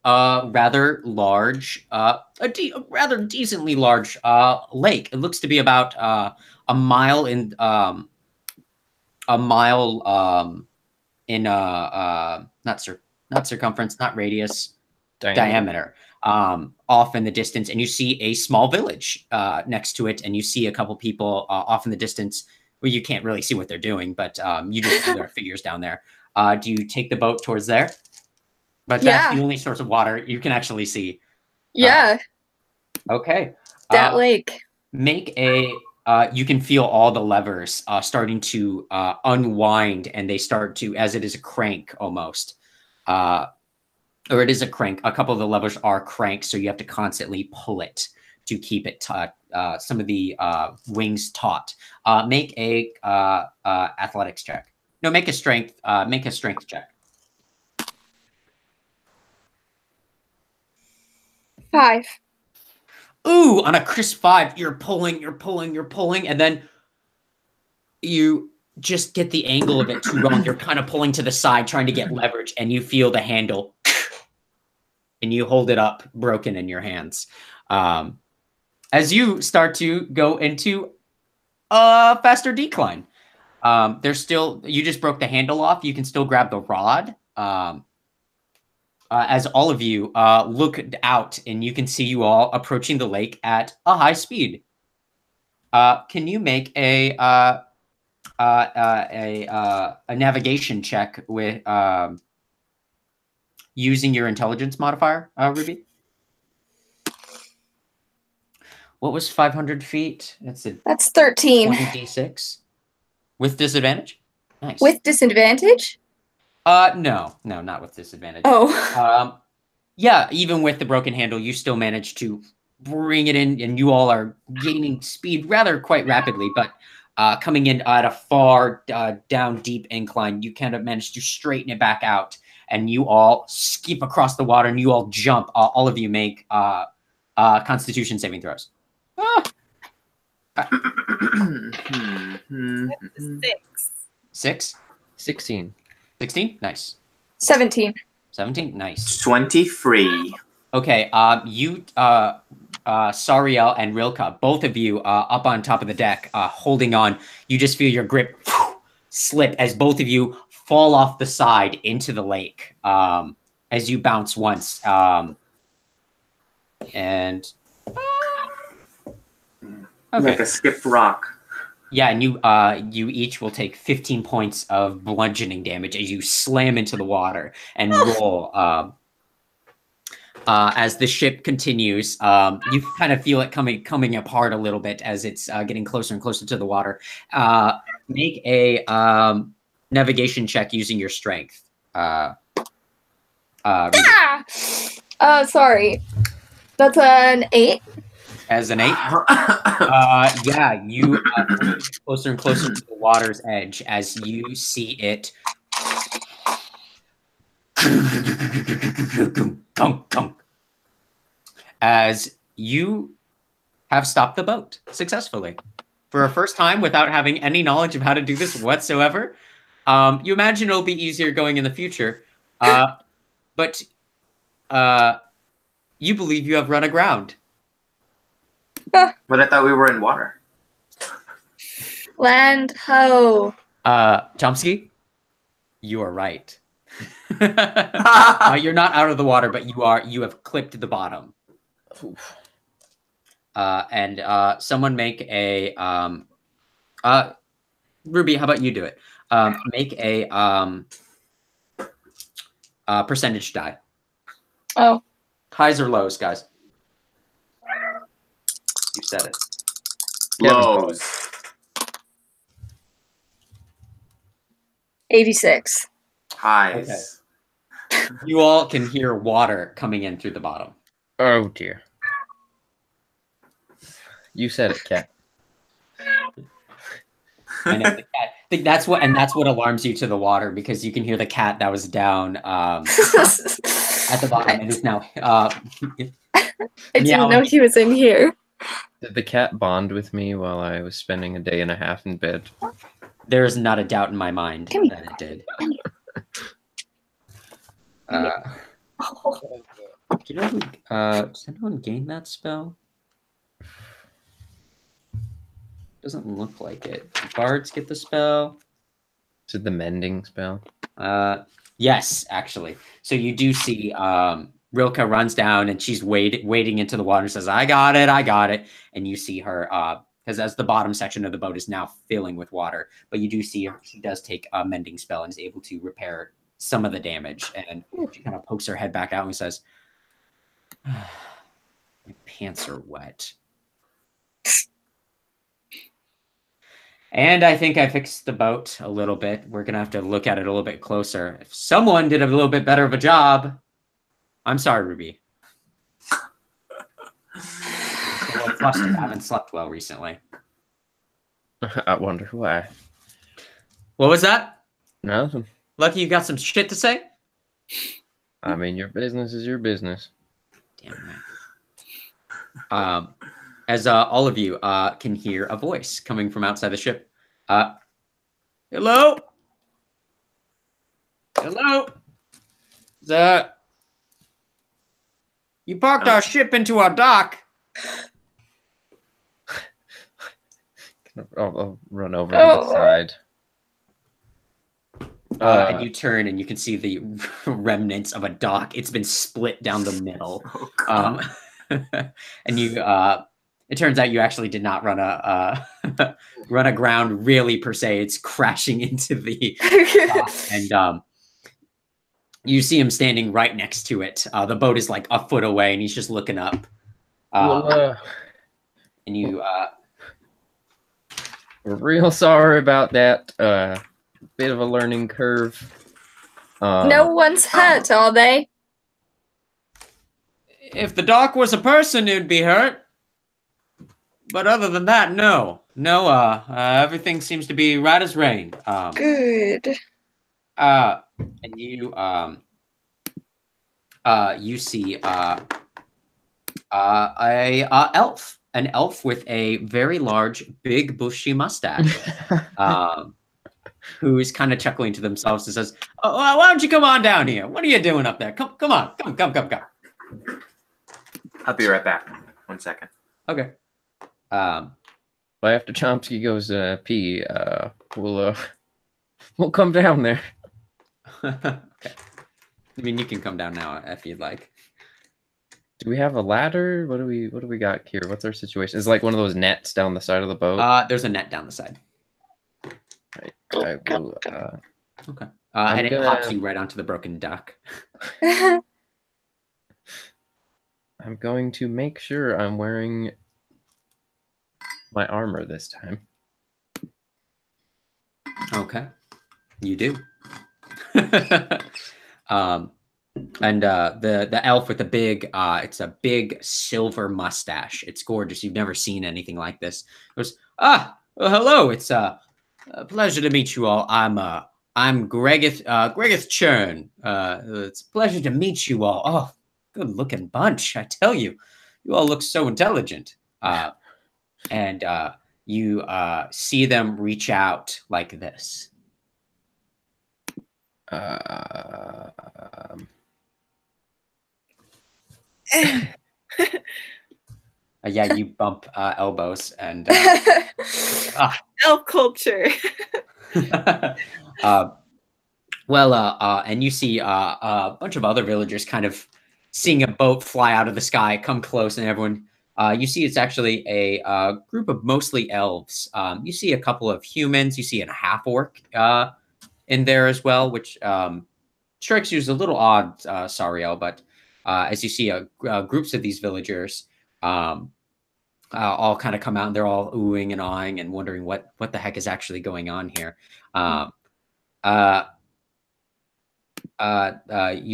rather large, rather decently large lake. It looks to be about a mile in not circumference, not radius, diameter. Off in the distance, and you see a small village next to it, and you see a couple people off in the distance. Well, you can't really see what they're doing, but you just see their figures down there. Do you take the boat towards there? But that's the only source of water you can actually see. Yeah. Okay. That lake. Make a. You can feel all the levers starting to unwind, and they start to, as it is a crank almost. Or it is a crank. A couple of the levers are cranked, so you have to constantly pull it to keep it some of the wings taut. Make a athletics check. No, make a strength check. 5. Ooh, on a crisp 5, you're pulling, and then you just get the angle of it too wrong. You're kind of pulling to the side, trying to get leverage, and you feel the handle, and you hold it up, broken in your hands. As you start to go into a faster decline. You just broke the handle off. You can still grab the rod. As all of you look out, and you can see you all approaching the lake at a high speed. Can you make a navigation check with using your intelligence modifier, Ruby? What was 500 feet? That's 13. 20d6 with disadvantage. Nice. With disadvantage? No, not with disadvantage. Oh. Yeah, even with the broken handle, you still manage to bring it in, and you all are gaining speed quite rapidly, but coming in at a far down deep incline, you kind of manage to straighten it back out, and you all skip across the water, and you all jump. All of you make Constitution saving throws. Six? 16. 16? Nice. 17. 17? Nice. 23. Okay, you, Sariel and Rilka, both of you up on top of the deck, holding on. You just feel your grip slip as both of you fall off the side into the lake as you bounce once. And okay. Like a skipped rock. Yeah, and you each will take 15 points of bludgeoning damage as you slam into the water and roll. As the ship continues, you kind of feel it coming apart a little bit as it's getting closer and closer to the water. Make a navigation check using your strength. Sorry. That's an 8. As an 8? Yeah, you closer and closer to the water's edge as you see it. As you have stopped the boat successfully for a first time without having any knowledge of how to do this whatsoever. You imagine it'll be easier going in the future, but you believe you have run aground. But I thought we were in water. Land ho. Chomsky, you are right. You're not out of the water, but you have clipped the bottom. And someone make a Ruby, how about you do it? Make a percentage die. Oh. Highs or lows, guys? You said it. Lows. 86. Highs. Okay. You all can hear water coming in through the bottom. Oh dear. You said it, Cat. I know the cat. I think that's what alarms you to the water, because you can hear the cat that was down at the bottom and is now. I didn't know he was in here. Did the cat bond with me while I was spending a day and a half in bed? There is not a doubt in my mind that it did. Do you know who, does anyone gain that spell? Doesn't look like it. Bards get the spell. Is it the mending spell? Yes, actually. So you do see Rilka runs down and she's wading into the water and says, I got it. And you see her, because as the bottom section of the boat is now filling with water, but you do see her, she does take a mending spell and is able to repair some of the damage. And she kind of pokes her head back out and says, my pants are wet. And I think I fixed the boat a little bit. We're going to have to look at it a little bit closer. If someone did a little bit better of a job, I'm sorry, Ruby. A little flustered. I haven't slept well recently. I wonder why. What was that? Nothing. Lucky you got some shit to say? I mean, your business is your business. Damn right. As all of you can hear a voice coming from outside the ship. Hello? Hello? You parked our ship into our dock. I'll run over to the side. And you turn and you can see the remnants of a dock. It's been split down the middle. And you... it turns out you actually did not run aground really per se. It's crashing into the dock, and you see him standing right next to it. The boat is like a foot away, and he's just looking up. And you, we're real sorry about that. Bit of a learning curve. No one's hurt, are they? If the dock was a person, it'd be hurt. But other than that, no. Everything seems to be right as rain. Good. And you see a an elf with a very large, big, bushy mustache, who's kind of chuckling to themselves and says, "Oh, why don't you come on down here? What are you doing up there? Come on. I'll be right back. 1 second. Okay." Well, after Chomsky goes pee, we'll We'll come down there. Okay. I mean, you can come down now if you'd like. Do we have a ladder? What do we got here? What's our situation? Is it like one of those nets down the side of the boat? There's a net down the side. Right. I will, Okay. I'm And it gonna- hops you right onto the broken duck. I'm going to make sure I'm wearing my armor this time. Okay. You do. And the elf with the big it's a big silver mustache. It's gorgeous. You've never seen anything like this. It goes, well, hello. It's a pleasure to meet you all. I'm Gregeth Churn. It's a pleasure to meet you all. Oh, good looking bunch. I tell you, you all look so intelligent. And you see them reach out like this. Yeah, you bump elbows and Elf culture. And you see a bunch of other villagers kind of seeing a boat fly out of the sky, come close, and everyone. You see it's actually a group of mostly elves. You see a couple of humans. You see a half orc in there as well, which strikes you as a little odd, Sariel. But as you see groups of these villagers all kind of come out, and they're all oohing and awing and wondering what the heck is actually going on here. You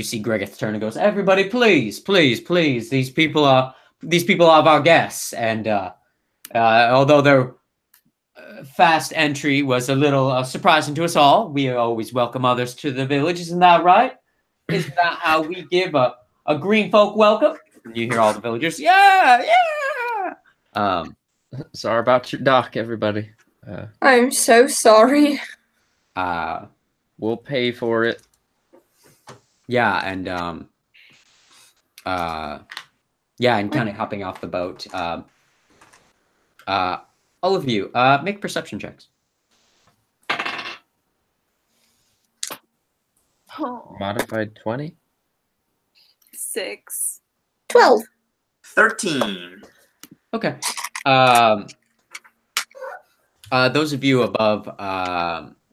see Gregeth turn and goes, "Everybody, please, please, please! These people are our guests, and although their fast entry was a little surprising to us all, we always welcome others to the village. Isn't that right? Isn't that how we give a green folk welcome?" And you hear all the villagers, "Yeah, yeah." Sorry about your dock, everybody. I'm so sorry. We'll pay for it. Yeah, and kind of hopping off the boat. All of you, make perception checks. Oh, Modified 20. 6. 12. 13. Okay. Those of you above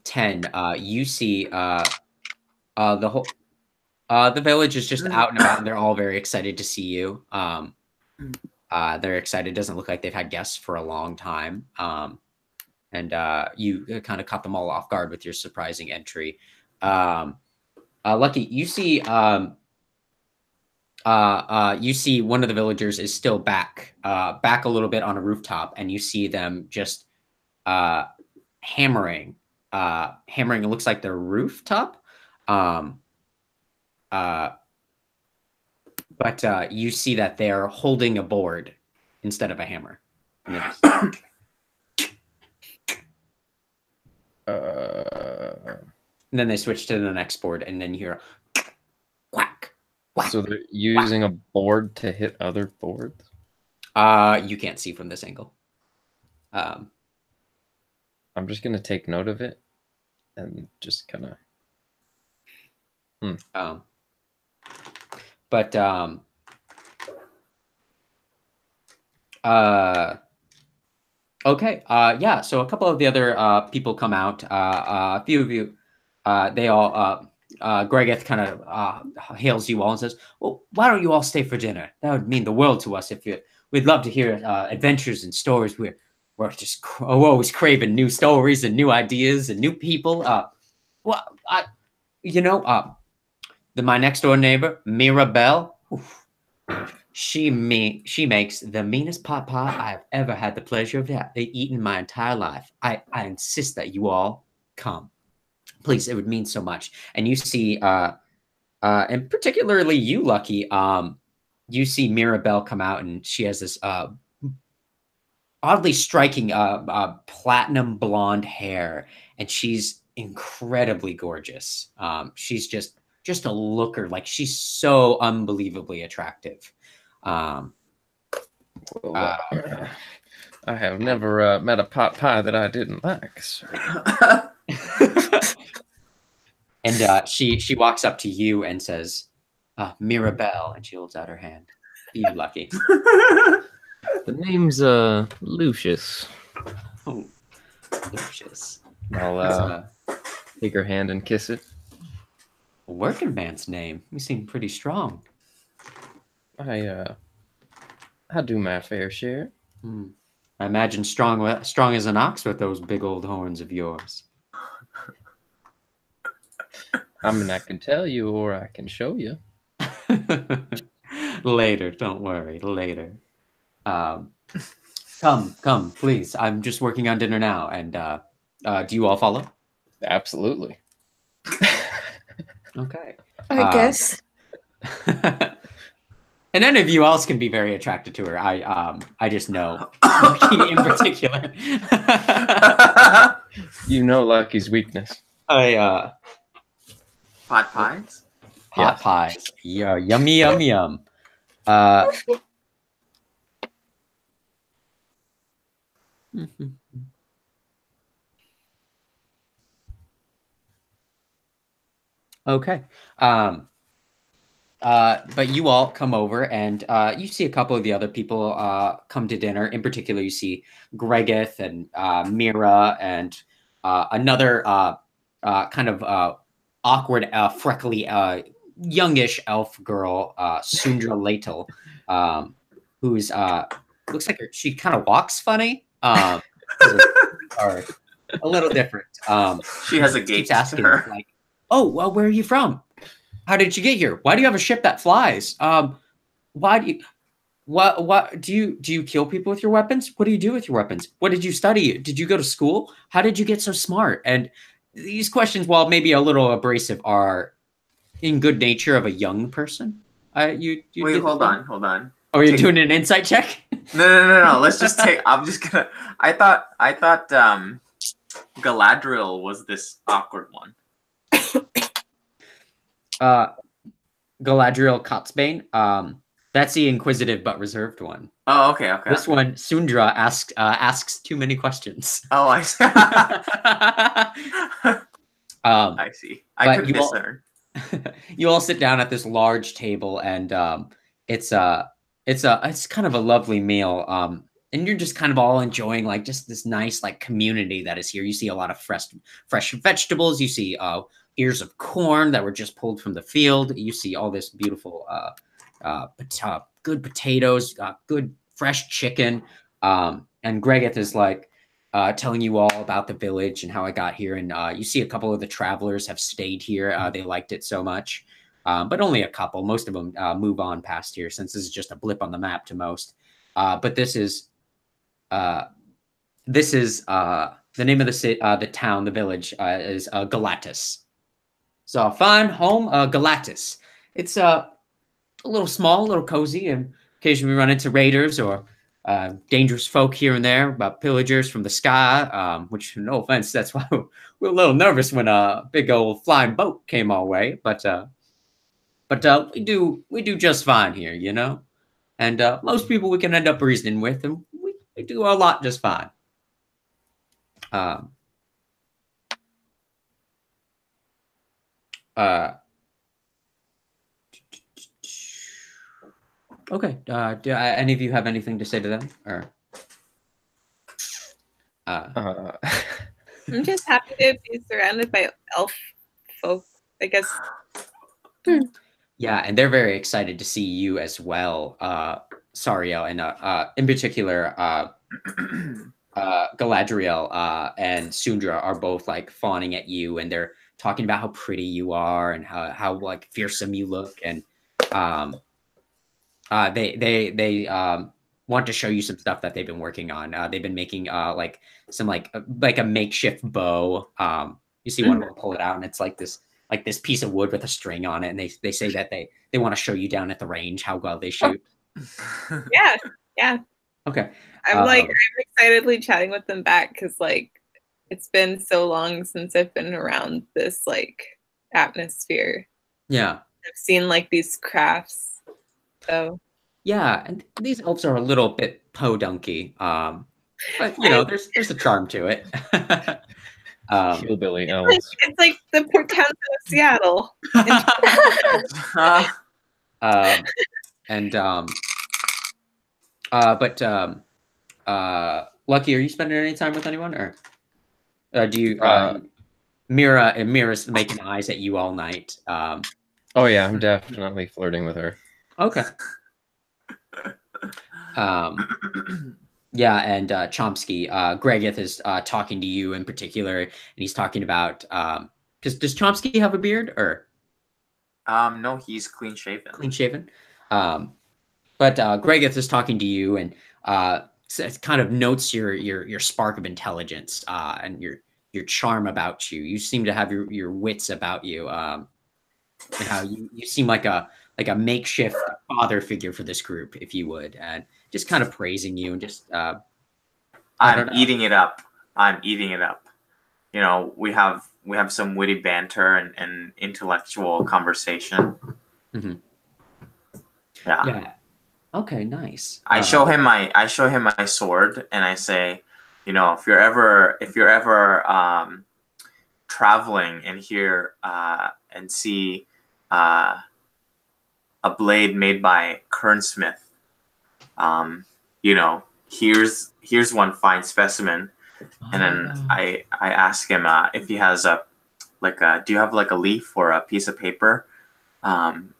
10, you see the whole the village is just out and about, and they're all very excited to see you. They're excited. Doesn't look like they've had guests for a long time. And you kind of caught them all off guard with your surprising entry. Lucky, you see one of the villagers is still back a little bit on a rooftop, and you see them just hammering. It looks like their rooftop. But you see that they're holding a board instead of a hammer. And then they switch to the next board, and then you hear whack, whack. So they're using a board to hit other boards? You can't see from this angle. I'm just going to take note of it and just kind of... Okay. Yeah. So a couple of the other people come out. A few of you, they all. Gregeth kind of hails you all and says, "Well, why don't you all stay for dinner? That would mean the world to us. We'd love to hear adventures and stories. We're always craving new stories and new ideas and new people. My next door neighbor, Mirabelle, she makes the meanest pot pie I've ever had the pleasure of eating my entire life. I insist that you all come. Please, it would mean so much." And you see, and particularly you, Lucky, you see Mirabelle come out, and she has this oddly striking platinum blonde hair, and she's incredibly gorgeous. She's just a looker. Like, she's so unbelievably attractive. I have never met a pot pie that I didn't like. So. And she walks up to you and says, Mirabelle, and she holds out her hand. You lucky. The name's Lucius. Oh, Lucius. I'll take her hand and kiss it. A working man's name. You seem pretty strong. I do my fair share. I imagine strong as an ox with those big old horns of yours. I mean, I can tell you or I can show you. Later, don't worry, later. Come, please. I'm just working on dinner now, and do you all follow? Absolutely. Okay. I guess. And any of you else can be very attracted to her. I just know in particular. You know Lucky's weakness. Pot pies? Pot pies. Yeah, yummy, yum, yum. Okay. But you all come over and you see a couple of the other people come to dinner. In particular, you see Gregeth and Mira and another kind of awkward, freckly, youngish elf girl, Sundra Latel, who's looks like she kind of walks funny. Are a little different. She has a gait keeps asking, to her. like, "Oh, well, where are you from? How did you get here? Why do you have a ship that flies? Why do you? What do you kill people with your weapons? What do you do with your weapons? What did you study? Did you go to school? How did you get so smart?" And these questions, while maybe a little abrasive, are in good nature of a young person. You Wait, hold on. Oh, you're doing an insight check? No. Let's just take. I'm just gonna. I thought Galadriel was this awkward one. Galadriel Cotsbane. That's the inquisitive but reserved one. Oh, okay. This one, Sundra asks too many questions. Oh, I see. I see. I could discern. You all sit down at this large table, and it's kind of a lovely meal. And you're just kind of all enjoying like just this nice like community that is here. You see a lot of fresh vegetables. You see ears of corn that were just pulled from the field. You see all this beautiful good potatoes, good fresh chicken. And Gregeth is like telling you all about the village and how I got here. And you see a couple of the travelers have stayed here. They liked it so much, but only a couple. Most of them move on past here since this is just a blip on the map to most. But this is the name of the town, the village is Galatis. So fine home, Galatis. It's a little small, a little cozy, and occasionally we run into raiders or dangerous folk here and there, about pillagers from the sky. Which, no offense, that's why we're a little nervous when a big old flying boat came our way. But we do just fine here, you know. And most people we can end up reasoning with, and we do a lot just fine. Okay. Do any of you have anything to say to them, or? I'm just happy to be surrounded by elf folk, I guess. Yeah, and they're very excited to see you as well, Sariel, and in particular, Galadriel and Sundra are both like fawning at you, and they're talking about how pretty you are and how like fearsome you look, and they want to show you some stuff that they've been working on. They've been making like some like a makeshift bow. You see one of them pull it out, and it's like this piece of wood with a string on it, and they say that they want to show you down at the range how well they shoot. Yeah. Okay. I'm excitedly chatting with them back because like it's been so long since I've been around this like atmosphere. Yeah. I've seen like these crafts. So yeah, and these elves are a little bit podunky. But you know, there's a charm to it. Hillbilly elves. It's like the Port Townsend of Seattle. Lucky, are you spending any time with anyone, or do you? Mira's making eyes at you all night. Oh yeah, I'm definitely flirting with her. Okay. Yeah, and Chomsky, Gregeth is talking to you in particular, and he's talking about does Chomsky have a beard or No, he's clean shaven. clean shaven? But Gregeth is talking to you, and it kind of notes your spark of intelligence and your charm about you. You seem to have your wits about you, and how you seem like a makeshift father figure for this group, if you would, and just kind of praising you and just. I'm eating it up. I'm eating it up. You know, we have some witty banter and intellectual conversation. Mm-hmm. Yeah. Yeah. Okay. Nice. I show him my sword, and I say, you know, if you're ever traveling and hear and see a blade made by Kernsmith, you know, here's one fine specimen. And then I ask him if he has do you have like a leaf or a piece of paper? And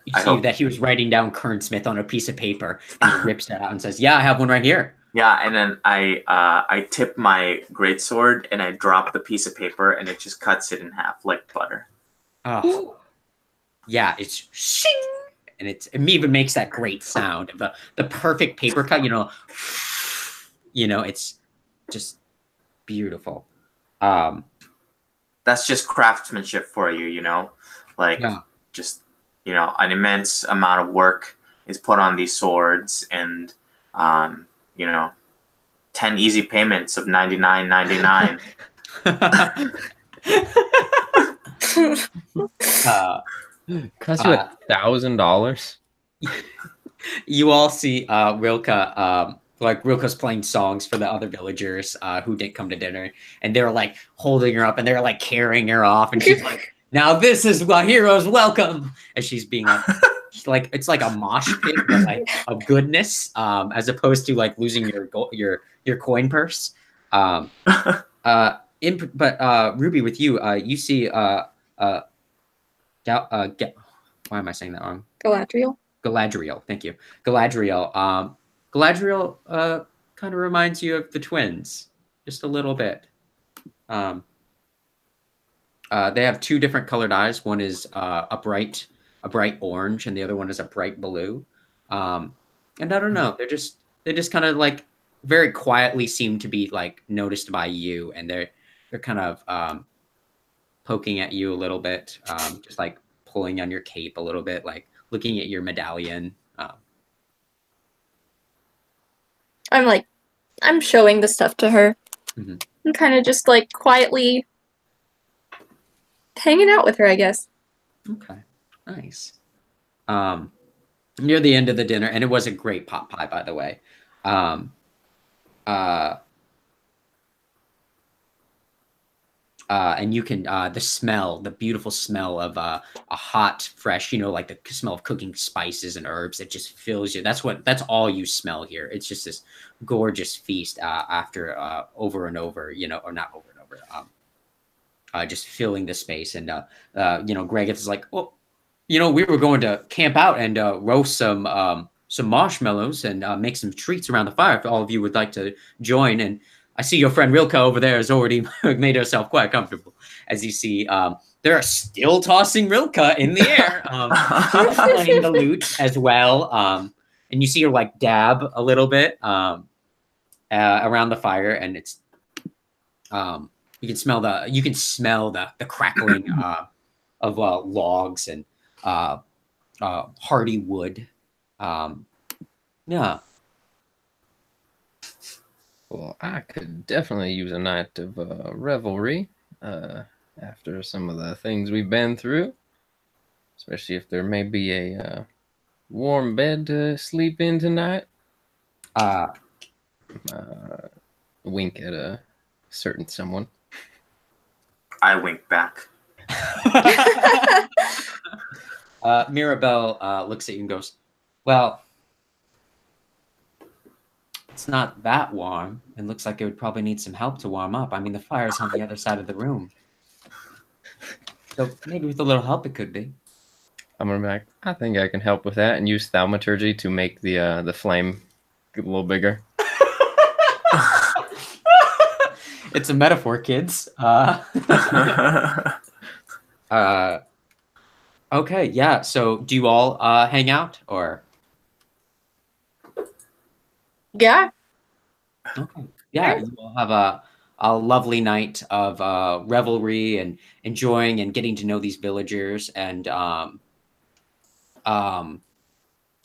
you see that he was writing down Kernsmith on a piece of paper, and he rips that out and says, "Yeah, I have one right here." Yeah, and then I tip my greatsword and I drop the piece of paper, and it just cuts it in half like butter. Oh, yeah, it's shing, and it even makes that great sound of the perfect paper cut. You know, it's just beautiful. That's just craftsmanship for you, you know, like just, you know, an immense amount of work is put on these swords, and you know, 10 easy payments of $99.99. Cost you $1,000. You all see Rilka, like Rilka's playing songs for the other villagers who didn't come to dinner, and they're like holding her up and they're like carrying her off, and she's like, "Now this is what heroes welcome," and she's being like, it's like a mosh pit, but like of goodness, as opposed to like losing your coin purse. But Ruby, with you, you see why am I saying that wrong? Galadriel, thank you. Galadriel. Galadriel kind of reminds you of the twins, just a little bit. They have two different colored eyes. One is a bright orange, and the other one is a bright blue. And I don't know, they just kind of like very quietly seem to be like noticed by you, and they're kind of poking at you a little bit, just like pulling on your cape a little bit, like looking at your medallion. I'm showing the stuff to her. Mm-hmm. I'm kind of just like quietly hanging out with her, I guess. Okay, nice. Near the end of the dinner, and it was a great pot pie, by the way. And you can the beautiful smell of a hot, fresh, you know, like the smell of cooking spices and herbs. It just fills you. That's all you smell here. It's just this gorgeous feast after over and over, you know, or not over and over. Just filling the space, and you know, Greg is like, "Oh, you know, we were going to camp out and roast some marshmallows and make some treats around the fire if all of you would like to join." And I see your friend Rilka over there has already made herself quite comfortable. As you see, they're still tossing Rilka in the air, playing the lute as well. And you see her like dab a little bit around the fire, and it's you can smell the crackling of logs and hardy wood. Yeah. Well, I could definitely use a night of revelry after some of the things we've been through, especially if there may be a warm bed to sleep in tonight. Wink at a certain someone. I wink back. Mirabelle looks at you and goes, well, it's not that warm. It looks like it would probably need some help to warm up. I mean, the fire's on the other side of the room. So maybe with a little help it could be. I'm gonna be like, I think I can help with that, and use thaumaturgy to make the flame get a little bigger. It's a metaphor, kids. Okay, yeah. So do you all hang out or? Yeah. Okay. Yeah, you will have a lovely night of revelry and enjoying and getting to know these villagers, and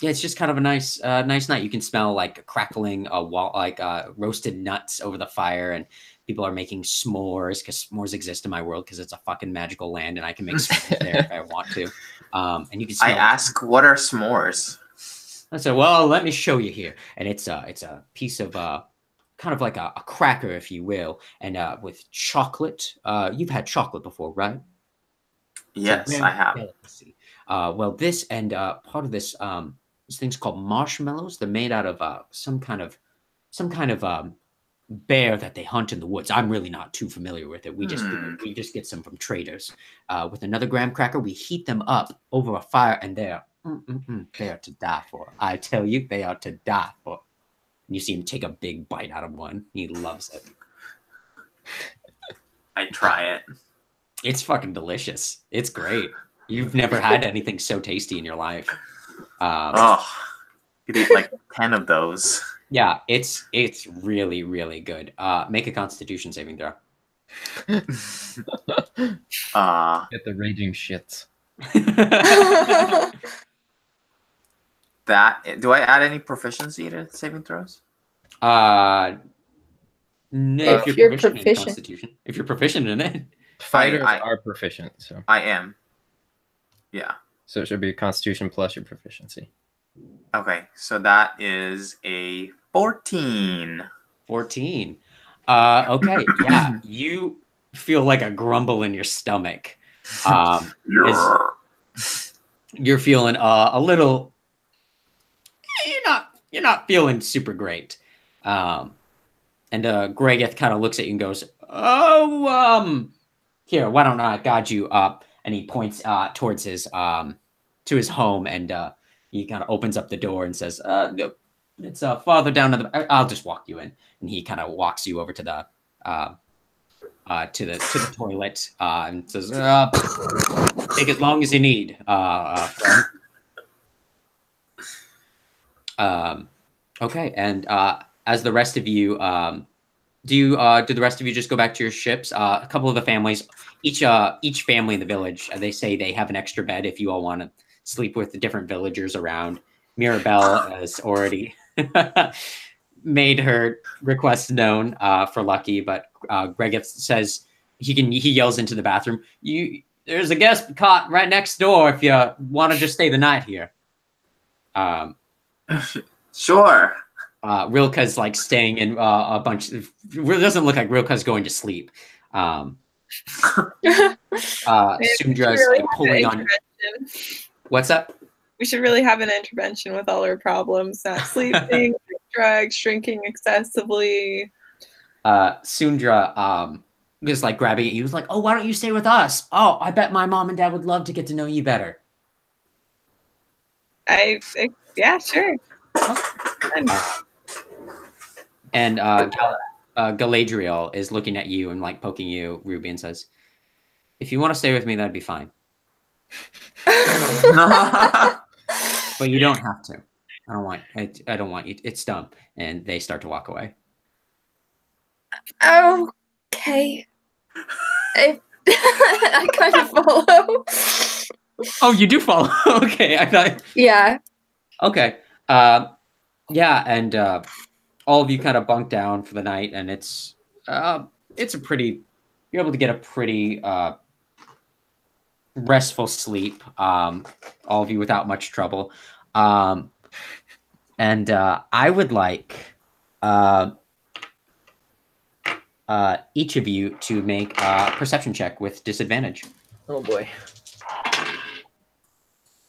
yeah, it's just kind of a nice nice night. You can smell like crackling roasted nuts over the fire, and people are making s'mores because s'mores exist in my world because it's a fucking magical land, and I can make s'mores there if I want to. And you can smell. I ask, what are s'mores? I said, well, let me show you here, and it's a piece of kind of like a cracker, if you will, and with chocolate. You've had chocolate before, right? Yes, I have. Delicacy. Well, this and part of this thing's called marshmallows. They're made out of some kind of bear that they hunt in the woods. I'm really not too familiar with it. We just get some from traders. With another graham cracker, we heat them up over a fire, and they are to die for. I tell you, they are to die for. And you see him take a big bite out of one. He loves it. I try it. It's fucking delicious. It's great. You've never had anything so tasty in your life. You could eat like 10 of those. Yeah, it's really, really good. Make a Constitution saving throw. Get the raging shits. Do I add any proficiency to saving throws? No, If you're in proficient. Constitution. If you're proficient in it. Fighters are proficient, so I am. Yeah. So it should be a Constitution plus your proficiency. Okay, so that is a 14. 14. Okay, yeah. You feel like a grumble in your stomach. You're feeling a little. You're not feeling super great. And Gregeth kind of looks at you and goes, "Oh, here, why don't I guide you up?" And he points towards his to his home, and he kind of opens up the door and says, "It's farther down to the. I'll just walk you in." And he kind of walks you over to the toilet and says, "Take as long as you need, friend." Okay, and as the rest of you, do the rest of you just go back to your ships? A couple of the families, each family in the village, they say they have an extra bed if you all want to sleep with the different villagers around. Mirabelle has already made her request known for Lucky, but Greg says he yells into the bathroom, there's a guest cot right next door if you want to just stay the night here. Sure. Rilka's like staying in a bunch. It doesn't look like Rilka's going to sleep. Sundra's really like pulling on. What's up? We should really have an intervention with all our problems: not sleeping, drugs, drinking excessively. Sundra was like grabbing at you. He was like, "Oh, why don't you stay with us? Oh, I bet my mom and dad would love to get to know you better." Yeah, sure. And Galadriel is looking at you and like poking you, Ruby, and says, "If you want to stay with me, that'd be fine. But you don't have to. I don't want you. It's dumb." And they start to walk away. Okay. I kind of follow. Oh, you do follow. Okay, I thought. Yeah. Okay. Yeah, and all of you kind of bunk down for the night, and it's a pretty. You're able to get a pretty restful sleep. All of you without much trouble. And I would like each of you to make a perception check with disadvantage. Oh boy.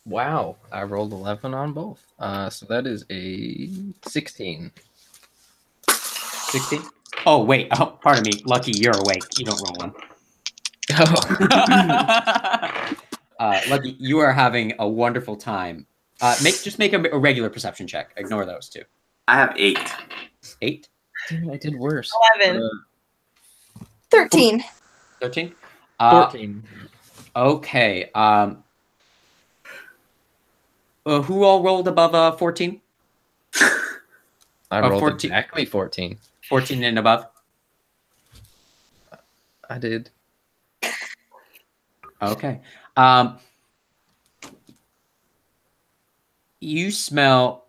Wow, I rolled 11 on both. So that is a 16. 16? Oh, wait. Oh, pardon me. Lucky, you're awake. You don't roll one. Oh. Lucky, you are having a wonderful time. Just make a regular perception check. Ignore those two. I have 8. 8? Damn, I did worse. 11. 13. 13? 14. Okay. Who all rolled above 14? I rolled 14. exactly 14. 14 and above? I did. Okay. You smell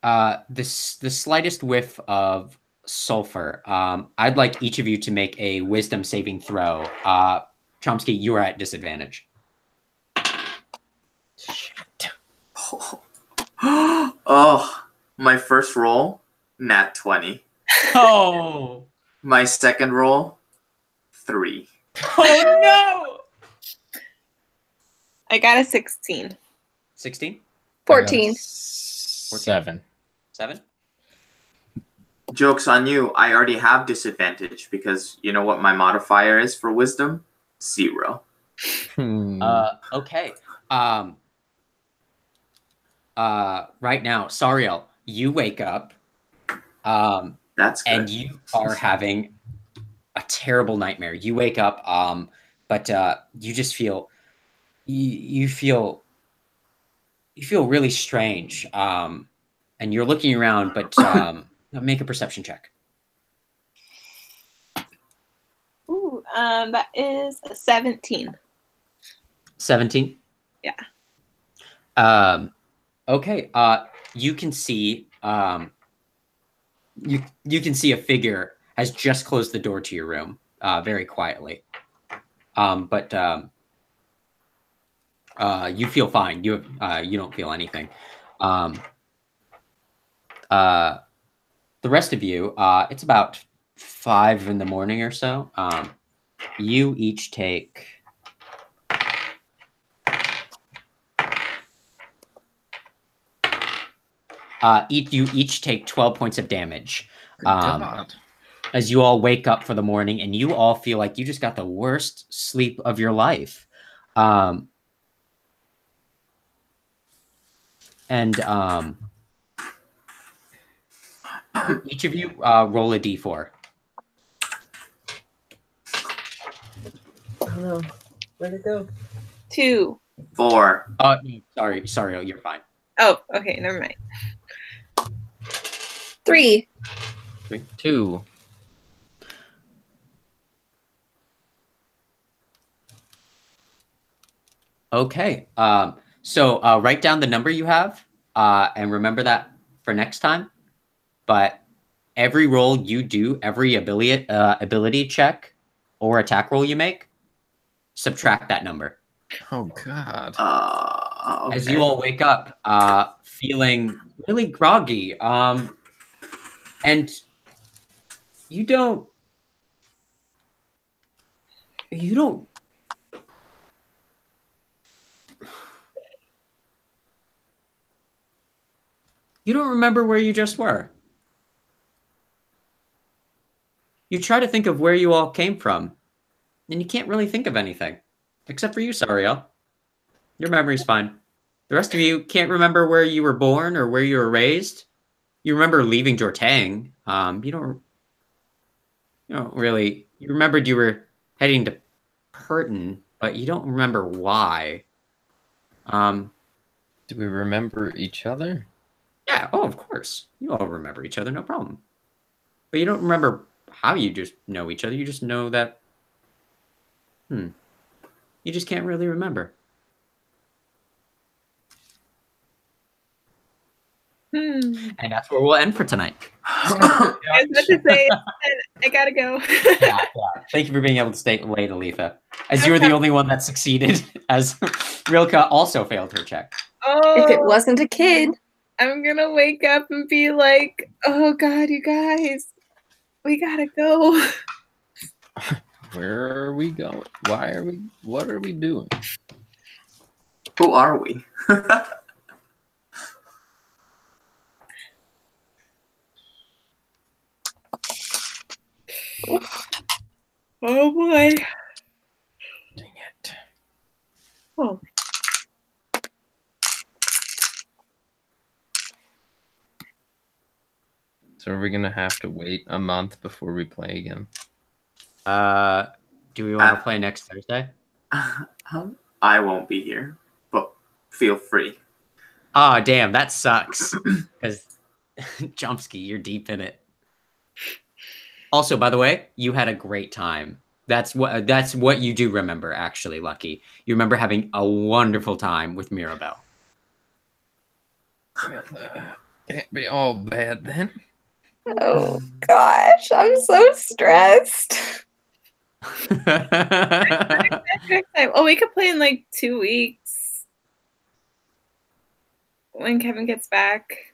the slightest whiff of sulfur. I'd like each of you to make a wisdom saving throw. Chomsky, you are at disadvantage. Shit. Oh, my first roll, nat 20. Oh! My second roll, 3. Oh no! I got a 16. 16? 14. 7. 7? Joke's on you. I already have disadvantage because you know what my modifier is for wisdom? 0. Okay. Right now, Sariel, you wake up. That's good. And you are having a terrible nightmare. You wake up, but you just feel you feel really strange. And you're looking around, but make a perception check. Ooh, that is a 17. 17? Yeah. Okay. You can see you can see a figure has just closed the door to your room very quietly. But you feel fine. You don't feel anything. The rest of you, it's about 5 in the morning or so. You each take you each take 12 points of damage. God. As you all wake up for the morning, and you all feel like you just got the worst sleep of your life. Each of you roll a d4. Oh no. Where'd it go? 2. 4. Sorry, you're fine. Oh, okay, never mind. 3. 2. Okay. So write down the number you have, and remember that for next time. But every roll you do, every ability check or attack roll you make, subtract that number. Oh God. Okay. As you all wake up, feeling really groggy, and you don't remember where you just were. You try to think of where you all came from, and you can't really think of anything. Except for you, Sariel. Your memory's fine. The rest of you can't remember where you were born or where you were raised. You remember leaving Jortang. You don't really... You remembered you were heading to Perton, but you don't remember why. Do we remember each other? Yeah, of course. You all remember each other, no problem. But you don't remember how you just know each other. You just know that... You just can't really remember. And that's where we'll end for tonight. I was about to say, I gotta go. Yeah. Thank you for being able to stay late, Aletha. As you were the only one that succeeded, as Rilka also failed her check. Oh, If it wasn't a kid. I'm gonna wake up and be like, oh God, you guys. We gotta go. Where are we going? Why are we? What are we doing? Who are we? Oh boy. Dang it. Oh. So are we gonna have to wait a month before we play again? Do we want to play next Thursday? I won't be here, but feel free. Oh, damn, that sucks. Because Chomsky, you're deep in it. Also, by the way, you had a great time. That's what you do remember, actually, Lucky. You remember having a wonderful time with Mirabelle. Well, can't be all bad then. Oh gosh, I'm so stressed. Oh, we could play in like 2 weeks when Kevin gets back.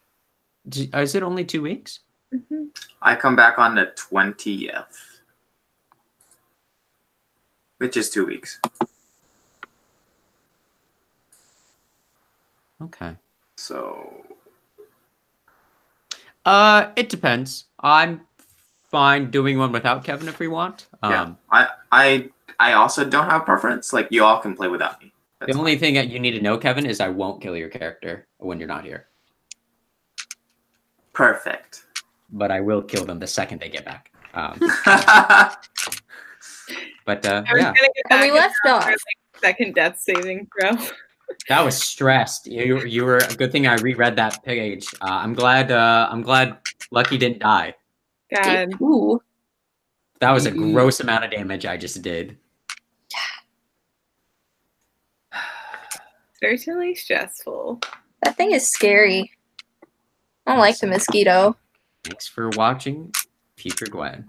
Is it only 2 weeks? Mm-hmm. I come back on the 20th, which is 2 weeks. Okay. So it depends. I'm fine doing one without Kevin if we want. yeah, I also don't have a preference. Like, you all can play without me. The only thing that you need to know, Kevin, is I won't kill your character when you're not here. Perfect. But I will kill them the second they get back. But I was yeah, gonna get And back we left off. for, like, second death saving throw. that was stressed. You were a good thing I reread that page. I'm glad Lucky didn't die. God, Ooh, That was a gross amount of damage I just did. certainly stressful. that thing is scary. I don't like the mosquito. Thanks for watching Future Gwen.